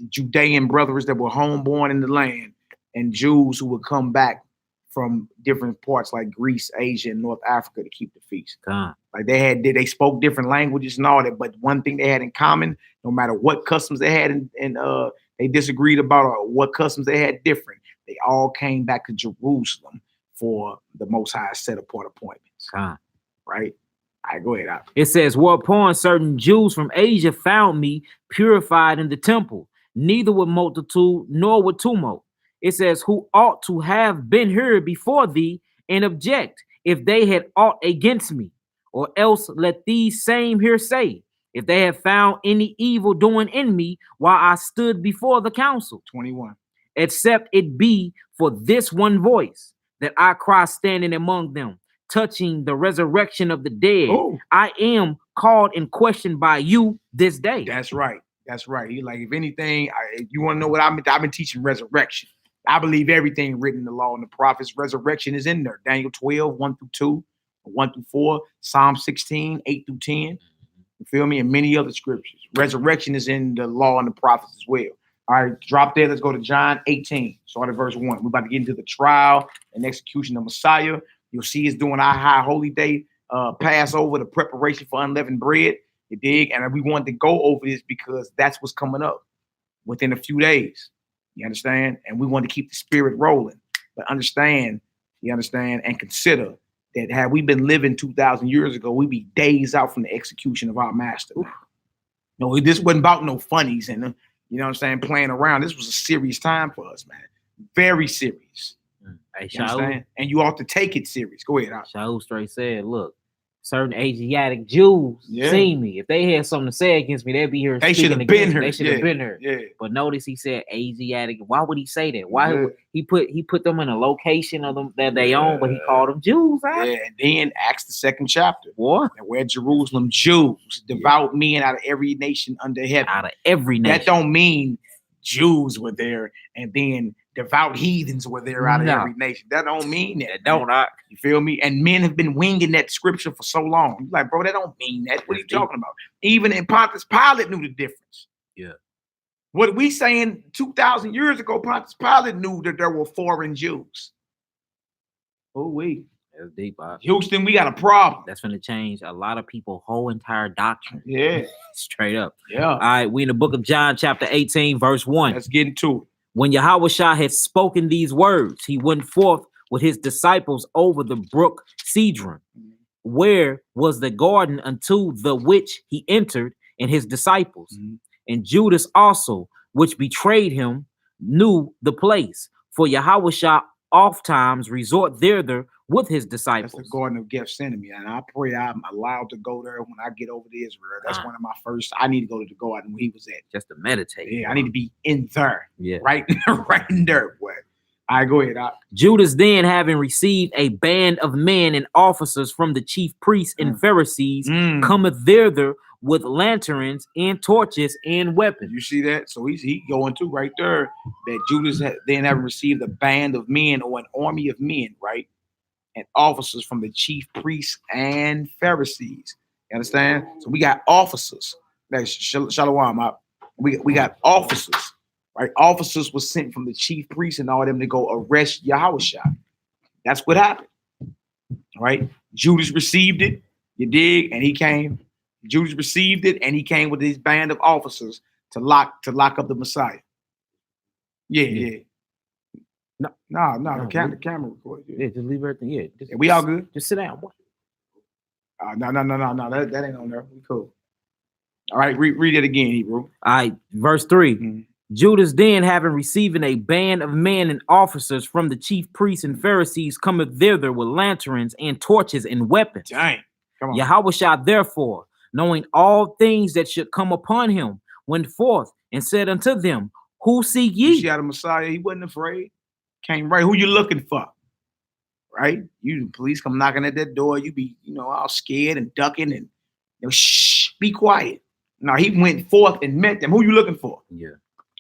Judean brothers that were homeborn in the land and Jews who would come back from different parts like Greece, Asia, and North Africa to keep the feast. God. Like they spoke different languages and all that, but one thing they had in common, no matter what customs they had and they disagreed about, or what customs they had different, they all came back to Jerusalem for the Most High set apart appointments. God. Right? All right, go ahead. It says, whereupon certain Jews from Asia found me purified in the temple, neither with multitude nor with tumult. It says, who ought to have been here before thee and object, if they had aught against me. Or else let these same here say, if they have found any evil doing in me while I stood before the council. 21. Except it be for this one voice that I cry standing among them, touching the resurrection of the dead. Oh, I am called and questioned by you this day. that's right. That's right. He like, if anything, you want to know what I've been teaching resurrection. I believe everything written in the law and the prophets, resurrection is in there. Daniel 12, 1 through 2, 1 through 4, Psalm 16, 8 through 10. You feel me? And many other scriptures. Resurrection is in the law and the prophets as well. All right, drop there. Let's go to John 18. Start at verse 1. We're about to get into the trial and execution of Messiah. You'll see us doing our high holy day Passover, the preparation for unleavened bread. You dig? And we wanted to go over this because that's what's coming up within a few days. You understand? And we want to keep the spirit rolling. But understand, and consider that had we been living 2,000 years ago, we'd be days out from the execution of our master. No, this wasn't about no funnies and, you know what I'm saying, playing around. This was a serious time for us, man. Very serious. Hey, You understand? And you ought to take it serious. Go ahead. Shaul straight said, look, certain Asiatic Jews see me. If they had something to say against me, they'd be here. They should have been here. They should have been here. Yeah. But notice he said Asiatic. Why would he say that? Why he put them in a location of them that they own, but he called them Jews. Huh? Yeah, and then Acts the 2nd chapter. What? And where Jerusalem Jews, devout men out of every nation under heaven. Out of every nation. That don't mean Jews were there and then devout heathens were there out of every nation. That don't mean that. Don't I? You feel me? And men have been winging that scripture for so long. You're like, bro, that don't mean that. What are you talking about? Even in Pontius Pilate knew the difference. Yeah. What we saying 2,000 years ago, Pontius Pilate knew that there were foreign Jews. Oh, wait. That's deep. Houston, we got a problem. That's going to change a lot of people's whole entire doctrine. Yeah. Straight up. Yeah. All right. We in the book of John, chapter 18, verse 1. Let's get into it. When Yahushua had spoken these words, he went forth with his disciples over the brook Cedron, where was the garden unto the which he entered, and his disciples. And Judas also, which betrayed him, knew the place. For Yahushua oft times resort thither with his disciples. That's the Garden of Gethsemane, and I pray I'm allowed to go there when I get over to Israel. That's one of my first. I need to go to the garden where he was at. Just to meditate. Yeah, I need to be in there. Yeah. Right in there, boy. All right, go ahead. Judas then, having received a band of men and officers from the chief priests and Pharisees, cometh thither with lanterns and torches and weapons. You see that? So he going to right there that Judas then having received a band of men or an army of men, right? And officers from the chief priests and Pharisees. You understand? So we got officers. That's Shalom. We got officers. Right, officers were sent from the chief priests and all of them to go arrest Yahushua. That's what happened. Right, Judas received it. You dig? And he came. Judas received it, and he came with his band of officers to lock up the Messiah. Yeah. No. The camera recorded. Yeah, just leave everything. Yeah, we all good. Just sit down. No. That ain't on there. We cool. All right, read it again, Hebrew. All right, verse 3. Judas then, having received a band of men and officers from the chief priests and Pharisees, cometh thither with lanterns and torches and weapons. Dang. Come on. Yahushua therefore, knowing all things that should come upon him, went forth and said unto them, Who seek ye? You see how the Messiah, he wasn't afraid. Came right. Who you looking for? Right? You police come knocking at that door. You be, all scared and ducking and shh, be quiet. No, he went forth and met them. Who you looking for? Yeah.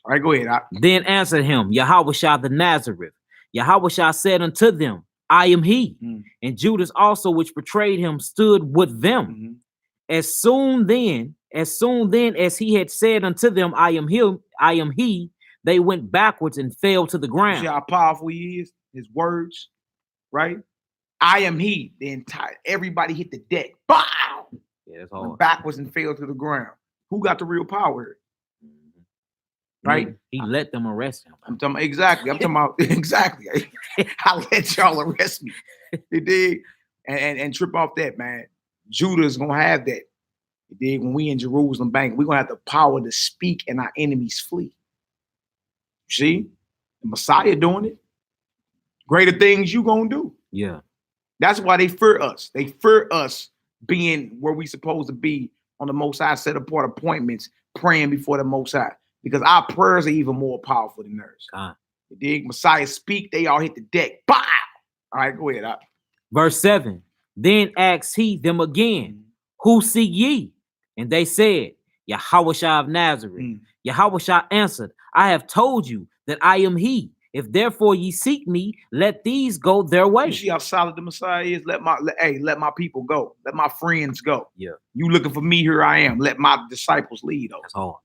All right, go ahead. Then answered him Yahushua the Nazareth. Yahushua said unto them, I am he. And Judas also, which betrayed him, stood with them. As soon then as he had said unto them, I am he, they went backwards and fell to the ground. See how powerful he is? His words, right? I am he. Everybody hit the deck. Bow! Yeah, that's hard. Went backwards and fell to the ground. Who got the real power? Right? He let them arrest him. I'm talking about exactly. I let y'all arrest me. You dig? And trip off that, man. Judah's gonna have that. You dig? When we in Jerusalem bank, we're gonna have the power to speak and our enemies flee. You see? The Messiah doing it. Greater things you gonna do. Yeah. That's why they fear us. They fear us being where we supposed to be on the Most High set apart appointments, praying before the Most High. Because our prayers are even more powerful than theirs. You dig? Messiah speak, they all hit the deck. Bow! All right, go ahead. Verse 7. Then asked he them again, Who seek ye? And they said, Yahushua of Nazareth. Yahushua answered, I have told you that I am he. If therefore ye seek me, let these go their way. You see how solid the Messiah is? Let my people go. Let my friends go. Yeah. You looking for me, here I am. Let my disciples lead. That's hard.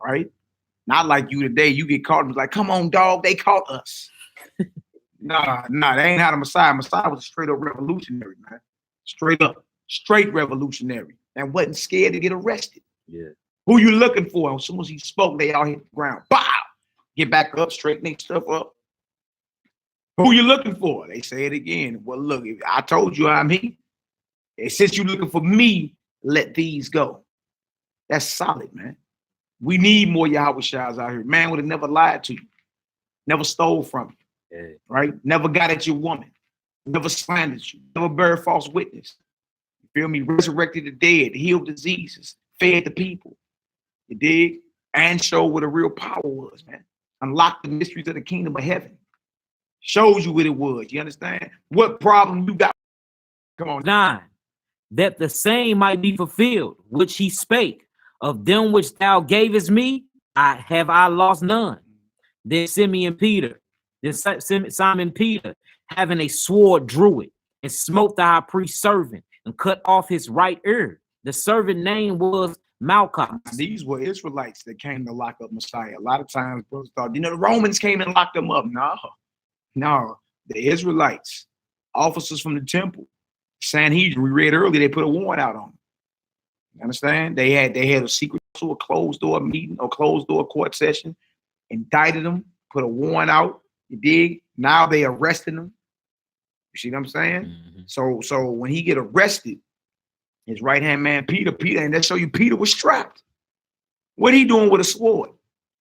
Right? Not like you today. You get caught and like, come on, dog. They caught us. Nah, that ain't how the Messiah. Messiah was a straight up revolutionary, man. Straight revolutionary. And wasn't scared to get arrested. Yeah. Who you looking for? As soon as he spoke, they all hit the ground. Bow! Get back up, straighten their stuff up. Who you looking for? They say it again. Well, look, I told you I'm he. And since you looking for me, let these go. That's solid, man. We need more Yahushas out here. Man would have never lied to you. Never stole from you. Yeah. Right? Never got at your woman. Never slandered you. Never bear false witness. You feel me? Resurrected the dead, healed diseases, fed the people. You dig? And showed what a real power was, man. Unlocked the mysteries of the kingdom of heaven. Shows you what it was. You understand? What problem you got? Come on. 9. That the same might be fulfilled, which he spake. Of them which thou gavest me, I lost none. Then Simon Peter, having a sword, drew it and smote the high priest's servant and cut off his right ear. The servant name was Malchus. These were Israelites that came to lock up Messiah. A lot of times, brothers thought, the Romans came and locked them up. No, the Israelites, officers from the temple, Sanhedrin. We read earlier, they put a warrant out on them. You understand? They had a secret, a closed door meeting or closed door court session, indicted them, put a warrant out. You dig? Now they arresting them. You see what I'm saying? So when he get arrested, his right hand man Peter, and that show you Peter was strapped. What he doing with a sword?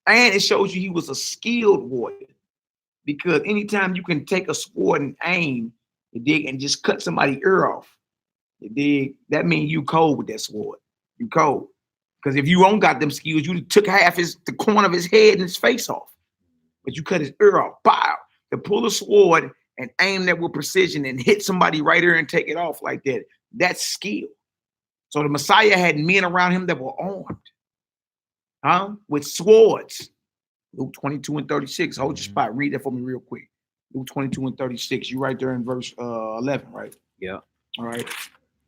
And it shows you he was a skilled warrior. Because anytime you can take a sword and aim, you dig, and just cut somebody's ear off, you dig, that means you cold with that sword. You cold. Because if you don't got them skills, you took the corner of his head and his face off. But you cut his ear off. Bow. to pull a sword and aim that with precision and hit somebody right here and take it off like that. That's skill. So the Messiah had men around him that were armed, with swords. Luke 22 and 36. Hold your spot. Read that for me real quick. Luke 22 and 36. You right there in verse 11, right? Yeah. All right.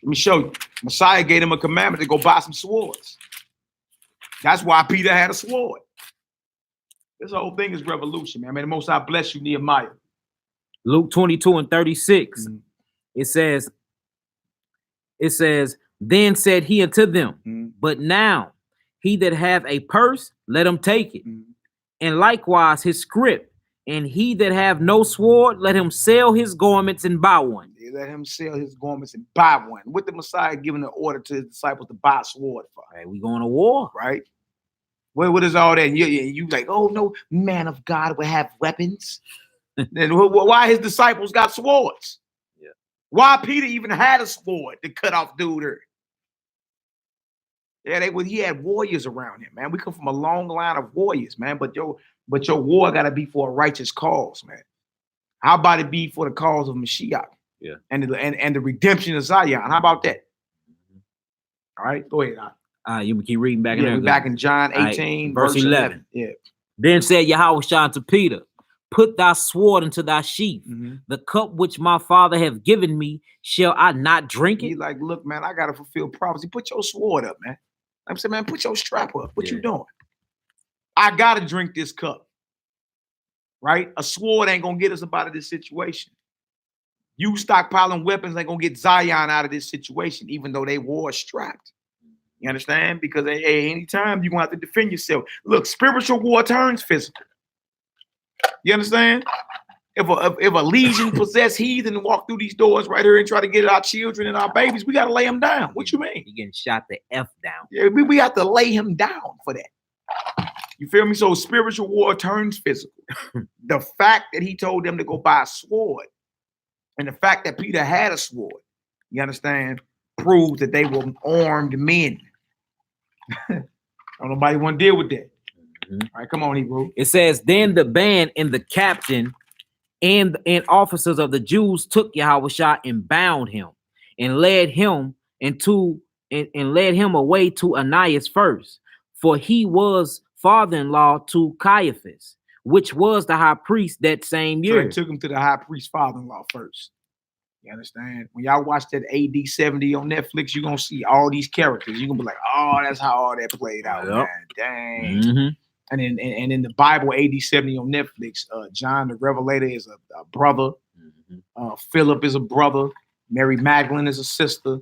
Let me show you. Messiah gave him a commandment to go buy some swords. That's why Peter had a sword. This whole thing is revolution, man. May the Most High bless you, Nehemiah. Luke 22 and 36. It says, then said he unto them, but now he that have a purse, let him take it. And likewise his scrip. And he that have no sword, let him sell his garments and buy one. They let him sell his garments and buy one. With the Messiah giving the order to his disciples to buy a sword for. Hey, we going to war. Right? What is all that? And you like, oh, no man of God will have weapons. Then why his disciples got swords? Yeah. Why Peter even had a sword to cut off dude? Yeah, he had warriors around him, man. We come from a long line of warriors, man. But your war gotta be for a righteous cause, man. How about it be for the cause of Mashiach? Yeah. And the redemption of Zion. How about that? All right, go ahead. You can keep reading back in there. We're back in John 18, verse 11. Yeah. Then said Yahushua to Peter, put thy sword into thy sheath. The cup which my father hath given me, shall I not drink it? He like, look, man, I gotta fulfill prophecy. Put your sword up, man. I'm saying, man, put your strap up. What you doing? I gotta drink this cup. Right? A sword ain't gonna get us up out of this situation. You stockpiling weapons ain't gonna get Zion out of this situation, even though they war strapped. You understand? Because anytime you're gonna have to defend yourself. Look, spiritual war turns physical. You understand? If a legion possessed heathen and walk through these doors right here and try to get at our children and our babies, we gotta lay them down. What you mean? He getting shot the F down. Yeah, we have to lay him down for that. You feel me? So spiritual war turns physical. The fact that he told them to go buy a sword, and the fact that Peter had a sword, you understand, proves that they were armed men. Don't nobody want to deal with that. All right, come on, Hebrew. It says, then the band and the captain and officers of the Jews took Yahushua and bound him and led him led him away to Ananias first, for he was father-in-law to Caiaphas, which was the high priest that same year. So they took him to the high priest father-in-law first. You understand? When y'all watch that AD 70 on Netflix, you're gonna see all these characters. You're gonna be like, oh, that's how all that played out, man. Dang. And in the Bible, AD 70 on Netflix, John the Revelator is a brother. Philip is a brother. Mary Magdalene is a sister.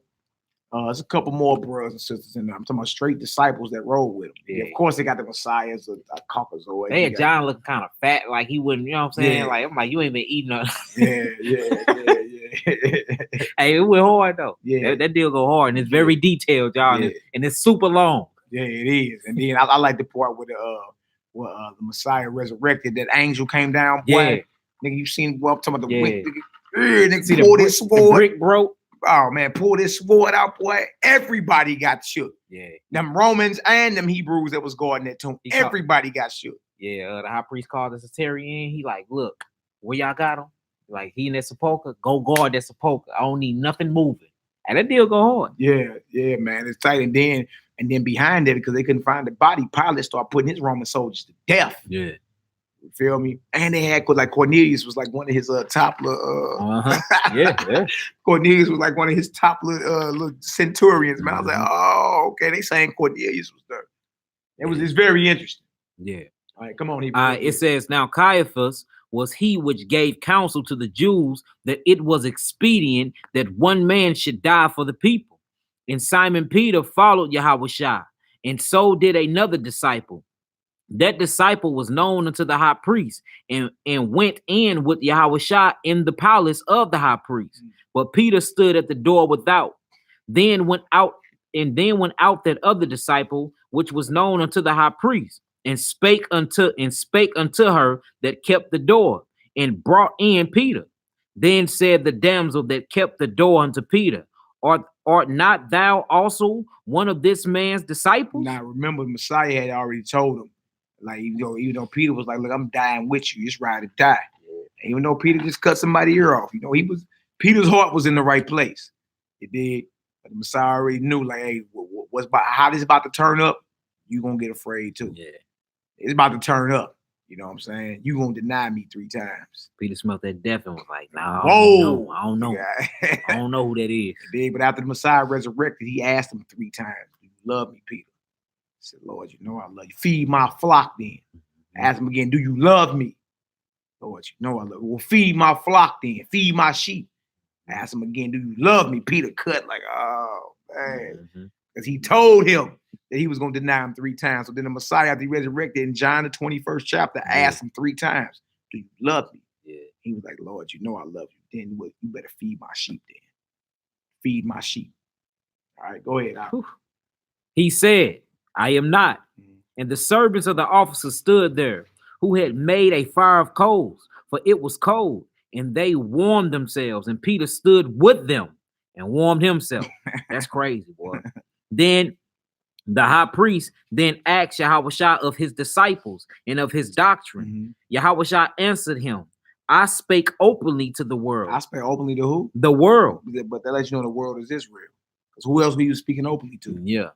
There's a couple more brothers and sisters in there. I'm talking about straight disciples that roll with him. Yeah, of course, they got the Messiah as a Caucasoid. They had John looking kind of fat, like he wouldn't, you know what I'm saying? Like, I'm like, you ain't been eating nothing. Hey, it went hard though. Yeah, that deal go hard, and it's very detailed, y'all, and it's super long. Yeah, it is. And then I like the part where the Messiah resurrected. That angel came down. Boy, nigga, you seen? Well, I'm talking about the wick. Nigga, pulled his sword. The brick broke. Oh man, pull this sword out, boy. Everybody got shook. Yeah. Them Romans and them Hebrews that was guarding that tomb. Everybody got shook. Yeah, the high priest called the Satarian. He like, look, where y'all got him? Like, he in that sepulcher, go guard that sepulcher. I don't need nothing moving. And that deal go hard. Yeah, man. It's tight. And then behind it, because they couldn't find the body, Pilate started putting his Roman soldiers to death. Yeah. You feel me? And they had, like, Cornelius was like one of his top Cornelius was like one of his top little centurions, man. I was like, oh, okay. They saying Cornelius was there. It's very interesting. Yeah. All right, come on. It says, now Caiaphas was he which gave counsel to the Jews that it was expedient that one man should die for the people. And Simon Peter followed Yahushua, and so did another disciple. That disciple was known unto the high priest, and went in with Yahushua in the palace of the high priest. But Peter stood at the door without. Then went out that other disciple, which was known unto the high priest, and spake unto her that kept the door, and brought in Peter. Then said the damsel that kept the door unto Peter, art not thou also one of this man's disciples? Now remember, Messiah had already told him, like, even though Peter was like, look, I'm dying with you, just ride or die. Even though Peter just cut somebody's ear off, you know, Peter's heart was in the right place. It did. But the Messiah already knew, like, hey, how this about to turn up, you gonna get afraid too. Yeah. It's about to turn up. You know what I'm saying? You gonna deny me 3 times. Peter smelled that death and was like, nah, Whoa. I don't know. I don't know who that is. Big, but after the Messiah resurrected, he asked him 3 times, do you love me, Peter? He said, Lord, you know I love you. Feed my flock then. Ask him again, do you love me? Lord, you know I love you. Well, feed my flock then. Feed my sheep. Ask him again, do you love me? Peter cut like, oh, man. Because he told him that he was going to deny him 3 times. So then the Messiah, after he resurrected in John, the 21st chapter, asked him 3 times, do you love me? Yeah. He was like, Lord, you know I love you. Then you better feed my sheep then. Feed my sheep. All right, go ahead. He said, I am not. And the servants of the officer stood there, who had made a fire of coals, for it was cold, and they warmed themselves. And Peter stood with them and warmed himself. That's crazy, boy. Then the high priest then asked Yahushua of his disciples and of his doctrine. Yahushua answered him, I spake openly to the world. I spake openly to who? The world. But that lets you know the world is Israel. Because who else were you speaking openly to? Yeah.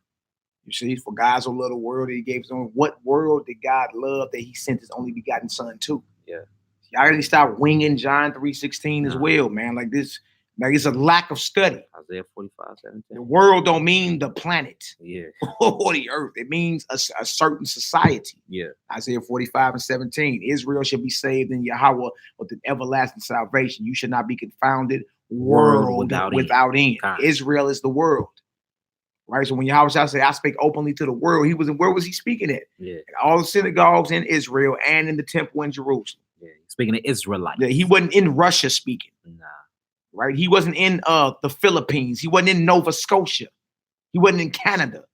You see, for God so loved the world that he gave his own. What world did God love that he sent his only begotten son to? Yeah. Y'all already stop winging John 3:16 as well, man. Like this, like it's a lack of study. Isaiah 45:17. The world don't mean the planet. Yeah. Or the earth. It means a certain society. Yeah. Isaiah 45:17. Israel shall be saved in Yahweh with an everlasting salvation. You should not be confounded. World without end. Israel is the world. Right. So when Yahweh said, I speak openly to the world, where was he speaking at? Yeah. At all the synagogues in Israel and in the temple in Jerusalem. Yeah. Speaking of Israelites. Yeah, he wasn't in Russia speaking. Nah. Right. He wasn't in the Philippines. He wasn't in Nova Scotia. He wasn't in Canada.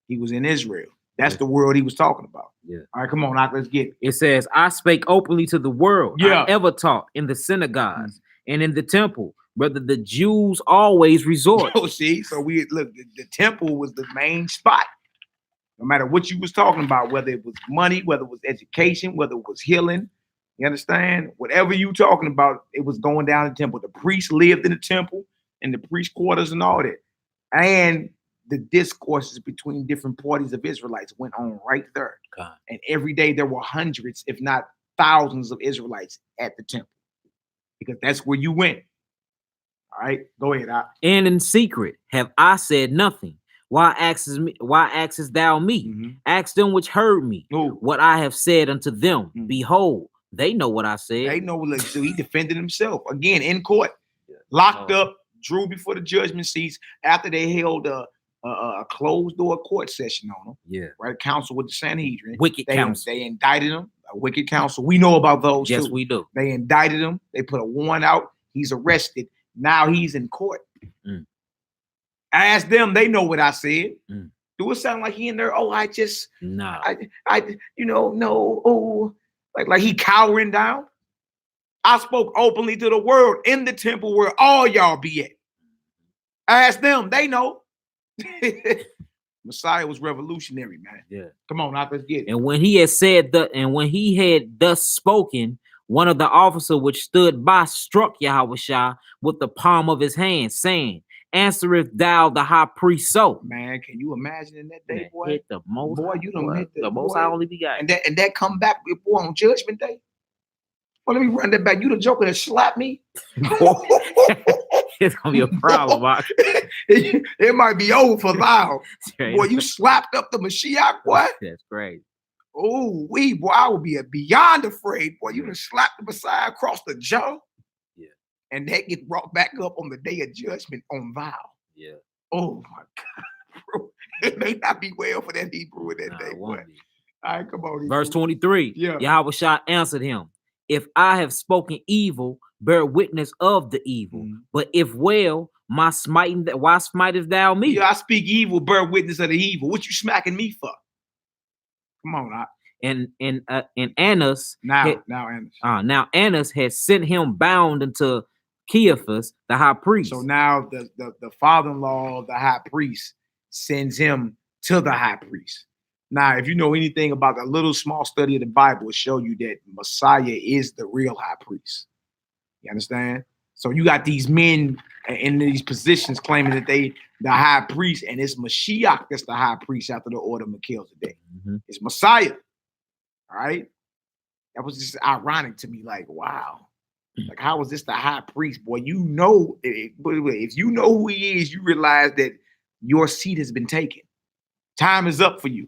He was in Israel. That's the world he was talking about. Yeah. All right, come on, let's get it. It says, I spake openly to the world. Yeah. I ever taught in the synagogues and in the temple, whether the Jews always resort. Oh, see, so we look, the temple was the main spot. No matter what you was talking about, whether it was money, whether it was education, whether it was healing, you understand? Whatever you talking about, it was going down the temple. The priests lived in the temple, in the priest quarters and all that. And the discourses between different parties of Israelites went on right there. God. And every day there were hundreds, if not thousands of Israelites at the temple. Because that's where you went. All right, go ahead. And in secret have I said nothing. Why axest thou me? Ask them which heard me. What I have said unto them. Behold, they know what I said. They know what so he defended himself again in court, locked up, drew before the judgment seats after they held a closed door court session on him. Yeah, right. Counsel with the Sanhedrin. Wicked counsel. They indicted him. A wicked counsel. We know about those. Yes, too. we do. They indicted him. They put a warrant out. He's arrested. Now he's in court. I asked them, they know what I said. Do it sound like he in there? Oh, I like he cowering down. I spoke openly to the world in the temple where all y'all be at. I asked them, they know. Messiah was revolutionary, man. Yeah. Come on, let's get it. And when he had thus spoken, one of the officers which stood by struck Yahushua with the palm of his hand, saying, answereth thou the high priest so? Man, can you imagine in that day, man, boy? Hit the most boy, you don't hit the most I only begot. And that come back boy on judgment day. Well, let me run that back. You the joker that slapped me. It's gonna be a problem, Mark. It might be over for thou. Right. Boy, you slapped up the Mashiach, boy. That's great. Oh, boy, I would be beyond afraid. Boy, you done slapped the Messiah across the jaw. Yeah. And that get brought back up on the day of judgment on vow. Yeah. Oh my God, bro. It may not be well for that Hebrew in that day, boy. All right, come on. Verse 23. Yeah. Yahushua answered him, if I have spoken evil, bear witness of the evil. But if well, why smitest thou me? Yeah, I speak evil, bear witness of the evil. What you smacking me for? Come on, and Annas now Annas had sent him bound unto Caiaphas, the high priest. So now the father-in-law of the high priest sends him to the high priest. Now, if you know anything about the little small study of the Bible, it show you that Messiah is the real high priest. You understand? So you got these men in these positions claiming that they the high priest, and it's Mashiach that's the high priest after the order of Melchizedek. It's Messiah. All right. That was just ironic to me. Like, wow. Like, how is this the high priest? Boy, you know, if you know who he is, you realize that your seat has been taken. Time is up for you.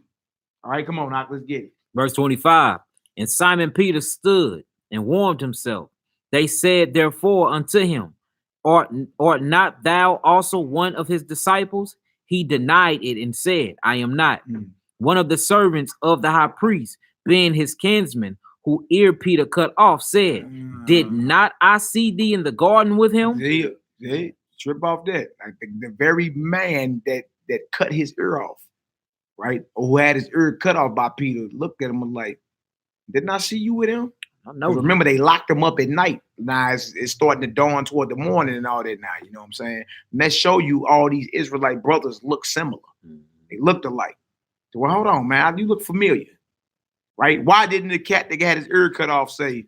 All right, come on, Doc, let's get it. Verse 25. And Simon Peter stood and warmed himself. They said, therefore, unto him, art not thou also one of his disciples? He denied it and said, I am not. One of the servants of the high priest, being his kinsman, who ear Peter cut off, said, did not I see thee in the garden with him? They trip off that. Like the very man that cut his ear off, right? Or who had his ear cut off by Peter, looked at him and like, didn't I see you with him? I know. Remember, they locked him up at night. Now it's starting to dawn toward the morning and all that now. You know what I'm saying? And that show you all these Israelite brothers look similar. They looked alike. So, well, hold on, man. You look familiar. Right? Why didn't the cat that got his ear cut off say,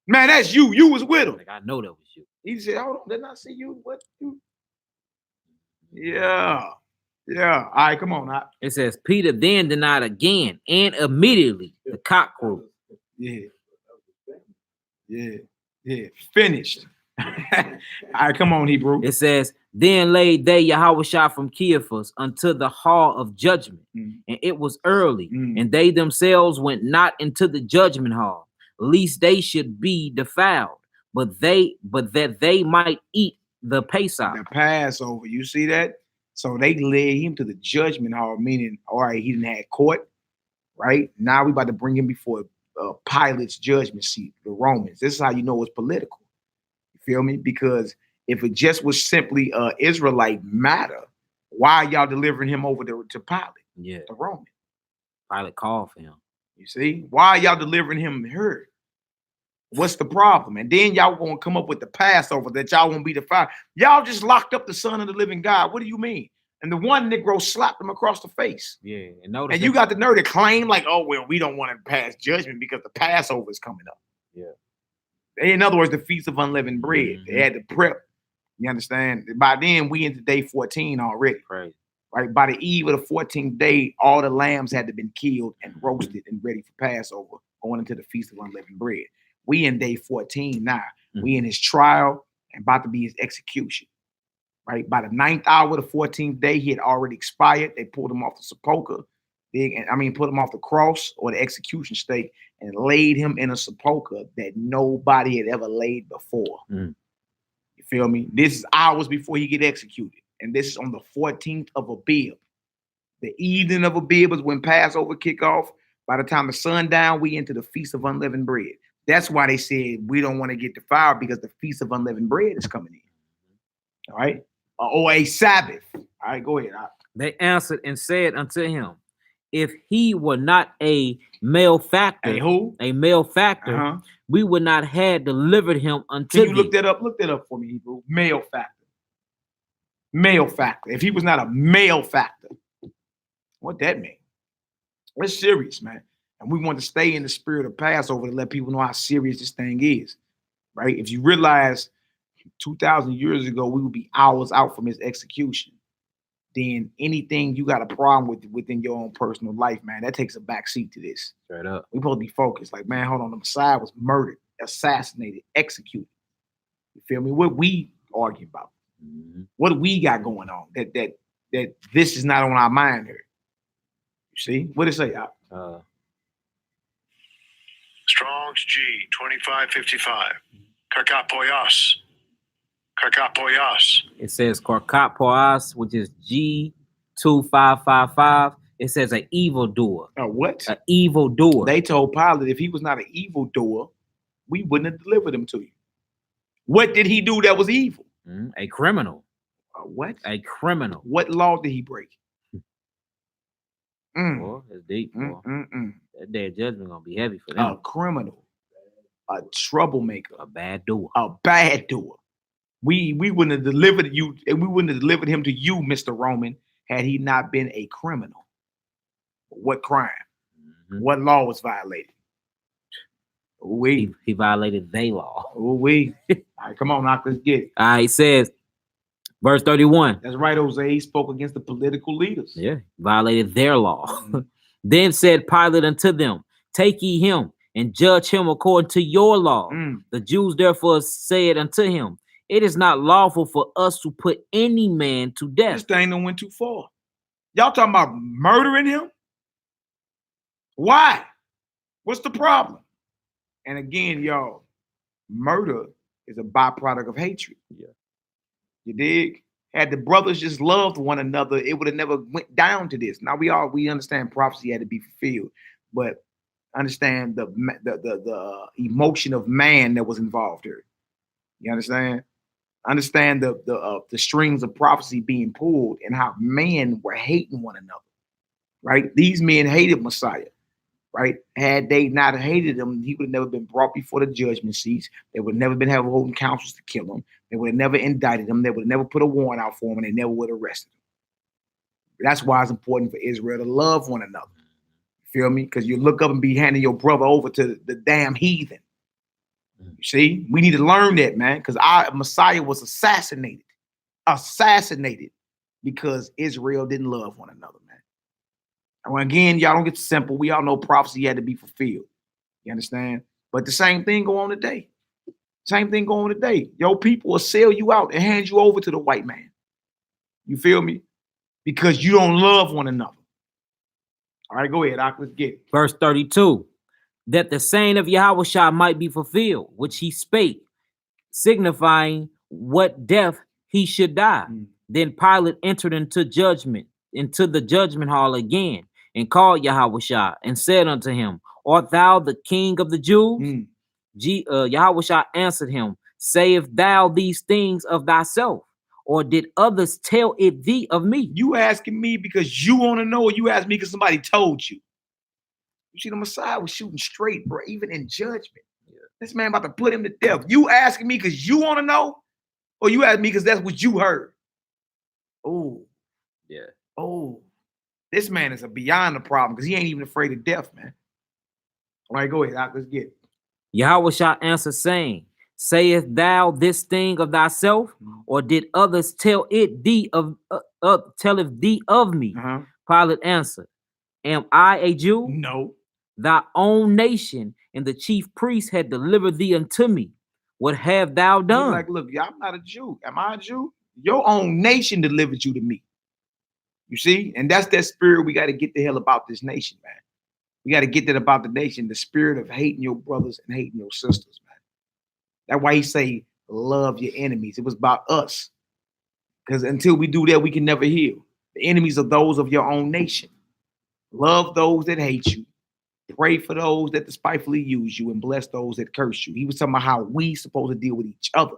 man, that's you. You was with him. Like, I know that was you. He said, hold on, didn't I see you? What? Yeah. Yeah. All right, come on. It says, Peter then denied again, and immediately the cock crew. Yeah. Finished. All right, come on, Hebrew. It says, then laid they Yahushua from Caiaphas unto the hall of judgment, and it was early, and they themselves went not into the judgment hall, lest they should be defiled, but that they might eat the Pesach. The Passover. You see that? So they led him to the judgment hall, meaning, all right, he didn't have court, right? Now we about to bring him before Pilate's judgment seat, the Romans. This is how you know it's political. You feel me? Because if it just was simply Israelite matter, why are y'all delivering him over to Pilate? Yeah, the Roman. Pilate called for him. You see? Why are y'all delivering him here? What's the problem? And then y'all gonna come up with the Passover that y'all won't be defiled. Y'all just locked up the Son of the living God. What do you mean? And the one Negro slapped him across the face. Yeah, and you got the nerve to claim like, oh, well, we don't want to pass judgment because the Passover is coming up. Yeah. In other words, the Feast of Unleavened Bread. They had to prep. You understand? By then, we into day 14 already. Right. Right. By the eve of the 14th day, all the lambs had to been killed and roasted and ready for Passover, going into the Feast of Unleavened Bread. We in day 14 now. We in his trial and about to be his execution. Right. By the 9th hour, the 14th day, he had already expired. They pulled him off the sepulchre. Put him off the cross or the execution stake and laid him in a sepulchre that nobody had ever laid before. You feel me? This is hours before he get executed. And this is on the 14th of Abib. The evening of Abib is when Passover kick off. By the time the sun down, we into the Feast of Unleavened Bread. That's why they said we don't want to get defiled because the Feast of Unleavened Bread is coming in. All right. Or a Sabbath. All right, go ahead. They answered and said unto him, if he were not a malefactor, a malefactor, we would not have delivered him unto Can you look that up? Look that up for me, Hebrew. Malefactor. Malefactor. If he was not a malefactor, what that mean? It's serious, man. And we want to stay in the spirit of Passover to let people know how serious this thing is, right? If you realize 2,000 years ago, we would be hours out from his execution. Then anything you got a problem with within your own personal life, man, that takes a backseat to this. Straight up. We're supposed to be focused. Like, man, hold on. The Messiah was murdered, assassinated, executed. You feel me? What we argue about? What do we got going on? That this is not on our mind here. You see? What does it say? Strong's G 2555. Karkapoyas. Karkapoyas. It says Karkapoyas, which is G2555. It says an evildoer. What? An evildoer. They told Pilate if he was not an evildoer, we wouldn't have delivered him to you. What did he do that was evil? A criminal. What? A criminal. What law did he break? Boy, that's deep. Boy. That day of judgment gonna be heavy for them. A criminal, a troublemaker, a bad doer, a bad doer. We wouldn't have delivered you, and we wouldn't have delivered him to you, Mr. Roman, had he not been a criminal. What crime? What law was violated? He violated their law. All right, come on, now let's get it. All right, it says, verse 31. That's right, Jose. He spoke against the political leaders. Yeah, violated their law. Then said Pilate unto them, take ye him and judge him according to your law. The Jews therefore said unto him, it is not lawful for us to put any man to death. This thing done went too far. Y'all talking about murdering him? Why? What's the problem? And again, y'all, murder is a byproduct of hatred. Yeah. You dig? Had the brothers just loved one another, it would have never went down to this. Now we understand prophecy had to be fulfilled, but understand the emotion of man that was involved here. You understand? Understand the strings of prophecy being pulled and how men were hating one another. Right? These men hated Messiah. Right? Had they not hated him, he would have never been brought before the judgment seats. They would have never been having holding councils to kill him. They would have never indicted him. They would have never put a warrant out for him, and they never would have arrested him. That's why it's important for Israel to love one another. You feel me? Because you look up and be handing your brother over to the damn heathen. You see? We need to learn that, man, because our Messiah was assassinated because Israel didn't love one another, man. And again, y'all don't get simple. We all know prophecy had to be fulfilled. You understand? But the same thing go on today. Same thing going on today. Your people will sell you out and hand you over to the white man. You feel me? Because you don't love one another. All right, go ahead, let's get it. Verse 32. That the saying of Yahushua might be fulfilled, which he spake, signifying what death he should die. Then Pilate entered into the judgment hall again, and called Yahushua, and said unto him, art thou the king of the Jews? Yahushua answered him, sayest thou these things of thyself, or did others tell it thee of me? You asking me because you want to know, or you ask me because somebody told you? You see, the Messiah was shooting straight, bro, even in judgment. Yeah. This man about to put him to death. You asking me because you want to know, or you asking me because that's what you heard? Oh, yeah. Oh, this man is beyond the problem because he ain't even afraid of death, man. All right, go ahead, let's get it. Yahushua answered, saying, sayest thou this thing of thyself, or did others tell it thee of me? Pilate answered, am I a Jew? No. Thy own nation and the chief priest had delivered thee unto me. What have thou done? He's like, look, I'm not a Jew. Am I a Jew? Your own nation delivered you to me. You see? And that's that spirit we got to get the hell about this nation, man. We got to get that about the nation, the spirit of hating your brothers and hating your sisters, man. That's why he say, love your enemies. It was about us. Because until we do that, we can never heal. The enemies are those of your own nation. Love those that hate you. Pray for those that despitefully use you, and bless those that curse you. He was talking about how we supposed to deal with each other.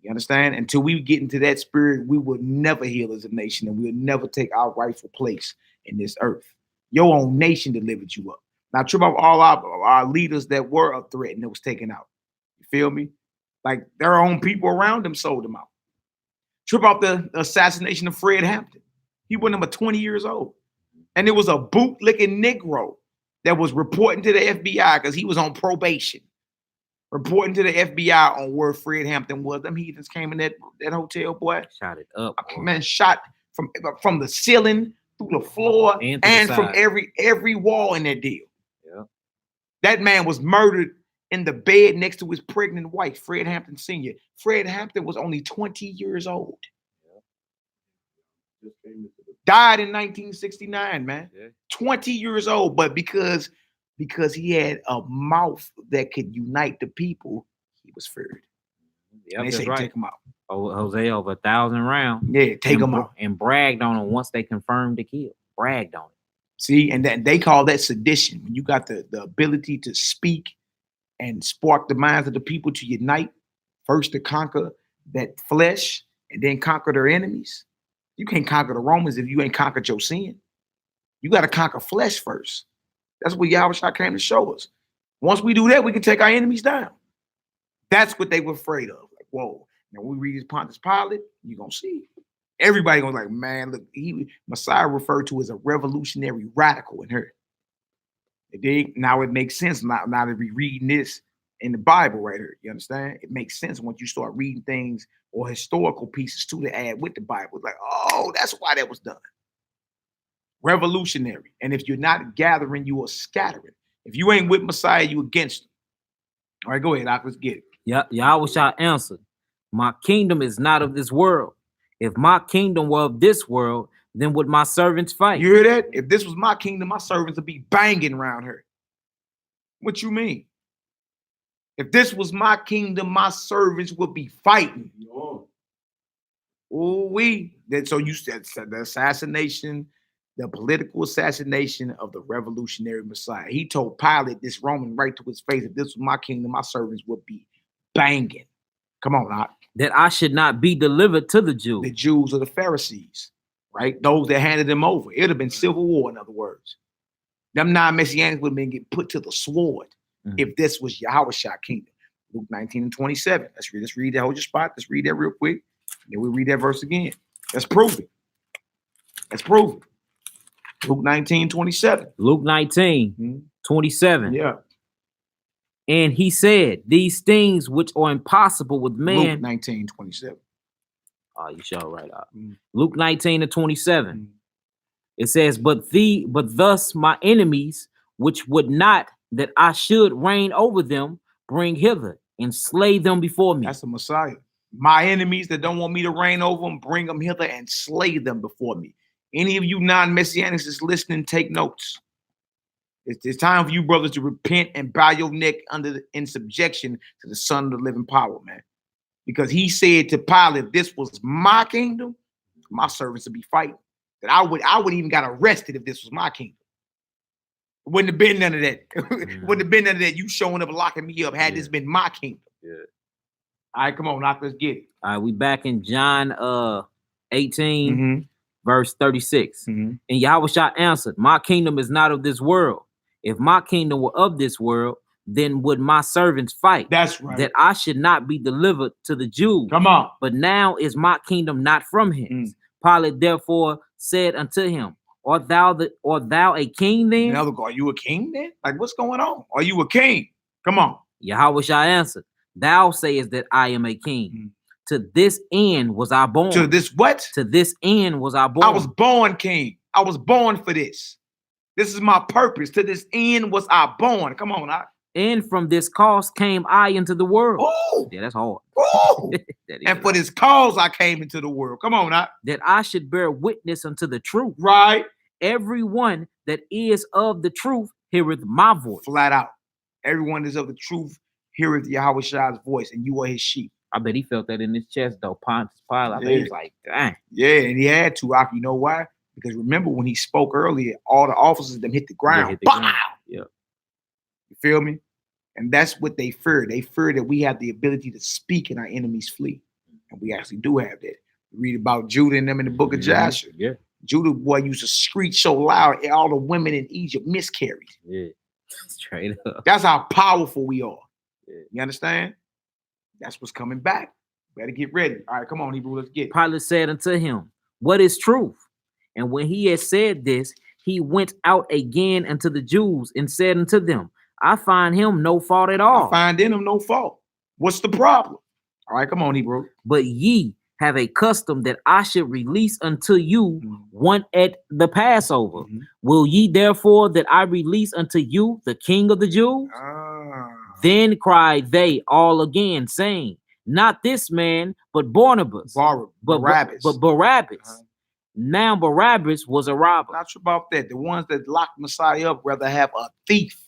You understand? Until we get into that spirit, we will never heal as a nation, and we'll never take our rightful place in this earth. Your own nation delivered you up. Now, trip off all our leaders that were a threat and that was taken out. You feel me? Like their own people around them sold them out. Trip off the assassination of Fred Hampton. He wasn't but 20 years old. And it was a bootlicking Negro that was reporting to the FBI because he was on probation. Reporting to the FBI on where Fred Hampton was. Them heathens came in that hotel, boy. Shot it up. Man, shot from the ceiling through the floor and from every wall in that deal. Yeah. That man was murdered in the bed next to his pregnant wife, Fred Hampton Sr. Fred Hampton was only 20 years old. Yeah. Died in 1969, man. Yeah. 20 years old, but because he had a mouth that could unite the people, he was feared. Yep, and they say, right. Take him out. Oh, Jose, over 1,000 rounds. Yeah, take him out. And bragged on him once they confirmed the kill. Bragged on it. See, and they call that sedition. When you got the ability to speak and spark the minds of the people to unite, first to conquer that flesh and then conquer their enemies. You can't conquer the Romans if you ain't conquered your sin. You got to conquer flesh first. That's what Yahushua came to show us. Once we do that, we can take our enemies down. That's what they were afraid of. Like, whoa. Now we read this Pontius Pilate, you're going to see. Everybody going like, man, look, Messiah referred to as a revolutionary radical in her. Now it makes sense now that we reading this in the Bible right here. You understand? It makes sense once you start reading things or historical pieces too to add with the Bible. Like, oh, that's why that was done. Revolutionary. And if you're not gathering, you are scattering. If you ain't with Messiah, you against him. All right, go ahead, Doc. Let's get it. Yeah, Yahweh shall answer, my kingdom is not of this world. If my kingdom were of this world, then would my servants fight? You hear that? If this was my kingdom, my servants would be banging around here. What you mean? If this was my kingdom, my servants would be fighting. Oh, so you said the assassination, the political assassination of the revolutionary Messiah. He told Pilate, this Roman, right to his face, if this was my kingdom, my servants would be banging. Come on, Doc. That I should not be delivered to the Jews. The Jews or the Pharisees, right? Those that handed them over. It would have been civil war, in other words. Them non-Messianics would have been getting put to the sword if this was Yahushua kingdom. Luke 19 and 27. Let's read that. Hold your spot. Let's read that real quick. Then we'll read that verse again. Let's prove it. Let's prove it. Luke 19, 27. Luke 19, 27. Yeah. And he said, these things which are impossible with man. Luke 19, 27. Oh, you shall right out. Luke 19 and 27. It says, but thus my enemies, which would not that I should reign over them, bring hither and slay them before me. That's the Messiah. My enemies that don't want me to reign over them, bring them hither and slay them before me. Any of you non-Messianics is listening, take notes. It's time for you brothers to repent and bow your neck in subjection to the Son of the living power, man. Because he said to Pilate, this was my kingdom, my servants would be fighting. That I would even got arrested if this was my kingdom. Wouldn't have been none of that. Wouldn't have been none of that. You showing up and locking me up had this been my kingdom. Yeah. All right, come on, Doc, let's get it. All right, we back in John 18, verse 36. And Yahushua answered, my kingdom is not of this world. If my kingdom were of this world, then would my servants fight. That's right. That I should not be delivered to the Jews. Come on. But now is my kingdom not from him. Pilate therefore said unto him, Art thou a king then? In other words, are you a king then? Like, what's going on? Are you a king? Come on. Yahushua answered, thou sayest that I am a king. To this end was I born. To this what? To this end was I born. I was born king. I was born for this. This is my purpose. To this end was I born. Come on, and from this cause came I into the world. Ooh. Yeah, that's hard. And for this cause I came into the world. Come on, that I should bear witness unto the truth. Right. Everyone that is of the truth heareth my voice. Flat out. Everyone is of the truth heareth Yahushua's voice, and you are his sheep. I bet he felt that in his chest, though. Pontius Pilate. I bet he was like, dang. Yeah, and he had to. You know why? Because remember when he spoke earlier, all the officers them hit the ground. Yeah. You feel me? And that's what they fear. They fear that we have the ability to speak and our enemies flee. And we actually do have that. We read about Judah and them in the book of Joshua. Yeah. Judah boy used to screech so loud, and all the women in Egypt miscarried. Yeah. Straight up. That's how powerful we are. Yeah. You understand? That's what's coming back. Better get ready. All right, come on, Hebrew, let's get it. Pilate said unto him, what is truth? And when he had said this, he went out again unto the Jews and said unto them, I find him no fault at all. I find in him no fault. What's the problem? All right, come on, Hebrew. But ye have a custom that I should release unto you one at the Passover. Will ye therefore that I release unto you the King of the Jews? Then cried they all again, saying, not this man, but Barnabas. Barabbas. But Barabbas. Now Barabbas was a robber. Not sure about that. The ones that locked Messiah up rather have a thief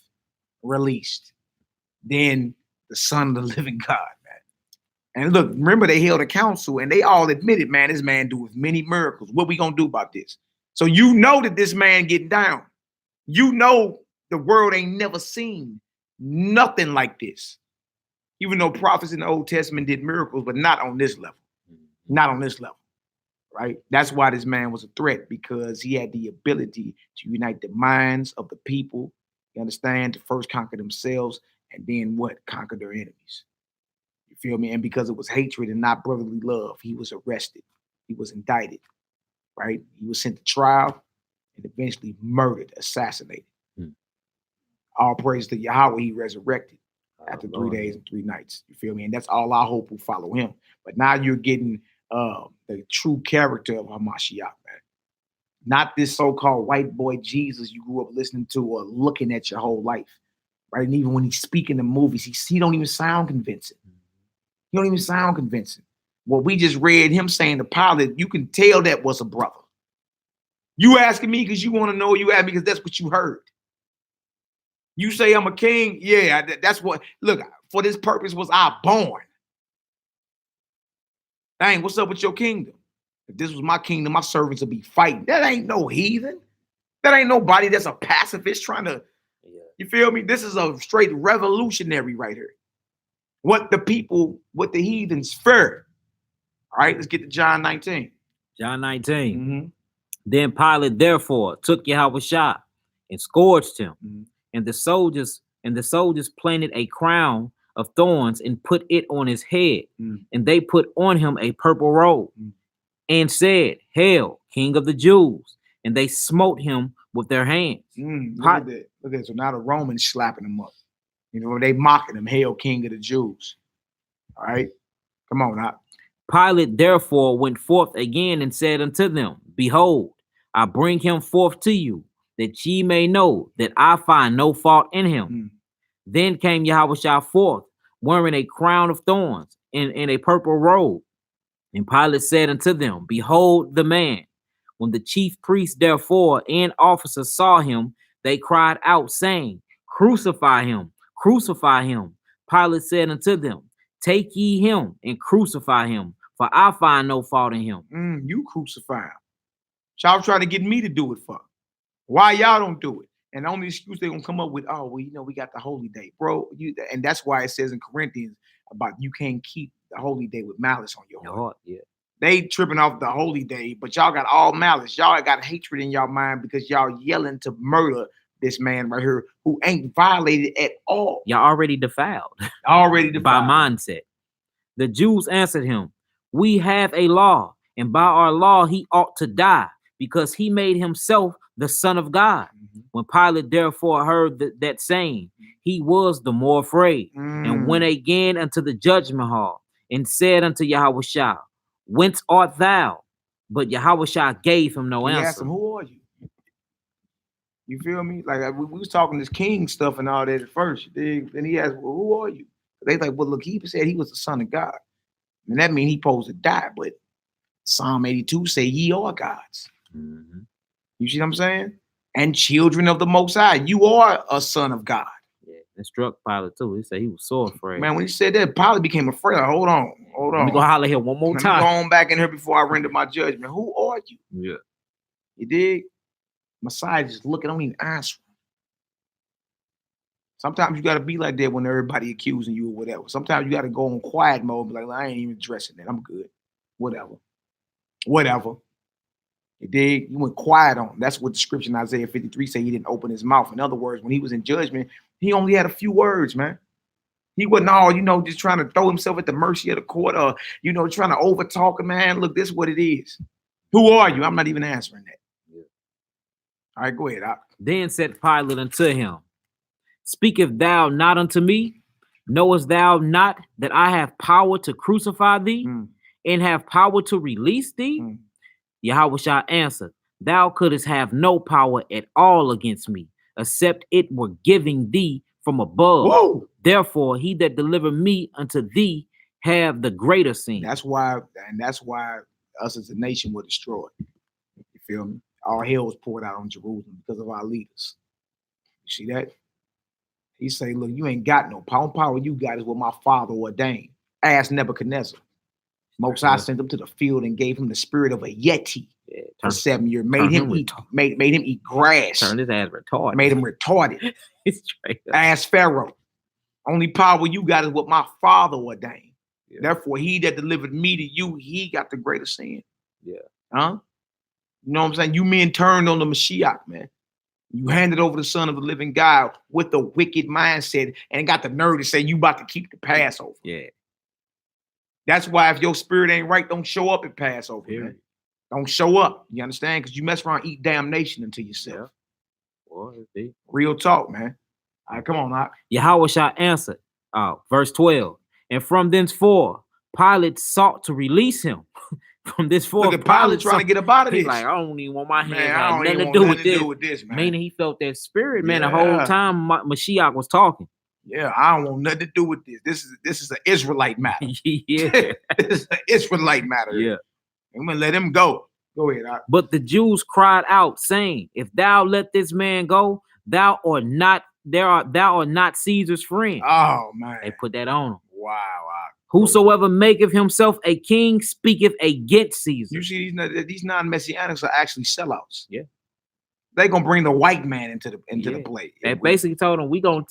released than the Son of the living God, man. And look, remember they held a council and they all admitted, man, this man doeth many miracles. What we gonna do about this? So you know that this man getting down. You know the world ain't never seen nothing like this. Even though prophets in the Old Testament did miracles, but not on this level. Not on this level. Right? That's why this man was a threat, because he had the ability to unite the minds of the people, you understand, to first conquer themselves and then what? Conquer their enemies. You feel me? And because it was hatred and not brotherly love, he was arrested. He was indicted, right? He was sent to trial and eventually murdered, assassinated. All praise to Yahweh, he resurrected after 3 Lord. days and 3 nights. You feel me? And that's all I hope will follow him. But now you're getting the true character of Hamashiach, man. Not this so-called white boy Jesus you grew up listening to or looking at your whole life. Right? And even when he's speaking in movies, he don't even sound convincing. He don't even sound convincing. What we just read him saying to Pilate, you can tell that was a brother. You asking me because you want to know, you ask me because that's what you heard. You say I'm a king, yeah, that's what, look, for this purpose was I born. Dang, what's up with your kingdom? If this was my kingdom, my servants would be fighting. That ain't no heathen. That ain't nobody that's a pacifist trying to, you feel me? This is a straight revolutionary right here. What the heathens fear. All right, let's get to John 19. John 19. Mm-hmm. Then Pilate therefore took Yahushua and scourged him. Mm-hmm. And the soldiers planted a crown of thorns and put it on his head. Mm. And they put on him a purple robe and said, Hail, King of the Jews. And they smote him with their hands. Look at that. Look at that. So now the Romans slapping him up. You know, they mocking him. Hail, King of the Jews. All right. Come on now. Pilate therefore went forth again and said unto them, Behold, I bring him forth to you, that ye may know that I find no fault in him. Then came Yahushua forth, wearing a crown of thorns and a purple robe. And Pilate said unto them, Behold the man. When the chief priests therefore and officers saw him, they cried out, saying, Crucify him, crucify him. Pilate said unto them, Take ye him and crucify him, for I find no fault in him. You crucify him. Y'all trying to get me to do it for. Why y'all don't do it? And the only excuse they're gonna come up with, oh, well, you know, we got the holy day, bro. And that's why it says in Corinthians about you can't keep the holy day with malice on your heart. Yeah. They tripping off the holy day, but y'all got all malice. Y'all got hatred in y'all mind because y'all yelling to murder this man right here who ain't violated at all. Y'all already defiled. Already by defiled. mindset. The Jews answered him, We have a law, and by our law he ought to die, because he made himself the Son of God. When Pilate therefore heard that saying, he was the more afraid, and went again unto the judgment hall, and said unto Yahushua, Whence art thou? But Yahushua gave him no He answer. asked him, who are you? You feel me? Like we was talking this king stuff and all that at first. Then he asked, well, who are you? They like, well, look, he said he was the Son of God. And that means he supposed to die. But Psalm 82 say ye are gods. You see what I'm saying? And children of the Most High. You are a son of God. Yeah, it struck Pilate too. He said he was so afraid. Man, when he said that, Pilate became afraid. Like, hold on. Let me go holler here one more Let time. me go on back in here before I render my judgment. Who are you? Yeah. You dig? Messiah just looking, don't even answer. Sometimes you got to be like that when everybody accusing you or whatever. Sometimes you got to go on quiet mode and be like, I ain't even addressing that. I'm good. Whatever. You dig? You went quiet on him. That's what the scripture in Isaiah 53 say. He didn't open his mouth. In other words, when he was in judgment, he only had a few words, man. He wasn't all, just trying to throw himself at the mercy of the court or, trying to overtalk him, man. Look, this is what it is. Who are you? I'm not even answering that. Yeah. All right, go ahead. Then said Pilate unto him, Speakest thou not unto me? Knowest thou not that I have power to crucify thee and have power to release thee? Yahushua answered, Thou couldst have no power at all against me, except it were giving thee from above. Whoa. Therefore, he that delivered me unto thee have the greater sin. That's why us as a nation were destroyed. You feel me? All hell was poured out on Jerusalem because of our leaders. You see that? He say, look, you ain't got no power. Power you got is what my father ordained. Ask Nebuchadnezzar. Most High sent him to the field and gave him the spirit of a yeti for 7 years. Made him eat grass. Turned his ass retarded. Made him retarded. Ask Pharaoh. Only power you got is what my father ordained. Yeah. Therefore, he that delivered me to you, he got the greater sin. Yeah. Huh? You know what I'm saying? You men turned on the Mashiach, man. You handed over the Son of the living God with a wicked mindset and got the nerve to say you about to keep the Passover. Yeah. That's why if your spirit ain't right, don't show up at Passover, man. Don't show up. You understand? Because you mess around, eat damnation into yourself. Yeah. Boy, real talk, man. All right, come on, Doc. Yahushua answered, verse 12, and from thenceforth Pilate sought to release him. From this forth, Look at Pilate trying to get up out of He's this. like, I don't even want my hands Man, have I don't nothing even to want do nothing with this. man. Meaning he felt that spirit, man, the whole Yeah. time Mashiach was talking. Yeah, I don't want nothing to do with this. This is an Israelite matter. Yeah. This is an Israelite matter. Yeah. I'm gonna let him go. Go ahead. Doc. But the Jews cried out, saying, if thou let this man go, thou art not Caesar's friend. Oh man. They put that on him. Wow. Whosoever maketh himself a king speaketh against Caesar. You see, these non-messianics are actually sellouts. Yeah. They gonna bring the white man into the play. They basically told him, we're gonna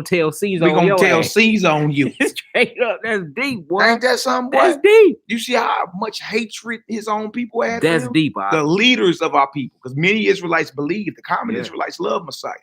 tell Caesar. We're on gonna your tell ass." Caesar on you. Straight up, that's deep, boy. Ain't that something, boy? That's deep. You see how much hatred his own people had That's for him? deep. The leaders of our people, because many Israelites believe, the common Yeah. Israelites love Messiah.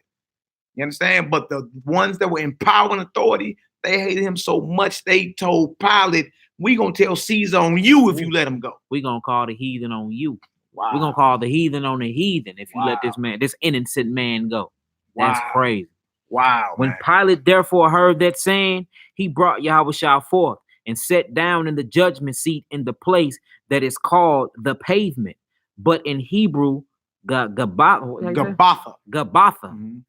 You understand? But the ones that were in power and authority, they hated him so much, they told Pilate, we gonna tell Caesar on you if you let him go. We're gonna call the heathen on you. Wow. We're gonna call the heathen on the heathen if you let Wow. this innocent man go. That's Wow. crazy. Wow. When Man. Pilate therefore heard that saying, he brought Yahushua forth and sat down in the judgment seat in the place that is called the pavement, but in Hebrew, Gabbatha. Gabbatha. Mhm.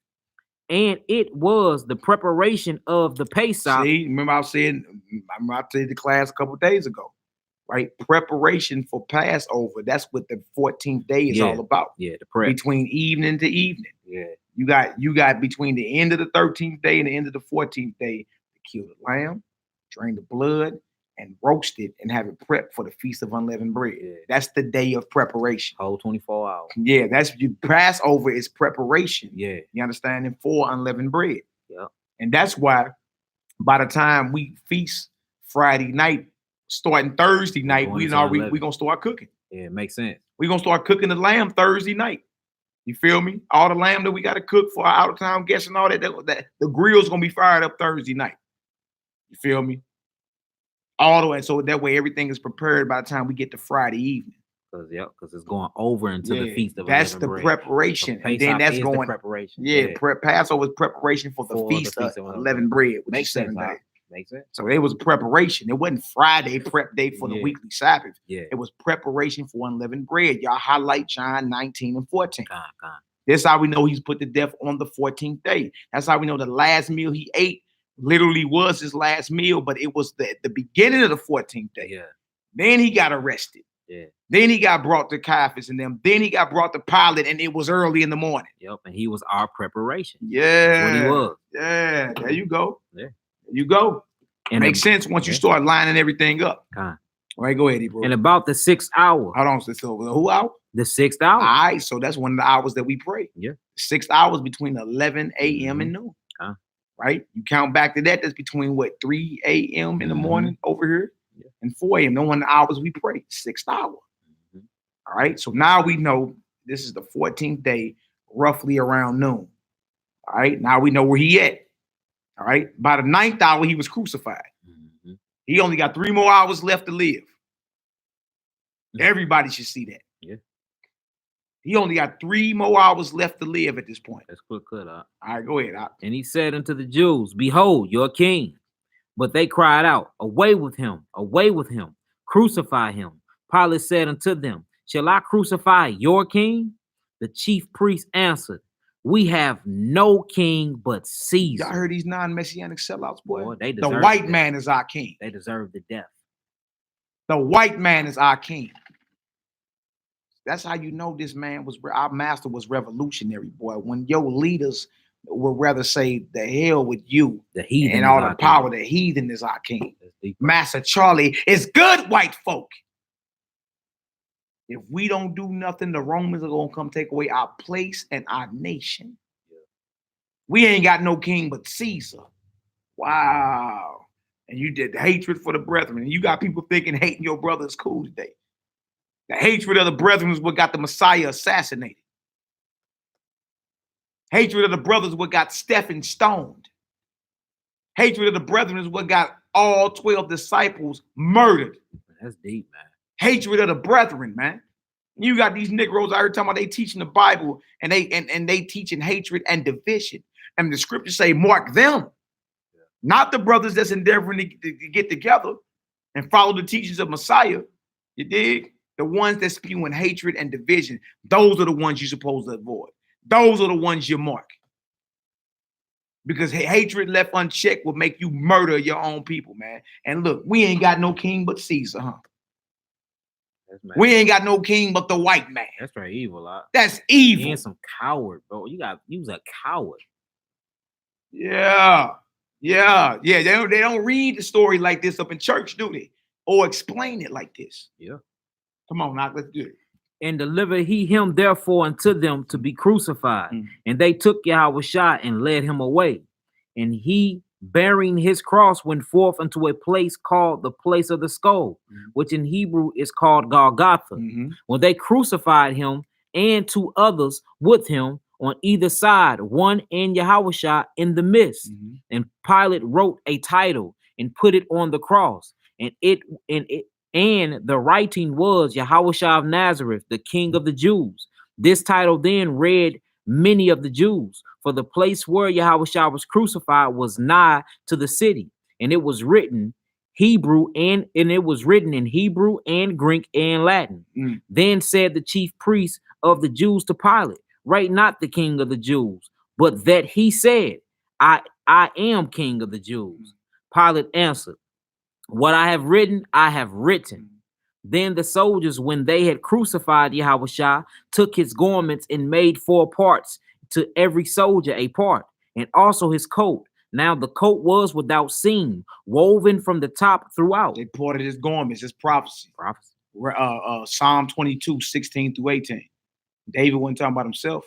And it was the preparation of the Pesach. See, remember I said the class a couple of days ago, right? Preparation for Passover. That's what the 14th day is all about. Yeah, the prep. Between evening to evening. Yeah. You got between the end of the 13th day and the end of the 14th day to kill the lamb, drain the blood, and roast it and have it prepped for the Feast of Unleavened Bread. Yeah. That's the day of preparation. Whole 24 hours. Yeah, Passover is preparation. Yeah. You understand? And for unleavened bread. Yeah. And that's why by the time we feast Friday night, starting Thursday night, we're gonna start cooking. Yeah, it makes sense. We're gonna start cooking the lamb Thursday night. You feel me? All the lamb that we got to cook for our out of town guests and all that the grill's gonna be fired up Thursday night. You feel me? All the way, so that way everything is prepared by the time we get to Friday evening. Because it's going over into the Feast of That's Unleavened the Bread. preparation, So and then Pesach that's is the going preparation. Yeah, Passover is preparation for the Feast of Unleavened Bread, which Makes is sense. 7 days. Makes sense. So it was preparation. It wasn't Friday prep day for the Yeah. weekly Sabbath. Yeah. It was preparation for unleavened bread. Y'all highlight John 19 and 14. Con. That's how we know he's put to death on the 14th day. That's how we know the last meal he ate literally was his last meal, but it was the beginning of the 14th day. Yeah. Then he got arrested. Yeah. Then he got brought to Caiaphas and them. Then he got brought to Pilate, and it was early in the morning. Yep. And he was our preparation. Yeah. That's what he was. Yeah. There you go. Yeah. There you go. And Makes sense once you start lining everything up. Con. All right, go ahead, bro. And about the 6th hour. Hold on. So who out? The 6th hour. All right. So that's one of the hours that we pray. Yeah. 6 hours between 11 a.m. and noon. Right? You count back to that. That's between 3 a.m. in the morning over here and 4 a.m. No one of the hours we pray. 6th hour. All right. So now we know this is the 14th day, roughly around noon. All right. Now we know where he at. All right. By the 9th hour, he was crucified. He only got 3 more hours left to live. Everybody should see that. Yeah. He only got 3 more hours left to live at this point. That's quick cut out. All right, go ahead. And he said unto the Jews, behold, your king. But they cried out, away with him, crucify him. Pilate said unto them, shall I crucify your king? The chief priest answered, we have no king but Caesar. Y'all heard these non-messianic sellouts, boy? They The deserve white the man is our king. They deserve the death. The white man is our king. That's how you know this man was, our master was revolutionary, boy. When your leaders would rather say, the hell with you, the heathen and all the power, king. the heathen is our king. Master Charlie is good, white folk. If we don't do nothing, the Romans are going to come take away our place and our nation. Yeah. We ain't got no king but Caesar. Wow. And you did the hatred for the brethren. And you got people thinking hating your brother is cool today. The hatred of the brethren is what got the Messiah assassinated. Hatred of the brothers is what got Stephen stoned. Hatred of the brethren is what got all 12 disciples murdered. That's deep, man. Hatred of the brethren, man. You got these Negroes out here talking about they teaching the Bible and they teaching hatred and division. And the scriptures say, mark them, not the brothers that's endeavoring to get together and follow the teachings of Messiah. You dig? The ones that spewing hatred and division, those are the ones you're supposed to avoid. Those are the ones you mark. Because hatred left unchecked will make you murder your own people, man. And look, we ain't got no king but Caesar, huh? We ain't got no king but the white man. That's right, evil. That's evil. You ain't some coward, bro. You was a coward. Yeah. They don't read the story like this up in church, do they? Or explain it like this. Yeah. Come on, now, let's do it. And delivered he him therefore unto them to be crucified. And they took Yahushua and led him away. And he, bearing his cross, went forth unto a place called the place of the skull, which in Hebrew is called Golgotha. When they crucified him and two others with him on either side, one and Yahushua in the midst. And Pilate wrote a title and put it on the cross. And the writing was Yahushua of Nazareth, the King of the Jews. This title then read many of the Jews, for the place where Yahushua was crucified was nigh to the city, and it was written Hebrew and it was written in Hebrew and Greek and Latin. Then said the chief priest of the Jews to Pilate, write not the King of the Jews, but that he said, I am King of the Jews. Pilate answered, what I have written, I have written. Then the soldiers, when they had crucified Yahushua, took his garments and made 4 parts, to every soldier a part, and also his coat. Now the coat was without seam, woven from the top throughout. They parted his garments, his prophecy. Psalm 22, 16 through 18. David wasn't talking about himself.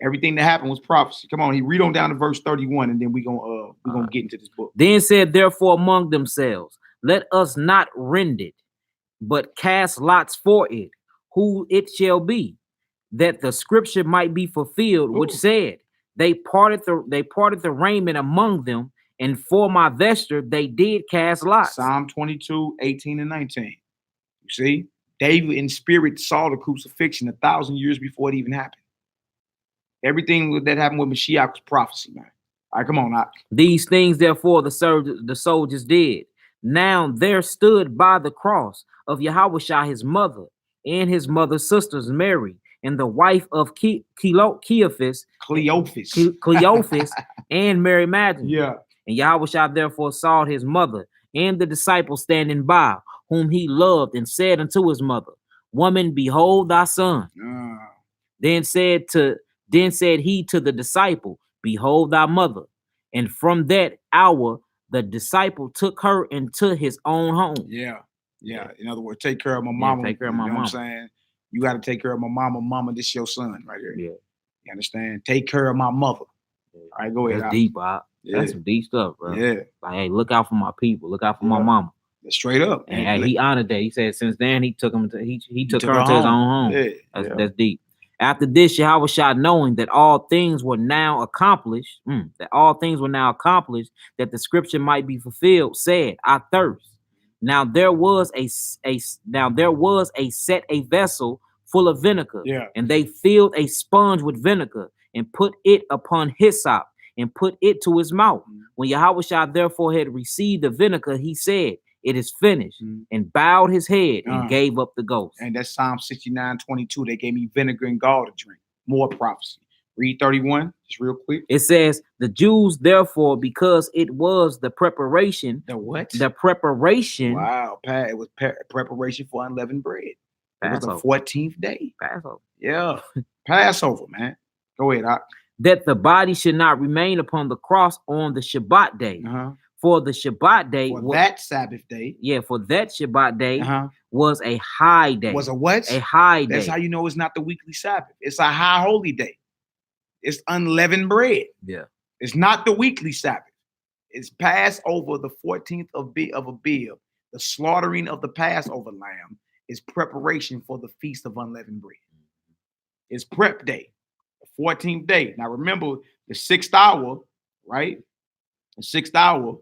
Everything that happened was prophecy. Come on, he read on down to verse 31, and then we're gonna get into this book. Then said, therefore, among themselves, let us not rend it, but cast lots for it, who it shall be, that the scripture might be fulfilled, which said, they parted the raiment among them, and for my vesture they did cast lots. Psalm 22, 18 and 19. You see, David in spirit saw the crucifixion 1,000 years before it even happened. Everything that happened with Mashiach was prophecy, man. All right, come on now. These things, therefore, the soldiers did. Now there stood by the cross of Yahushua his mother, and his mother's sisters, Mary, and the wife of Cleophas, and Mary Magdalene. Yeah. And Yahushua therefore saw his mother and the disciple standing by, whom he loved, and said unto his mother, woman, behold thy son. Then said he to the disciple, behold thy mother. And from that hour, the disciple took her into his own home. Yeah. In other words, take care of my mama. Take care of my mama. What I'm saying? You got to take care of my mama. Mama, this your son right here. Yeah. You understand? Take care of my mother. All right, go ahead. That's deep, Bob. That's some deep stuff, bro. Yeah. Like, hey, look out for my people. Look out for my mama. Straight up. And hey, he honored that. He said since then he took him to he took her to his own home. Yeah. That's deep. After this, Yahushua, knowing that all things were now accomplished, that the scripture might be fulfilled, said, I thirst. Now there was a vessel full of vinegar, and they filled a sponge with vinegar and put it upon hyssop and put it to his mouth. When Yahushua therefore had received the vinegar, he said, it is finished, and bowed his head and gave up the ghost. And that's Psalm 69, 22. They gave me vinegar and gall to drink. More prophecy. Read 31, just real quick. It says, the Jews, therefore, because it was the preparation. The what? The preparation. Wow. It was preparation for unleavened bread. Passover. It was the 14th day. Passover. Yeah. Passover, man. Go ahead, Doc. That the body should not remain upon the cross on the Shabbat day. For the Shabbat day, that Sabbath day. Yeah, for that Shabbat day was a high day. Was a what? A high day. That's how you know it's not the weekly Sabbath. It's a high holy day. It's unleavened bread. Yeah. It's not the weekly Sabbath. It's Passover, the 14th of Abib. The slaughtering of the Passover lamb is preparation for the feast of unleavened bread. It's prep day, the 14th day. Now remember the 6th hour, right? The 6th hour.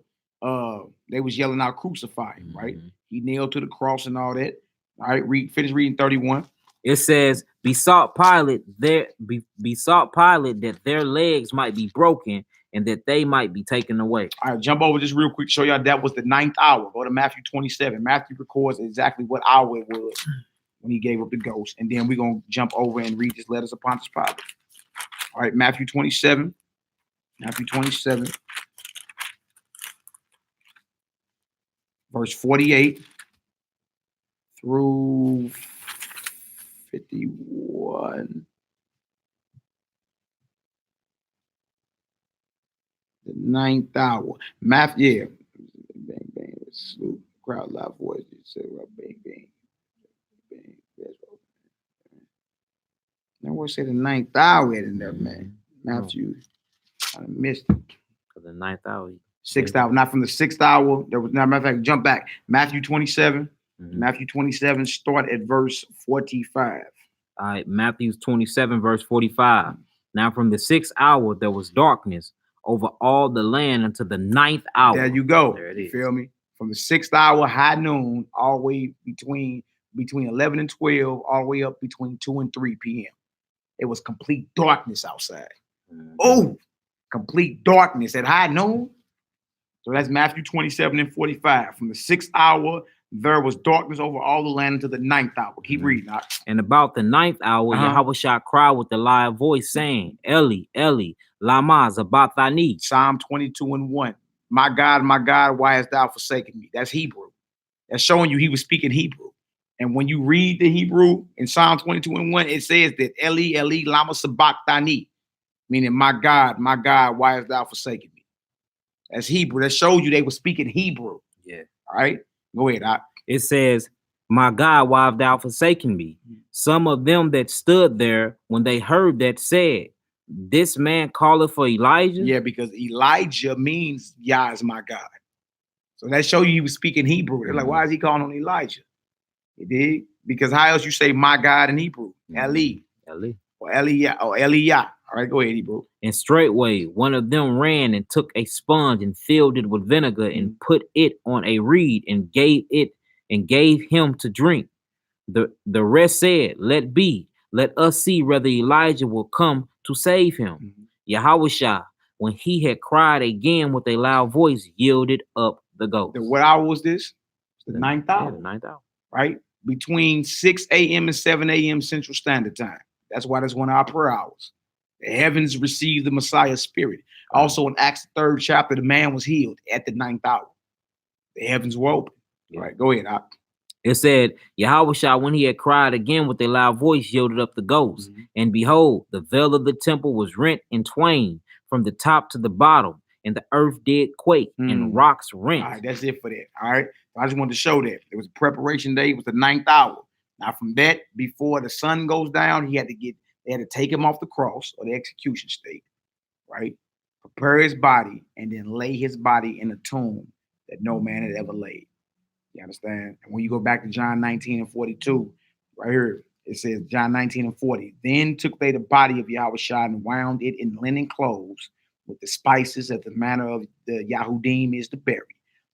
They was yelling out, crucify him, right? He nailed to the cross and all that. All right, finish reading 31. It says, besought Pilate that their legs might be broken and that they might be taken away. All right, jump over just real quick. Show y'all that was the 9th hour. Go to Matthew 27. Matthew records exactly what hour it was when he gave up the ghost. And then we're going to jump over and read his letters of Pontius Pilate. All right, Matthew 27. Matthew 27. Verse 48 through 51. The 9th hour. Matthew, yeah. Bang, bang, salute. Crowd, loud voice. Say, bang, bang. Bang. Now, we'll say the 9th hour in there, man. Matthew, I missed it. For the 9th hour. 6th hour, not from the 6th hour. There was, now, matter of fact, jump back. Matthew 27. Matthew 27, start at verse 45. All right, Matthew 27, verse 45. Now from the 6th hour, there was darkness over all the land until the 9th hour. There you go. There it You is. feel me? From the 6th hour, high noon, all the way between 11 and 12, all the way up between 2 and 3 p.m. It was complete darkness outside. Oh, complete darkness at high noon. So that's Matthew 27 and 45. From the 6th hour, there was darkness over all the land until the 9th hour. Keep reading. And about the 9th hour, Yahushua cried with a loud voice, saying, Eli, Eli, lama sabachthani. Psalm 22 and 1. My God, why hast thou forsaken me? That's Hebrew. That's showing you he was speaking Hebrew. And when you read the Hebrew in Psalm 22 and 1, it says that Eli, Eli, lama sabachthani, meaning my God, why hast thou forsaken me? That's Hebrew. That shows you they were speaking Hebrew. Yeah. All right. Go ahead. It says, my God, why hast thou forsaken me? Some of them that stood there when they heard that said, this man calleth for Elijah. Yeah, because Elijah means Yah is my God. So that shows you he was speaking Hebrew. They're like, why is he calling on Elijah? You dig? Because how else you say my God in Hebrew? Eli. Eli. Or Eliyah. Or Eliyah. All right, go ahead, Hebrew. And straightway one of them ran and took a sponge and filled it with vinegar and put it on a reed and gave him to drink. The rest said, let be, let us see whether Elijah will come to save him. Yahushua, when he had cried again with a loud voice, yielded up the ghost. What hour was this? The 9th hour. Yeah, the 9th hour. Right? Between 6 a.m. and 7 a.m. Central Standard Time. That's why that's one of our prayer hours. The heavens received the Messiah's spirit. Also in Acts 3rd chapter, the man was healed at the 9th hour. The heavens were open. All right, go ahead. It said, Yahushua, when he had cried again with a loud voice, yielded up the ghost. And behold, the veil of the temple was rent in twain from the top to the bottom, and the earth did quake, and rocks rent. All right, that's it for that. All right. I just wanted to show that. It was a preparation day. It was the 9th hour. Now, from that, before the sun goes down, they had to take him off the cross or the execution stake, right? Prepare his body and then lay his body in a tomb that no man had ever laid. You understand? And when you go back to John 19 and 42, right here, it says John 19 and 40, then took they the body of Yahushua and wound it in linen clothes with the spices of the manner of the Yahudim is to bury.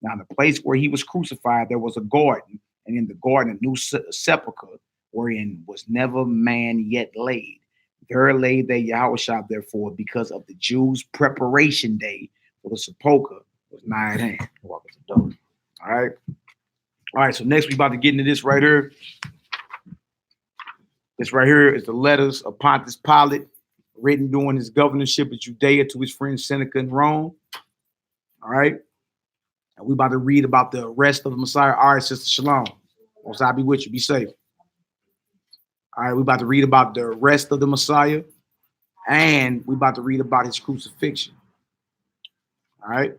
Now, in the place where he was crucified, there was a garden, and in the garden, a new sepulchre, wherein was never man yet laid. There laid they Yahushua, therefore, because of the Jews' preparation day for the sepulchre was nigh at hand. All right. All right, so next we about to get into this right here. This right here is the letters of Pontius Pilate, written during his governorship of Judea to his friend Seneca in Rome. All right. And we about to read about the arrest of the Messiah. All right, Sister Shalom. Most I be with you. Be safe. All right, we about to read about the arrest of the Messiah, and we about to read about his crucifixion. All right.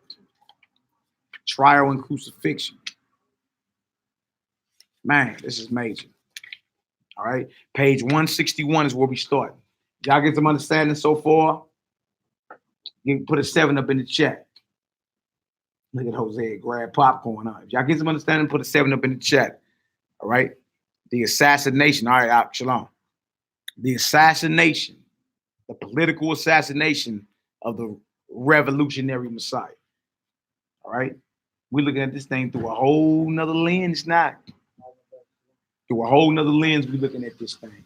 Trial and crucifixion. Man, this is major. All right. Page 161 is where we start. Y'all get some understanding so far? You can put a 7 up in the chat. Look at Jose, grab popcorn. If y'all get some understanding, put a 7 up in the chat. All right. The assassination. All right, Shalom. The assassination, the political assassination of the revolutionary Messiah. All right. We're looking at this thing through a whole nother lens now. Through a whole nother lens, we looking at this thing.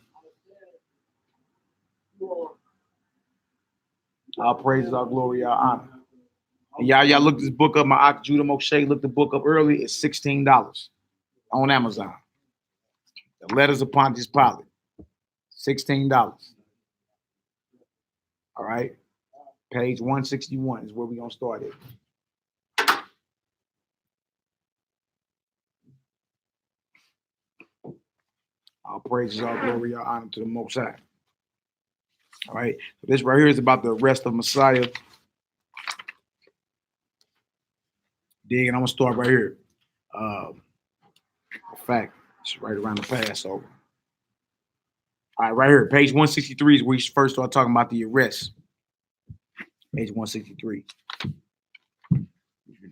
Our praise, our glory, our honor. And y'all look this book up. My Aunt Judah Moshe looked the book up early. It's $16 on Amazon. The Letters of Pontius Pilate, $16. All right. Page 161 is where we're going to start it. Our praises, our glory, our honor to the Most High. All right. So this right here is about the arrest of Messiah. Dig, and I'm going to start right here. In fact, it's right around the Passover. All right, right here, page 163 is where you first start talking about the arrest. Page 163.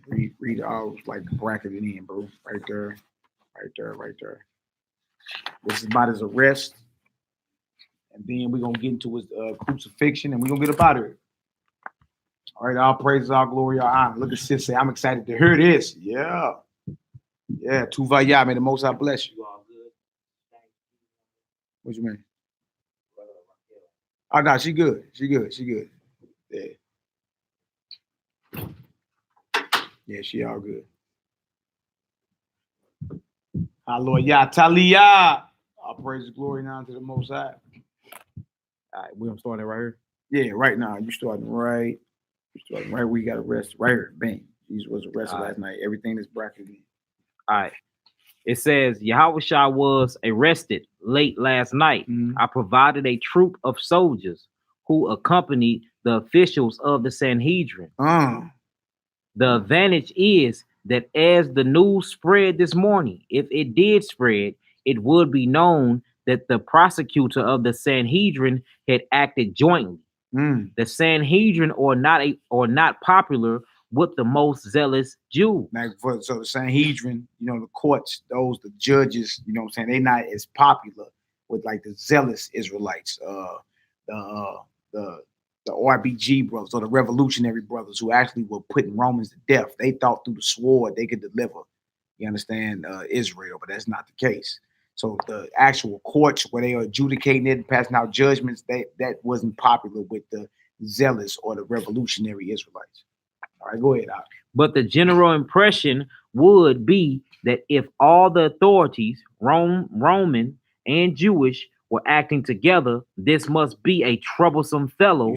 Read it all like bracketed in, bro. Right there, right there, right there. This is about his arrest. And then we're going to get into his crucifixion, and we're going to get up out of here. All right, all praises, all glory, all honor. Look at sis say, I'm excited to hear this. Yeah. Yeah, Tuvaya, may the Most High bless you. What you mean? Oh, no, she good. She good. She good. Yeah. Yeah, she all good. Hallelujah. Talia. All praise, glory, and honor to the Most High. All right, we're going to start it right here. Yeah, right now. You starting right. You starting right where you got arrested. Right here. Bang. Jesus was arrested last night. Everything is bracketed in. All right. It says Yahushua was arrested late last night. I provided a troop of soldiers who accompanied the officials of the Sanhedrin. The advantage is that as the news spread this morning, if it did spread, it would be known that the prosecutor of the Sanhedrin had acted jointly. The Sanhedrin are not popular with the most zealous Jews. Like so the Sanhedrin, you know, the courts, the judges, you know what I'm saying, they're not as popular with like the zealous Israelites, the RBG brothers or the revolutionary brothers who actually were putting Romans to death. They thought through the sword they could deliver, you understand, Israel, but that's not the case. So the actual courts where they are adjudicating it and passing out judgments, that wasn't popular with the zealous or the revolutionary Israelites. All right, go ahead, Al. But the general impression would be that if all the authorities, Roman and Jewish, were acting together, this must be a troublesome fellow.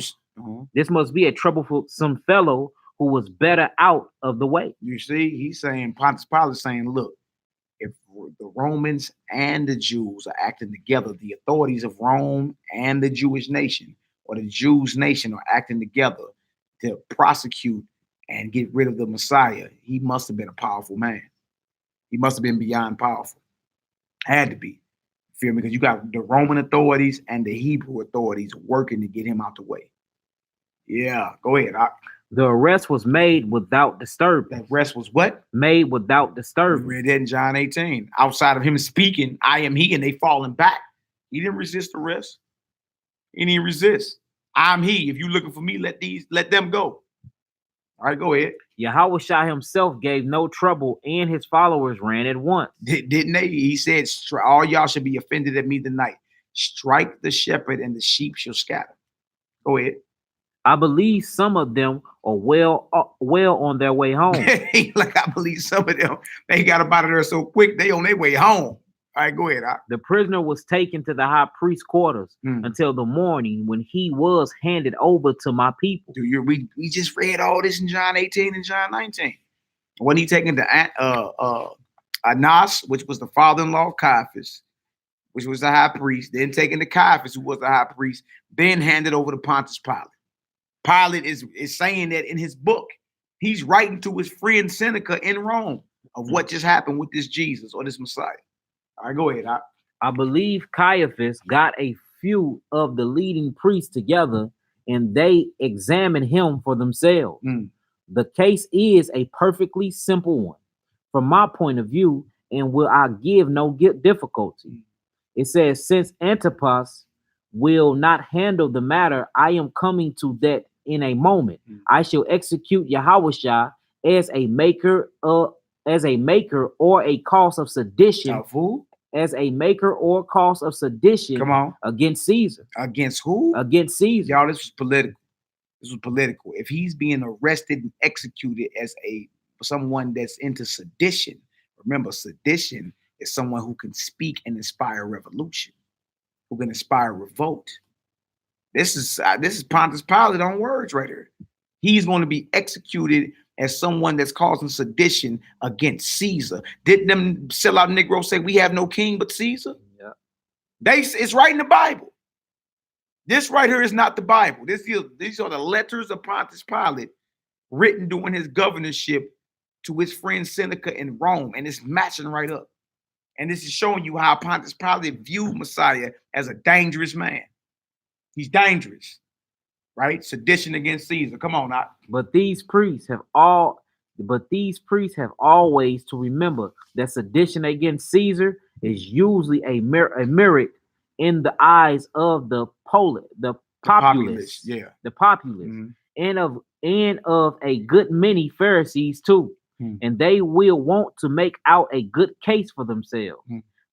This must be a troublesome fellow who was better out of the way. You see, he's saying, Pontius Pilate is saying, look, if the Romans and the Jews are acting together, the authorities of Rome and the Jewish nation or the Jews nation are acting together to prosecute and get rid of the Messiah, he must have been a powerful man. He must have been beyond powerful. Had to be. Feel me? Because you got the Roman authorities and the Hebrew authorities working to get him out the way. Yeah, go ahead. The arrest was made without disturbance. The arrest was what? Made without disturbance. We read that in John 18. Outside of him speaking, I am he, and they falling back. He didn't resist arrest. He didn't resist. I'm he. If you're looking for me, let them go. All right, go ahead. Yahushua himself gave no trouble, and his followers ran at once. Didn't they? He said, all y'all should be offended at me tonight. Strike the shepherd, and the sheep shall scatter. Go ahead. I believe some of them are well on their way home. Like I believe some of them, they got up out of there so quick, they on their way home. All right, go ahead. The prisoner was taken to the high priest's quarters until the morning when he was handed over to my people. Dude, we just read all this in John 18 and John 19. When he taken to Annas, which was the father-in-law of Caiaphas, which was the high priest, then taken to Caiaphas, who was the high priest, then handed over to Pontius Pilate. Pilate is saying that in his book. He's writing to his friend Seneca in Rome of what just happened with this Jesus or this Messiah. All right, go ahead. I believe Caiaphas got a few of the leading priests together and they examined him for themselves. The case is a perfectly simple one from my point of view, and will I give no difficulty. It says, since Antipas will not handle the matter, I am coming to that in a moment. I shall execute Yahushua as a maker or a cause of sedition. as a maker or cause of sedition Come on. against Caesar. Against who? Against Caesar. Y'all, this was political. This was political. If he's being arrested and executed as someone that's into sedition, remember, sedition is someone who can speak and inspire revolution, who can inspire revolt. This is Pontius Pilate on words right here. He's going to be executed as someone that's causing sedition against Caesar. Didn't them sellout Negroes say we have no king but Caesar? Yeah. It's right in the Bible. This right here is not the Bible. These are the letters of Pontius Pilate written during his governorship to his friend Seneca in Rome, and it's matching right up. And this is showing you how Pontius Pilate viewed Messiah as a dangerous man. He's dangerous, right? Sedition against Caesar. Come on now. But these priests have always to remember that sedition against Caesar is usually a merit in the eyes of the populace, yeah, the populace, and of a good many Pharisees too. And they will want to make out a good case for themselves.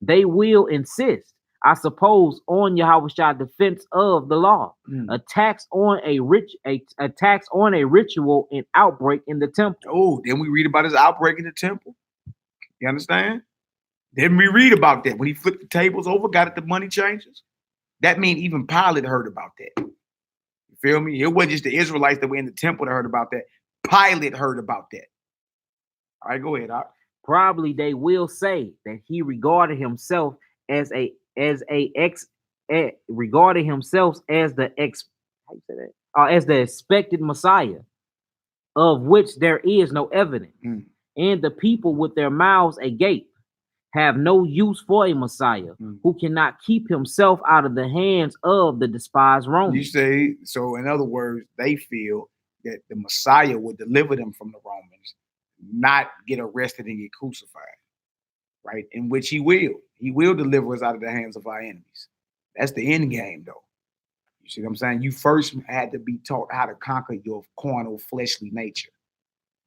They will insist, I suppose, on Yahweh's defense of the law, attacks on a ritual and outbreak in the temple. Oh, then we read about his outbreak in the temple. You understand? Then we read about that when he flipped the tables over, got at the money changers. That means even Pilate heard about that. You feel me? It wasn't just the Israelites that were in the temple that heard about that. Pilate heard about that. All right, go ahead. Probably they will say that he regarded himself as the expected Messiah, of which there is no evidence. And the people with their mouths agape have no use for a Messiah who cannot keep himself out of the hands of the despised Romans. You say, so in other words, they feel that the Messiah would deliver them from the Romans, not get arrested and get crucified, right? In which he will. He will deliver us out of the hands of our enemies. That's the end game, though. You see what I'm saying? You first had to be taught how to conquer your carnal, fleshly nature.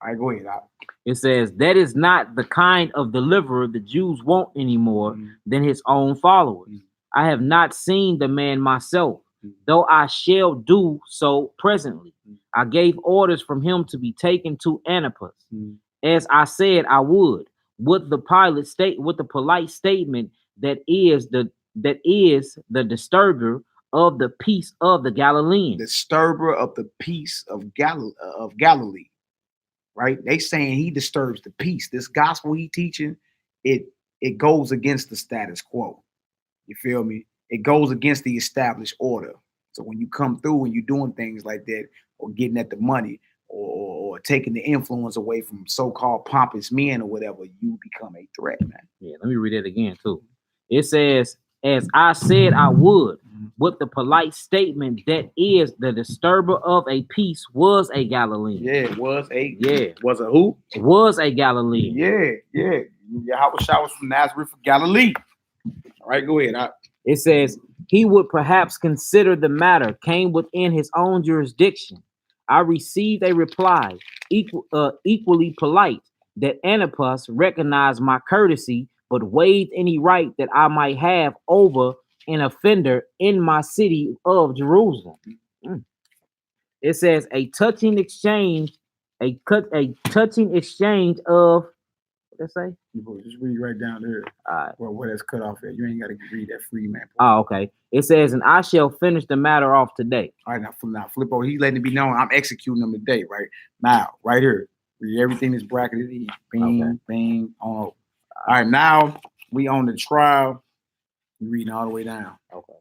All right, go ahead. It says, that is not the kind of deliverer the Jews want anymore than his own followers. I have not seen the man myself, though I shall do so presently. I gave orders from him to be taken to Antipas, as I said I would, with the polite statement that is the disturber of the peace of the Galileans. Disturber of the peace of Galilee. Right? They saying he disturbs the peace. This gospel he teaching, it goes against the status quo. You feel me? It goes against the established order. So when you come through and you're doing things like that, or getting at the money, or taking the influence away from so-called pompous men or whatever, you become a threat, man. Yeah, let me read it again too. It says, as I said I would, with the polite statement that is the disturber of a peace was a Galilean. Yeah, was a who? Was a Galilean. Yeah. Yahweh was from Nazareth of Galilee. All right, go ahead. It says he would perhaps consider the matter came within his own jurisdiction. I received a reply equally polite that Antipas recognized my courtesy, but waived any right that I might have over an offender in my city of Jerusalem. It says a touching exchange of what they say? Just read right down there. Where that's cut off at. You ain't got to read that free man. Oh, okay. It says, and I shall finish the matter off today. All right, now flip over. He's letting it be known I'm executing them today, right? Now, right here. Read everything is bracketed. Bing, bing, on over. All right, now we on the trial. You're reading all the way down. Okay.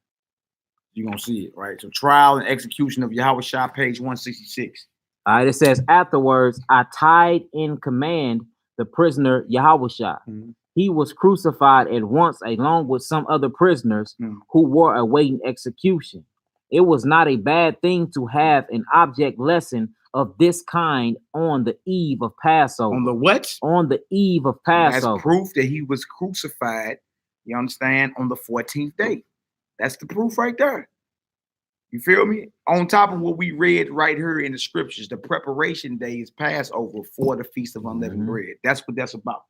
You're going to see it, right? So trial and execution of Yahweh Shah, page 166. All right, it says, afterwards, I tied in command the prisoner Yahweh Shah. He was crucified at once along with some other prisoners who were awaiting execution. It was not a bad thing to have an object lesson of this kind on the eve of Passover. On the what? On the eve of Passover. That's proof that he was crucified, you understand, on the 14th day. That's the proof right there. You feel me? On top of what we read right here in the scriptures, the preparation day is Passover for the Feast of Unleavened Bread. That's what that's about.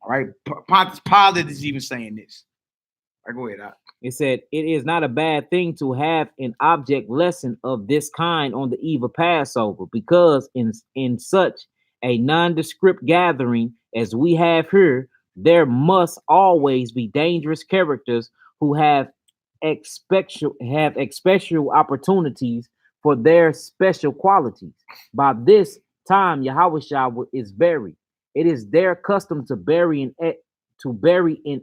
All All right, Pontius Pilate is even saying this. All right, go ahead. It said, it is not a bad thing to have an object lesson of this kind on the eve of Passover, because in such a nondescript gathering as we have here, there must always be dangerous characters who have special opportunities for their special qualities. By this time, Yahushua is buried. It is their custom to bury an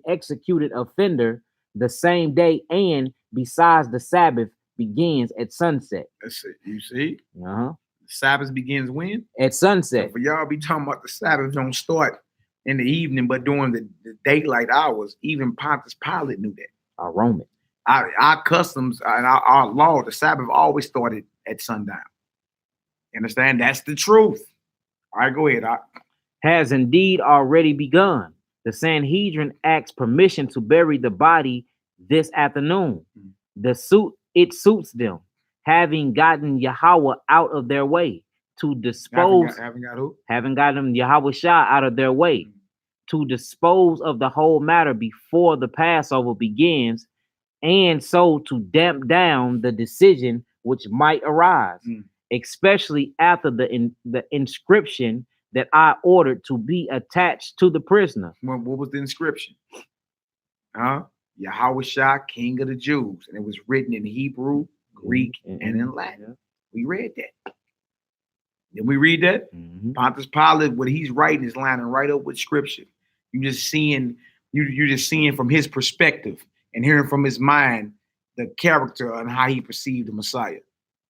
executed offender the same day, and besides, the Sabbath begins at sunset. That's it. You see, Uh-huh. the Sabbath begins when? At sunset. So for y'all be talking about the Sabbath don't start in the evening, but during the daylight hours. Even Pontius Pilate knew that. A Roman. Our customs and our law, the Sabbath always started at sundown. You understand? That's the truth. All right, go ahead. Has indeed already begun. The Sanhedrin asks permission to bury the body this afternoon. It suits them, having gotten Yahweh out of their way to dispose. Having gotten Yahweh Shah out of their way to dispose of the whole matter before the Passover begins, and so to damp down the decision which might arise, especially after the inscription that I ordered to be attached to the prisoner. What was the inscription? Yahweh Shah, King of the Jews. And it was written in Hebrew, Greek, and in Latin. Yeah. We read that. Did we read that? Pontius Pilate, what he's writing is lining right up with scripture. You're just seeing from his perspective and hearing from his mind the character and how he perceived the Messiah.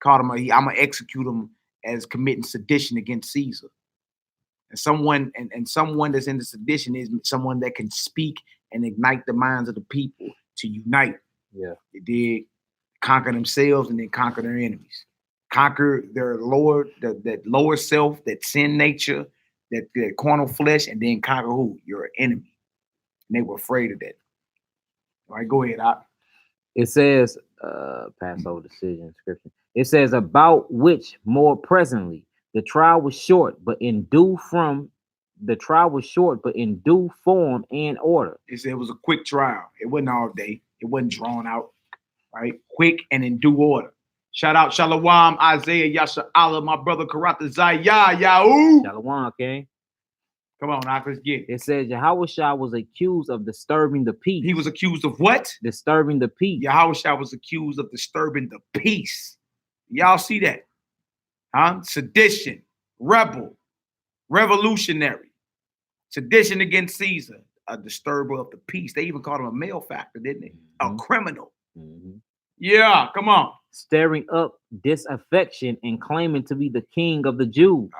Called him, I'm gonna execute him as committing sedition against Caesar. And someone that's in the sedition is someone that can speak and ignite the minds of the people to unite. Yeah. They did conquer themselves and then conquer their enemies. Conquer their that lower self, that sin nature, that carnal flesh, and then conquer who? Your enemy. And they were afraid of that. All right, go ahead. It says, Passover decision inscription. It says, about which more presently the trial was short, but in due form and order. It was a quick trial. It wasn't all day. It wasn't drawn out. Right? Quick and in due order. Shout out Shalom, Isaiah, Yasha Allah, my brother Karata Zaya, Yahoo. Shalom, okay? Come on, now let's get it. It says Yahushua was accused of disturbing the peace. He was accused of what? Disturbing the peace. Yahushua was accused of disturbing the peace. Y'all see that? Sedition, rebel, revolutionary, sedition against Caesar, a disturber of the peace. They even called him a malefactor, didn't they? A criminal. Yeah, come on. Stirring up disaffection and claiming to be the king of the Jews.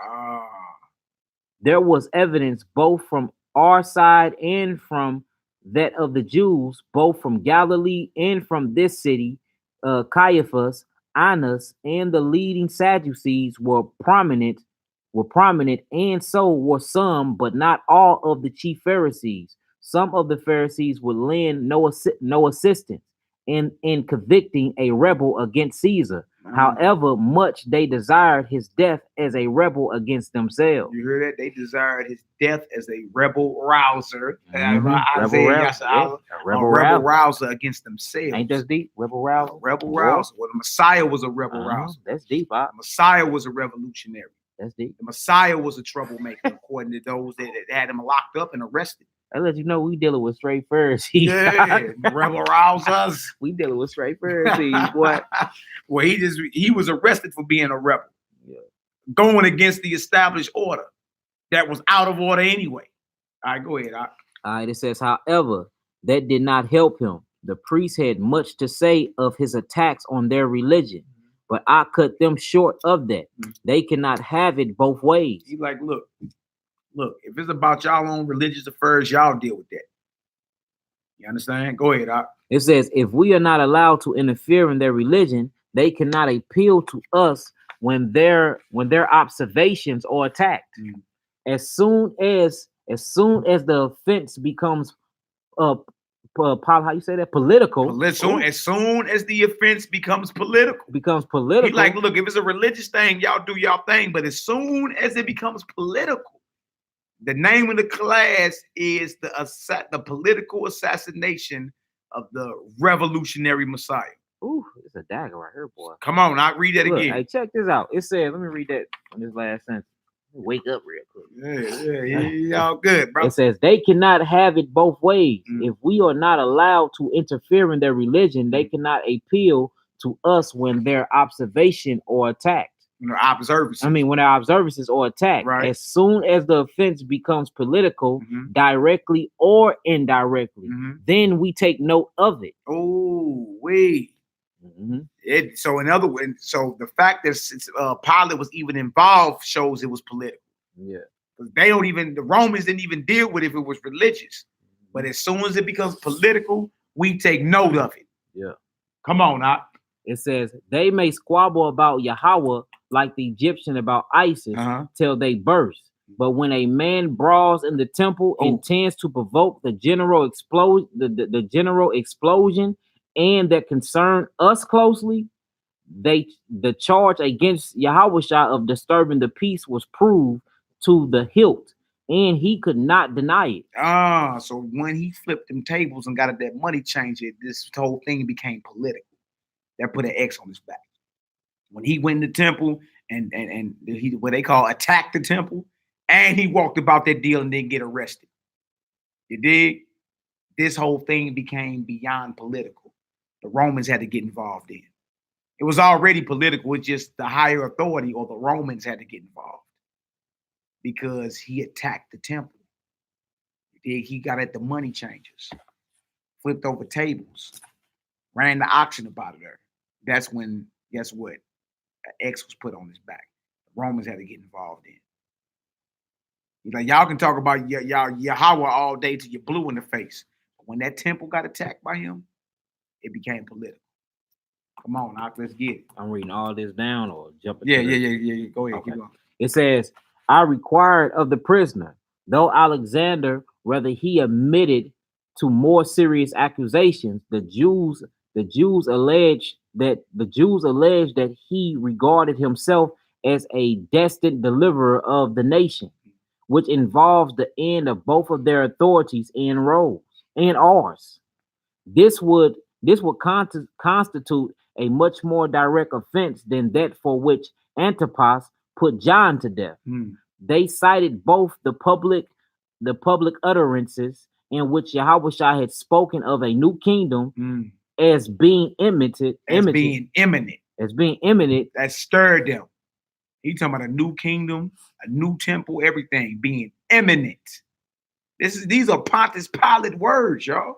There was evidence both from our side and from that of the Jews, both from Galilee and from this city. Caiaphas, Annas, and the leading Sadducees were prominent, and so were some, but not all of the chief Pharisees. Some of the Pharisees would lend no assistance in convicting a rebel against Caesar. However much they desired his death as a rebel against themselves. You hear that? They desired his death as a rebel rouser. Rebel rouser against themselves. Ain't that deep? Rebel rouser. Rebel rouser. Well, the Messiah was a rebel rouser. That's deep. The Messiah was a revolutionary. That's deep. The Messiah was a troublemaker, according to those that had him locked up and arrested. I let you know we dealing with straight Pharisees. Yeah, rebel rousers. We dealing with straight Pharisees. What? Well, he was arrested for being a rebel, going against the established order that was out of order anyway. All right, go ahead. All right, it says, however, that did not help him. The priests had much to say of his attacks on their religion, but I cut them short of that. They cannot have it both ways. He's like, look, if it's about y'all own religious affairs, y'all deal with that. You understand? Go ahead. It says, if we are not allowed to interfere in their religion, they cannot appeal to us when their observations are attacked. As soon as the offense becomes how you say that? Political. As soon as the offense becomes political. He's like, look, if it's a religious thing, y'all do y'all thing. But as soon as it becomes political, The name of the class is the political assassination of the revolutionary Messiah. Ooh, it's a dagger right here, boy. Come on, I'll read that Look, again. hey, check this out. It says, let me read that on this last sentence. Wake up real quick. Y'all good, bro. It says they cannot have it both ways. Mm. If we are not allowed to interfere in their religion, they cannot appeal to us when their observation or attacked. Observances. I mean, when our observances or attacked. Right. As soon as the offense becomes political, Mhm. directly or indirectly, Mhm. then we take note of it. Oh, wait. Mhm. So in other words, so the fact that Pilate was even involved shows it was political. Yeah. The Romans didn't even deal with it if it was religious. But as soon as it becomes political, we take note of it. Yeah. Come on, now. It says they may squabble about Yahweh like the Egyptian about Isis till they burst. But when a man brawls in the temple, intends to provoke the general explosion, the general explosion, and that concern us closely, the charge against Yahushua of disturbing the peace was proved to the hilt, and he could not deny it. So when he flipped them tables and got at that money changer, this whole thing became political. That put an X on his back. When he went in the temple and he what they call attacked the temple, and he walked about that deal and didn't get arrested. You dig? This whole thing became beyond political. The Romans had to get involved in. It was already political. It's just the higher authority or the Romans had to get involved because he attacked the temple. He got at the money changers, flipped over tables, ran the auction up out of there. That's when, guess what? An X was put on his back. The Romans had to get involved in. He's like, y'all can talk about Yahweh all day till you're blue in the face. But when that temple got attacked by him, it became political. Come on, let's get it. I'm reading all this down or jumping. Yeah. Go ahead, Okay. keep going. It says, I required of the prisoner, though Alexander, whether he admitted to more serious accusations, the Jews alleged that he regarded himself as a destined deliverer of the nation, which involves the end of both of their authorities and roles and ours. This would constitute a much more direct offense than that for which Antipas put John to death. They cited both the public utterances in which Yahushua had spoken of a new kingdom as being imminent. That stirred them. He talking about a new kingdom, a new temple, everything being imminent. These are Pontius Pilate words, y'all.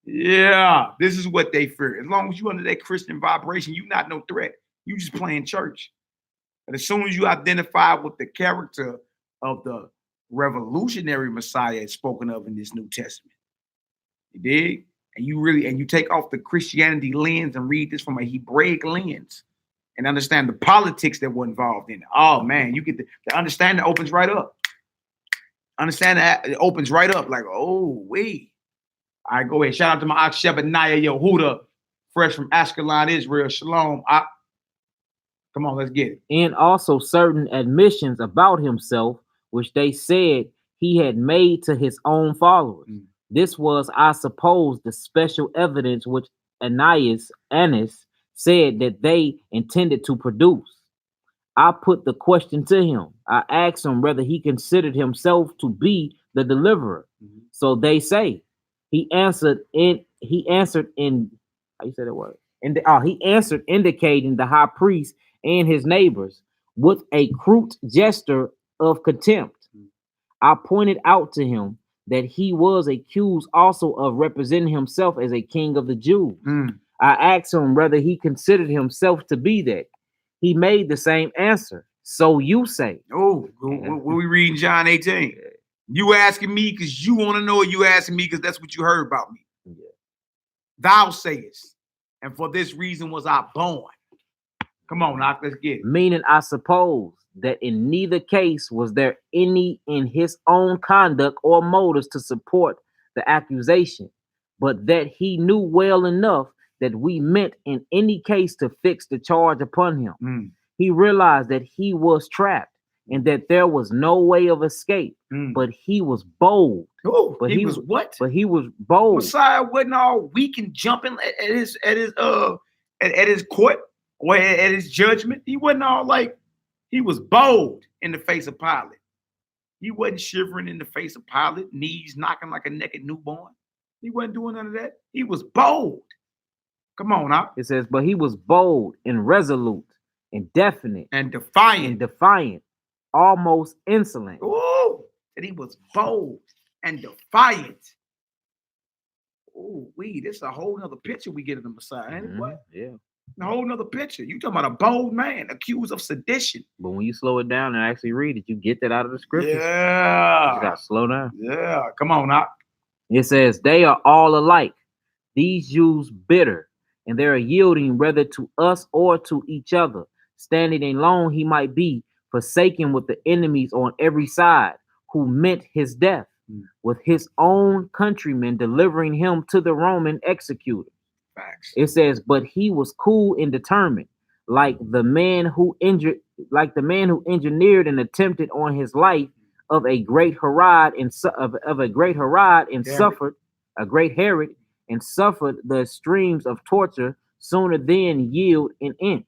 Yeah, this is what they fear. As long as you under that Christian vibration, you not no threat. You just playing church. But as soon as you identify with the character of the revolutionary Messiah spoken of in this New Testament, you dig? And you take off the Christianity lens and read this from a Hebraic lens and understand the politics that were involved in it. Oh man, you get the understanding opens right up. Understand that it opens right up like, oh, wait. All right, go ahead. Shout out to my Ak Shebaniah Yehuda, fresh from Ashkelon, Israel. Shalom. Come on, let's get it. And also certain admissions about himself, which they said he had made to his own followers. This was, I suppose, the special evidence which Annas said that they intended to produce. I put the question to him. I asked him whether he considered himself to be the deliverer. So they say. He answered indicating the high priest and his neighbors with a crude gesture of contempt. I pointed out to him that he was accused also of representing himself as a king of the Jews. I asked him whether he considered himself to be that. He made the same answer. So you say. Oh, what we read in John 18? You asking me because you want to know, or you asking me because that's what you heard about me? Yeah. Thou sayest, and for this reason was I born. Come on, Knock, let's get it. Meaning, I suppose that in neither case was there any in his own conduct or motives to support the accusation, but that he knew well enough that we meant in any case to fix the charge upon him. He realized that he was trapped and that there was no way of escape. But he was bold. Oh, But he he was what? But he was bold. Messiah wasn't all weak and jumping at his court or at his judgment. He wasn't all like, he was bold in the face of Pilate. He wasn't shivering in the face of Pilate, knees knocking like a naked newborn. He wasn't doing none of that. He was bold. Come on now. It says, but he was bold and resolute and definite And defiant. almost insolent. Oh, that he was bold and defiant. Oh, this is a whole nother picture we get of the Messiah, ain't it? What? Yeah. A whole nother picture. You talking about a bold man accused of sedition. But when you slow it down and actually read it, you get that out of the scripture. Yeah. You gotta slow down. Yeah. Come on now. It says, they are all alike. These Jews bitter, and they are yielding whether to us or to each other. Standing alone he might be, forsaken with the enemies on every side, who meant his death, with his own countrymen delivering him to the Roman executor. Facts. It says, but he was cool and determined, like the man who engineered and attempted on his life of a great Herod and suffered a great Herod and suffered the extremes of torture, sooner than yield an inch.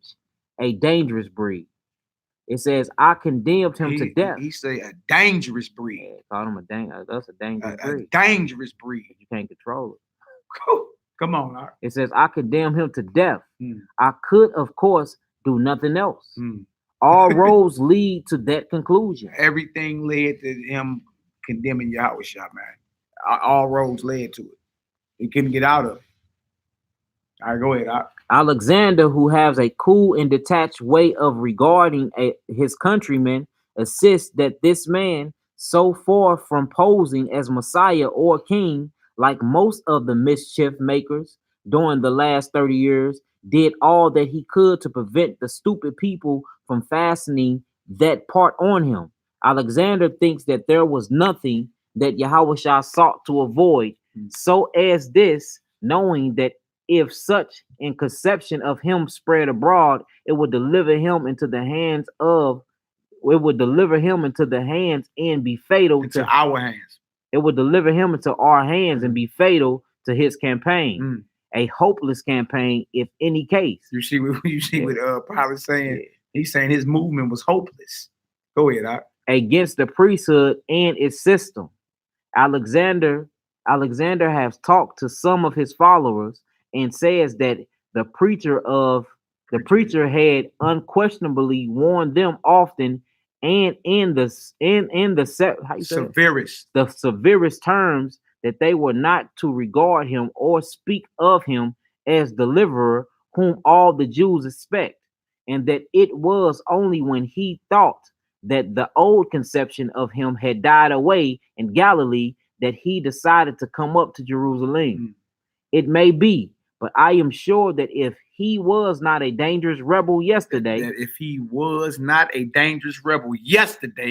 A dangerous breed. It says, I condemned him to death. He say a dangerous breed. Yeah, called him that's a dangerous breed. A dangerous breed. You can't control it. Come on, Art. It says, I condemn him to death. I could, of course, do nothing else. All roads lead to that conclusion. Everything led to him condemning Yahushua, man. All roads led to it. He couldn't get out of it. All right, go ahead, Art. Alexander, who has a cool and detached way of regarding his countrymen, insists that this man, so far from posing as Messiah or king, like most of the mischief makers during the last 30 years, did all that he could to prevent the stupid people from fastening that part on him. Alexander thinks that there was nothing that Yahushua sought to avoid, so as this, knowing that if such in conception of him spread abroad, it would deliver him into the hands and be fatal into our hands. It would deliver him into our hands and be fatal to his campaign. A hopeless campaign, if any case. You see what Pilate saying? Yeah. He's saying his movement was hopeless. Go ahead, Art. Against the priesthood and its system. Alexander has talked to some of his followers and says that the preacher had unquestionably warned them often and in the severest terms that they were not to regard him or speak of him as deliverer whom all the Jews expect, and that it was only when he thought that the old conception of him had died away in Galilee that he decided to come up to Jerusalem. It may be, but I am sure that if he was not a dangerous rebel yesterday,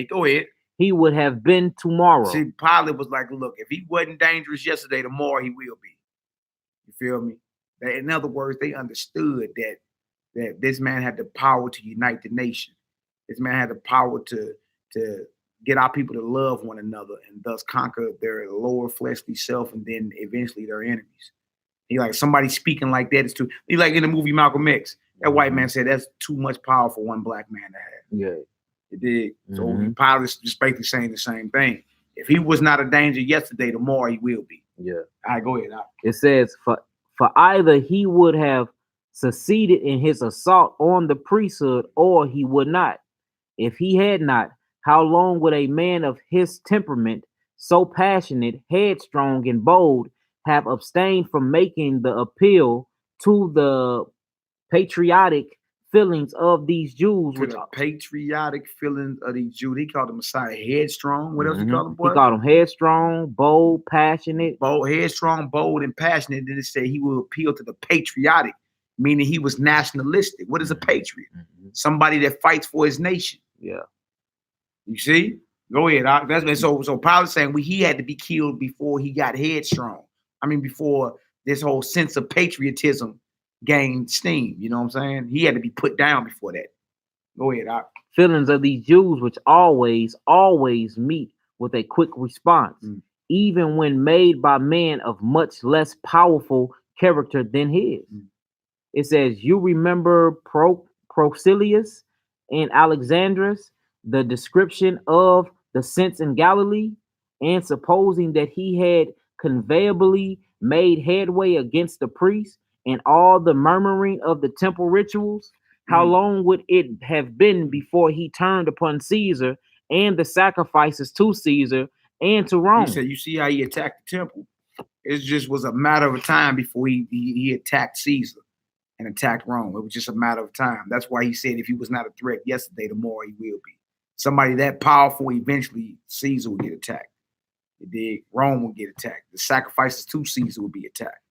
go ahead, he would have been tomorrow. See, Pilate was like, look, if he wasn't dangerous yesterday, tomorrow he will be. You feel me? In other words, they understood that this man had the power to unite the nation. This man had the power to get our people to love one another and thus conquer their lower fleshly self and then eventually their enemies. He like somebody speaking like that is too. He like in the movie Malcolm X, that white man said that's too much power for one black man to have. Yeah, it did. So Pilate's just basically saying the same thing. If he was not a danger yesterday, tomorrow he will be. Yeah. All right, go ahead. It says for either he would have succeeded in his assault on the priesthood, or he would not. If he had not, how long would a man of his temperament, so passionate, headstrong, and bold, have abstained from making the appeal to the patriotic feelings of these Jews? He called the Messiah headstrong. What else he called him? He called him headstrong, bold, passionate. Headstrong, bold, and passionate. Then it said he will appeal to the patriotic, meaning he was nationalistic. What is a patriot? Somebody that fights for his nation. Yeah. You see? Go ahead. So Pilate's saying he had to be killed before he got headstrong. I mean, before this whole sense of patriotism gained steam. You know what I'm saying? He had to be put down before that. Go ahead. Feelings of these Jews, which always meet with a quick response, even when made by men of much less powerful character than his. It says, you remember Procilius and Alexandrus, the description of the saints in Galilee, and supposing that he had conveyably made headway against the priests and all the murmuring of the temple rituals, how long would it have been before he turned upon Caesar and the sacrifices to Caesar and to Rome? He said, you see how he attacked the temple? It just was a matter of time before he attacked Caesar and attacked Rome. It was just a matter of time. That's why he said if he was not a threat yesterday, tomorrow he will be. Somebody that powerful, eventually Caesar will get attacked. Rome will get attacked. The sacrifices to Caesar will be attacked.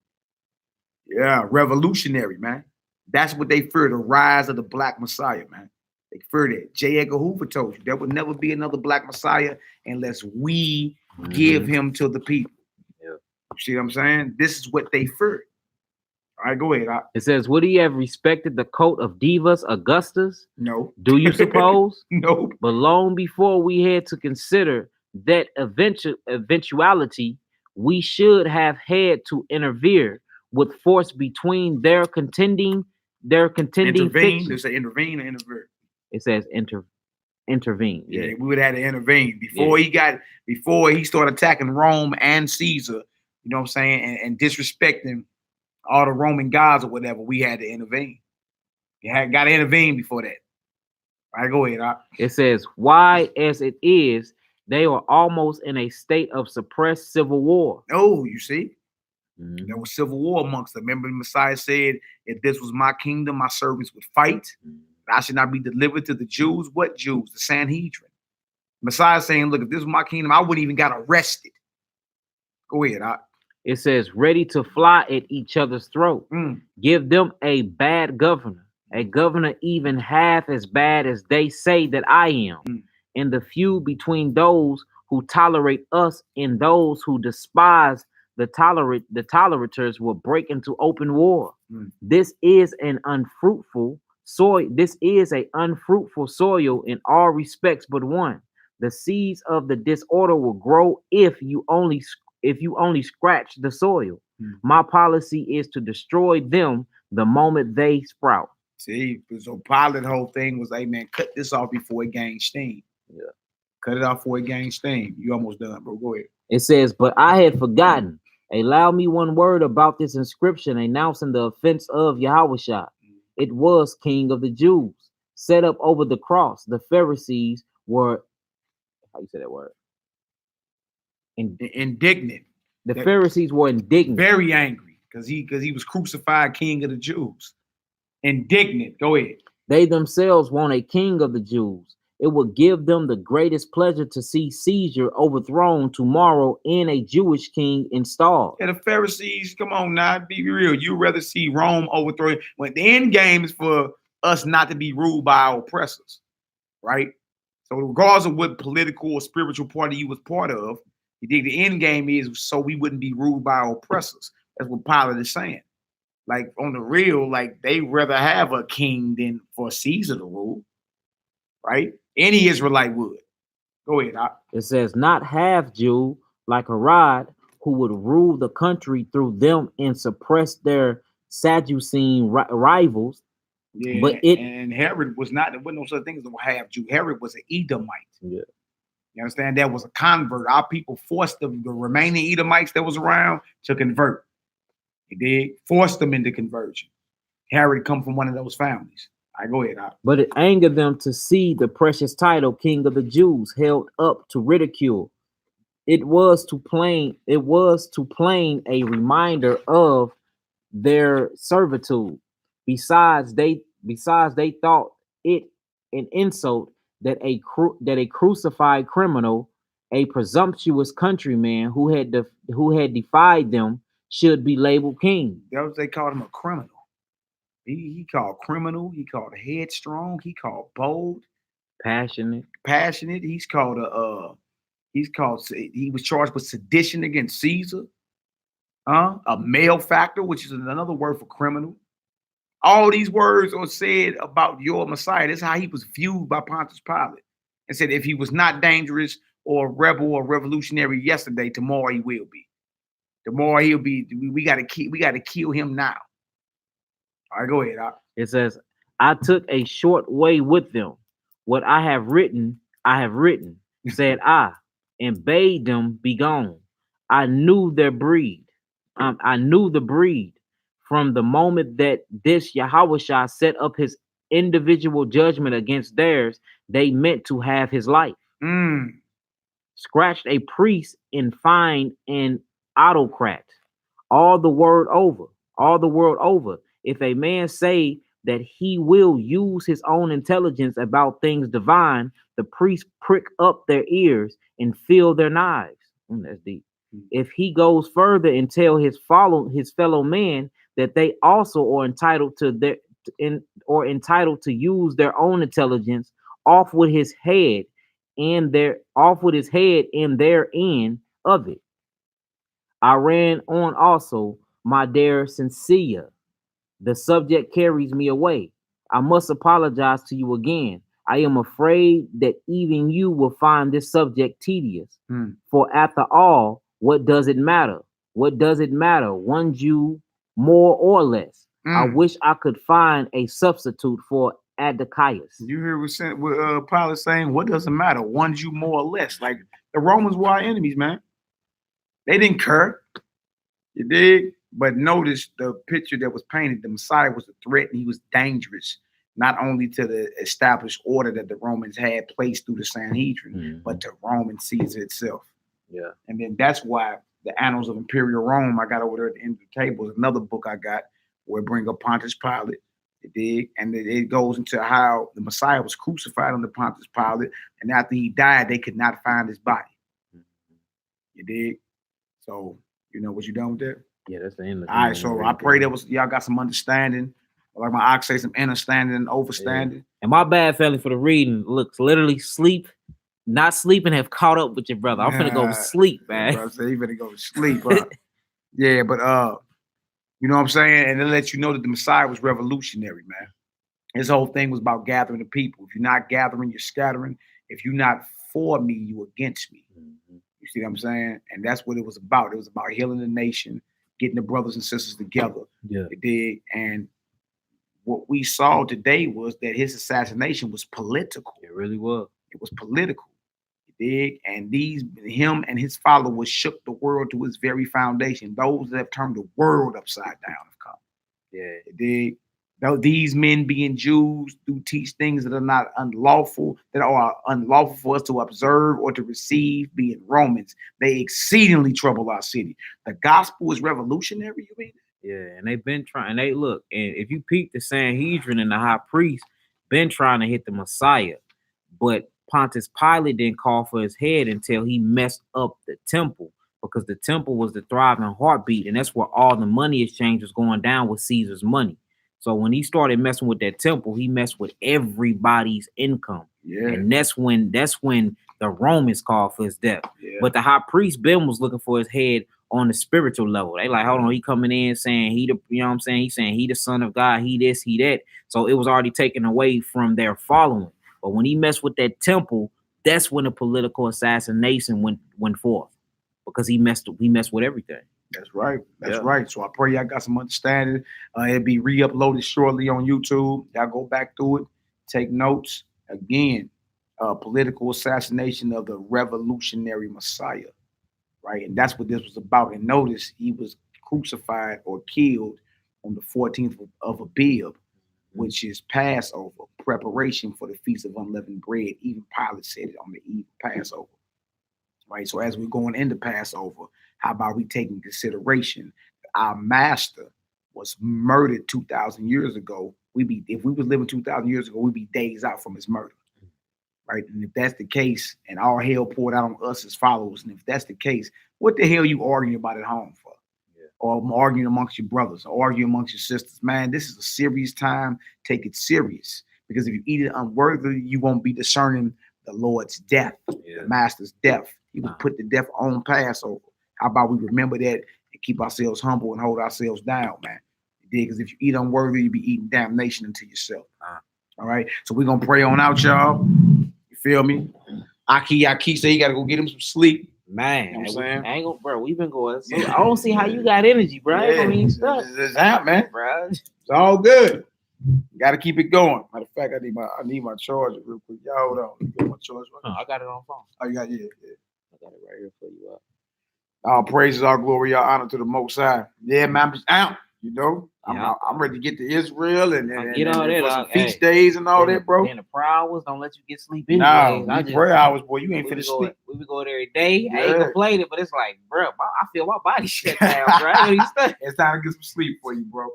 Yeah, revolutionary, man. That's what they fear, the rise of the Black Messiah, man. They fear that. J. Edgar Hoover told you there will never be another Black Messiah unless we give him to the people. Yeah. You see what I'm saying? This is what they fear. All right, go ahead. It says, would he have respected the coat of Divus Augustus? No. Do you suppose? No. But long before we had to consider that eventuality, we should have had to interfere with force between their contending Intervene. fictions. They say intervene or intervene. It says intervene. Yeah, we would have to intervene before he started attacking Rome and Caesar. You know what I'm saying? And disrespecting all the Roman gods or whatever. We had to intervene. You got to intervene before that. All right, go ahead. It says, why, as it is, they are almost in a state of suppressed civil war. Oh, you see? There was civil war amongst them. Remember, the Messiah said, if this was my kingdom, my servants would fight. I should not be delivered to the Jews. What Jews? The Sanhedrin. Messiah saying, look, if this was my kingdom, I wouldn't even got arrested. Go ahead. It says, ready to fly at each other's throat. Give them a bad governor, a governor even half as bad as they say that I am. And the feud between those who tolerate us and those who despise the tolerators will break into open war. This is an unfruitful soil. This is an unfruitful soil in all respects but one. The seeds of the disorder will grow if you only scratch the soil. My policy is to destroy them the moment they sprout. See, so Pilate whole thing was, hey man, cut this off before it gains steam. Yeah. Cut it off before it gains steam. You almost done, bro. Go ahead. It says, but I had forgotten. Allow me one word about this inscription announcing the offense of Yahushua. It was King of the Jews, set up over the cross. The Pharisees were, how you say that word? Indignant. The Pharisees were indignant. Very angry because he was crucified King of the Jews. Indignant. Go ahead. They themselves want a King of the Jews. It would give them the greatest pleasure to see Caesar overthrown tomorrow and a Jewish king installed. Yeah, the Pharisees, come on now, be real. You'd rather see Rome overthrown when the end game is for us not to be ruled by our oppressors, right? So regardless of what political or spiritual party you was part of, you think the end game is so we wouldn't be ruled by our oppressors. That's what Pilate is saying. Like on the real, like they rather have a king than for Caesar to rule, right? Any Israelite would. Go ahead. It says, not half Jew like Herod, who would rule the country through them and suppress their Sadducene rivals. Yeah, but and Herod was not, there wasn't no such thing as a half Jew. Herod was an Edomite. Yeah. You understand? That was a convert. Our people forced the remaining Edomites that was around to convert. They did force them into conversion. Herod come from one of those families. I go ahead. But it angered them to see the precious title King of the Jews held up to ridicule. It was to plain a reminder of their servitude. Besides, they thought it an insult that a crucified criminal, a presumptuous countryman who had defied them, should be labeled king. That was, they called him a criminal. He called criminal. He called headstrong. He called bold, passionate. He was charged with sedition against Caesar. A malefactor, which is another word for criminal. All these words are said about your Messiah. This is how he was viewed by Pontius Pilate. And said if he was not dangerous or rebel or revolutionary yesterday, tomorrow he will be. Tomorrow he'll be. We gotta kill him now. All right, go ahead. It says, I took a short way with them. What I have written, said I, and bade them be gone. I knew their breed. I knew the breed from the moment that this Yahushua set up his individual judgment against theirs. They meant to have his life. Scratched a priest and fined an autocrat. All the world over. If a man say that he will use his own intelligence about things divine, the priest prick up their ears and fill their knives. That's deep. If he goes further and tell his fellow man that they also are entitled to use their own intelligence, off with his head and their end of it. I ran on also, my dear Cynthia. The subject carries me away. I must apologize to you again. I am afraid that even you will find this subject tedious. For after all, what does it matter? One Jew more or less. I wish I could find a substitute for Adachius. You hear what Pilate saying? What does it matter? One Jew more or less. Like the Romans were our enemies, man. They didn't care. You dig? But notice the picture that was painted. The Messiah was a threat and he was dangerous, not only to the established order that the Romans had placed through the Sanhedrin, but to Roman Caesar itself. Yeah. And then that's why the Annals of Imperial Rome, I got over there at the end of the table, is another book I got where it bring up Pontius Pilate. You dig? And it goes into how the Messiah was crucified under Pontius Pilate, and after he died, they could not find his body. You dig? So, you know, was you done with that? Yeah, that's the end. All right, so I pray that y'all got some understanding, like my ox say, some understanding and overstanding. Yeah. And my bad, family, for the reading. Looks literally not sleeping have caught up with your brother. I'm finna go to sleep, man. Bro, so you finna go to sleep, yeah, but you know what I'm saying? And it lets you know that the Messiah was revolutionary, man. His whole thing was about gathering the people. If you're not gathering, you're scattering. If you're not for me, you against me. You see what I'm saying? And that's what it was about. It was about healing the nation, getting the brothers and sisters together. Yeah. It did. And what we saw today was that his assassination was political. It really was. It was political. You dig? And him and his followers shook the world to its very foundation. Those that have turned the world upside down have come. Yeah. You dig? Though these men being Jews do teach things that are not unlawful, that are unlawful for us to observe or to receive, being Romans. They exceedingly trouble our city. The gospel is revolutionary, you mean? Yeah, and they've been trying. They look, and if you peep the Sanhedrin and the high priest, been trying to hit the Messiah, but Pontius Pilate didn't call for his head until he messed up the temple, because the temple was the thriving heartbeat, and that's where all the money exchange was going down with Caesar's money. So when he started messing with that temple, he messed with everybody's income. Yeah. And that's when the Romans called for his death. Yeah. But the high priest Ben was looking for his head on the spiritual level. They like, hold on, he coming in saying you know what I'm saying? He's saying he the son of God, he this, he that. So it was already taken away from their following. But when he messed with that temple, that's when the political assassination went forth, because he messed with everything. That's right. That's right. So I pray y'all got some understanding. It'll be re-uploaded shortly on YouTube. Y'all go back through it, take notes. Again, political assassination of the revolutionary Messiah, right? And that's what this was about. And notice he was crucified or killed on the 14th of Abib, which is Passover, preparation for the Feast of Unleavened Bread. Even Pilate said it on the eve of Passover, right? So as we're going into Passover, how about we take in consideration our master was murdered 2,000 years ago? If we was living 2,000 years ago, we'd be days out from his murder, right? And if that's the case, and all hell poured out on us as followers, and if that's the case, what the hell you arguing about at home for? Or arguing amongst your brothers, or arguing amongst your sisters? Man, this is a serious time. Take it serious, because if you eat it unworthily, you won't be discerning the Lord's death, the master's death. He was put to death on Passover. How about we remember that and keep ourselves humble and hold ourselves down, man? Because if you eat unworthy, you be eating damnation into yourself. All right. So we're gonna pray on out, y'all. You feel me? Aki say you gotta go get him some sleep. Man, You know what I'm saying? I ain't gonna, bro. We've been going. So I don't see how you got energy, bro. I mean, It's out, man. bro. It's all good. You gotta keep it going. Matter of fact, I need my charger real quick. Y'all hold on. Let me get my charger. I got it on phone. Oh, you got I got it right here for you. All praises, all glory, all honor to the Most High. Yeah, man, I'm just out. You know, Yeah. I'm ready to get to Israel and Get all that, for some feast days and all that, bro. Then the prayer hours don't let you get sleep anyway. Nah, prayer hours, boy. You ain't finna sleep. We be going every day. I ain't Yeah. complaining, but it's like, bro, I feel my body shut down, bro. I ain't stuck. It's time to get some sleep for you, bro.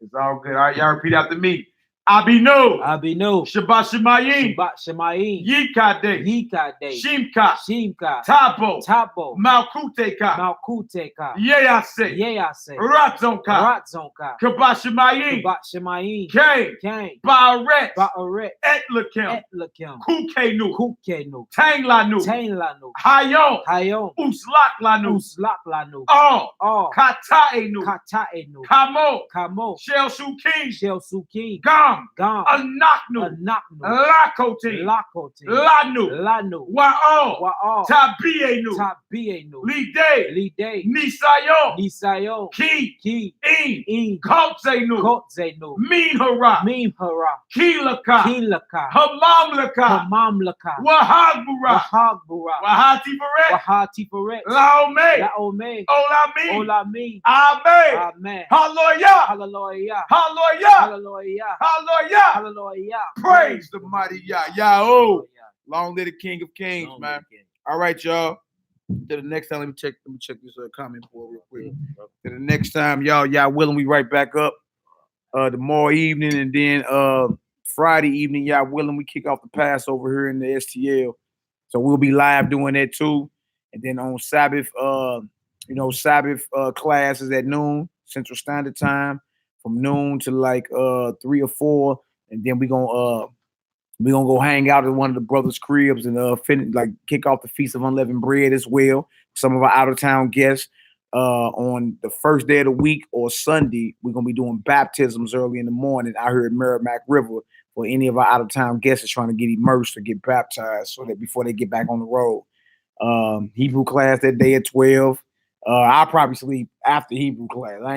It's all good. All right, y'all repeat after me. Abinu. Abinu. Shabbat Shemayim. Shabbat Shemayim. Yikade. Yikade. Shimka. Shimka. Tabo. Tabo. Malkuteka. Malkuteka. Yeyase. Yeyase. Ratzonka. Ratzonka. Kabashemayim. Shabbat Shemayim. Cain. Cain. Baaret. Ba'aret. Etlakim. Etlakim. Kukenu. Kukenu. Tanglanu. Tainlanu. Hayom. Hayom. Uslaklanu. Uslaklanu. Oh. Oh. Kataenu. Kataenu. Kamo. Kamo. Shel Sukim. Shel Sukim. Gam. Gam. Anaknu. Anaknu. Lakoti. Lakoti. Lanu. Lanu. Wa'o. Wa'al. Tabienu. Tabienu. Lide. Lide. Nisayo. Nisayo. Ki. Ki. In. Kotzenu. Kotzenu. Minhara. Mimhara. Kilaka. Kilaka. Hamamlaka. Hamamlaka. Wahagbura. Wahagbura. Wahati Beret. Wahati Beret. Laome. Laome. Olami. Olami. Amen. Amen. Hallelujah. Hallelujah. Hallelujah. Hallelujah. Hallelujah. Hallelujah. Praise the mighty Yah. Yahoo. Long live the King of Kings, man. All right, y'all. To the next time, let me check this comment board real quick. To the next time, y'all willing, we right back up tomorrow evening, and then Friday evening, y'all willing, we kick off the Passover here in the STL. So we'll be live doing that too. And then on Sabbath, Sabbath classes at noon Central Standard Time, from noon to like 3 or 4, and then we're gonna go hang out at one of the brothers' cribs and kick off the Feast of Unleavened Bread as well. Some of our out of town guests on the first day of the week or Sunday, we're gonna be doing baptisms early in the morning out here at Merrimack River for any of our out of town guests that's trying to get immersed or get baptized, so that before they get back on the road. Hebrew class that day at 12. I'll probably sleep after Hebrew class. I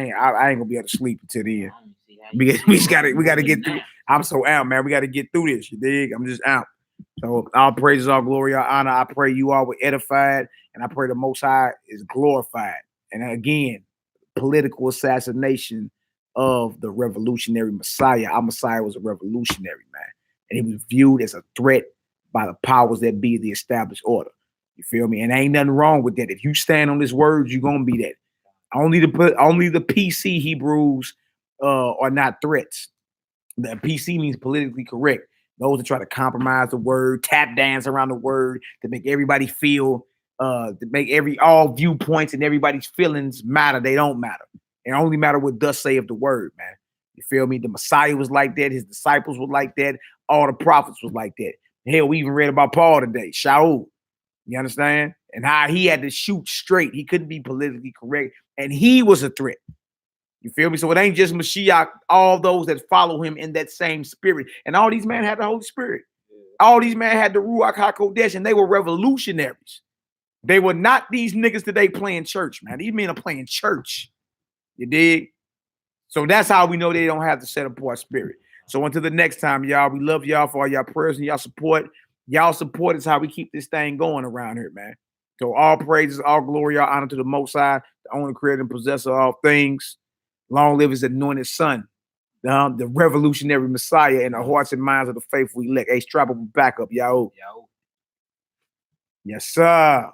ain't gonna be able to sleep until then. We gotta get through. I'm so out, man. We gotta get through this. You dig? I'm just out. So all praises, all glory, all honor. I pray you all were edified, and I pray the Most High is glorified. And again, political assassination of the revolutionary Messiah. Our Messiah was a revolutionary, man, and he was viewed as a threat by the powers that be, the established order. You feel me? And ain't nothing wrong with that. If you stand on this word, you're gonna be that. Only the PC Hebrews are not threats. The PC means politically correct. Those that try to compromise the word, tap dance around the word to make everybody feel, to make all viewpoints and everybody's feelings matter. They don't matter. It only matter what thus saith the word, man. You feel me? The Messiah was like that. His disciples were like that. All the prophets was like that. Hell, we even read about Paul today, Shaul. You understand? And how he had to shoot straight. He couldn't be politically correct. And he was a threat. You feel me? So it ain't just Mashiach, all those that follow him in that same spirit. And all these men had the Holy Spirit. All these men had the Ruach HaKodesh, and they were revolutionaries. They were not these niggas today playing church, man. These men are playing church. You dig? So that's how we know they don't have the set apart spirit. So until the next time, y'all, we love y'all for all y'all prayers and y'all support. Y'all support is how we keep this thing going around here, man. So all praises, all glory, all honor to the Most High, the only creator and possessor of all things. Long live his anointed son, the revolutionary Messiah in the hearts and minds of the faithful elect. Hey, strap up and back up, y'all. Yes, sir.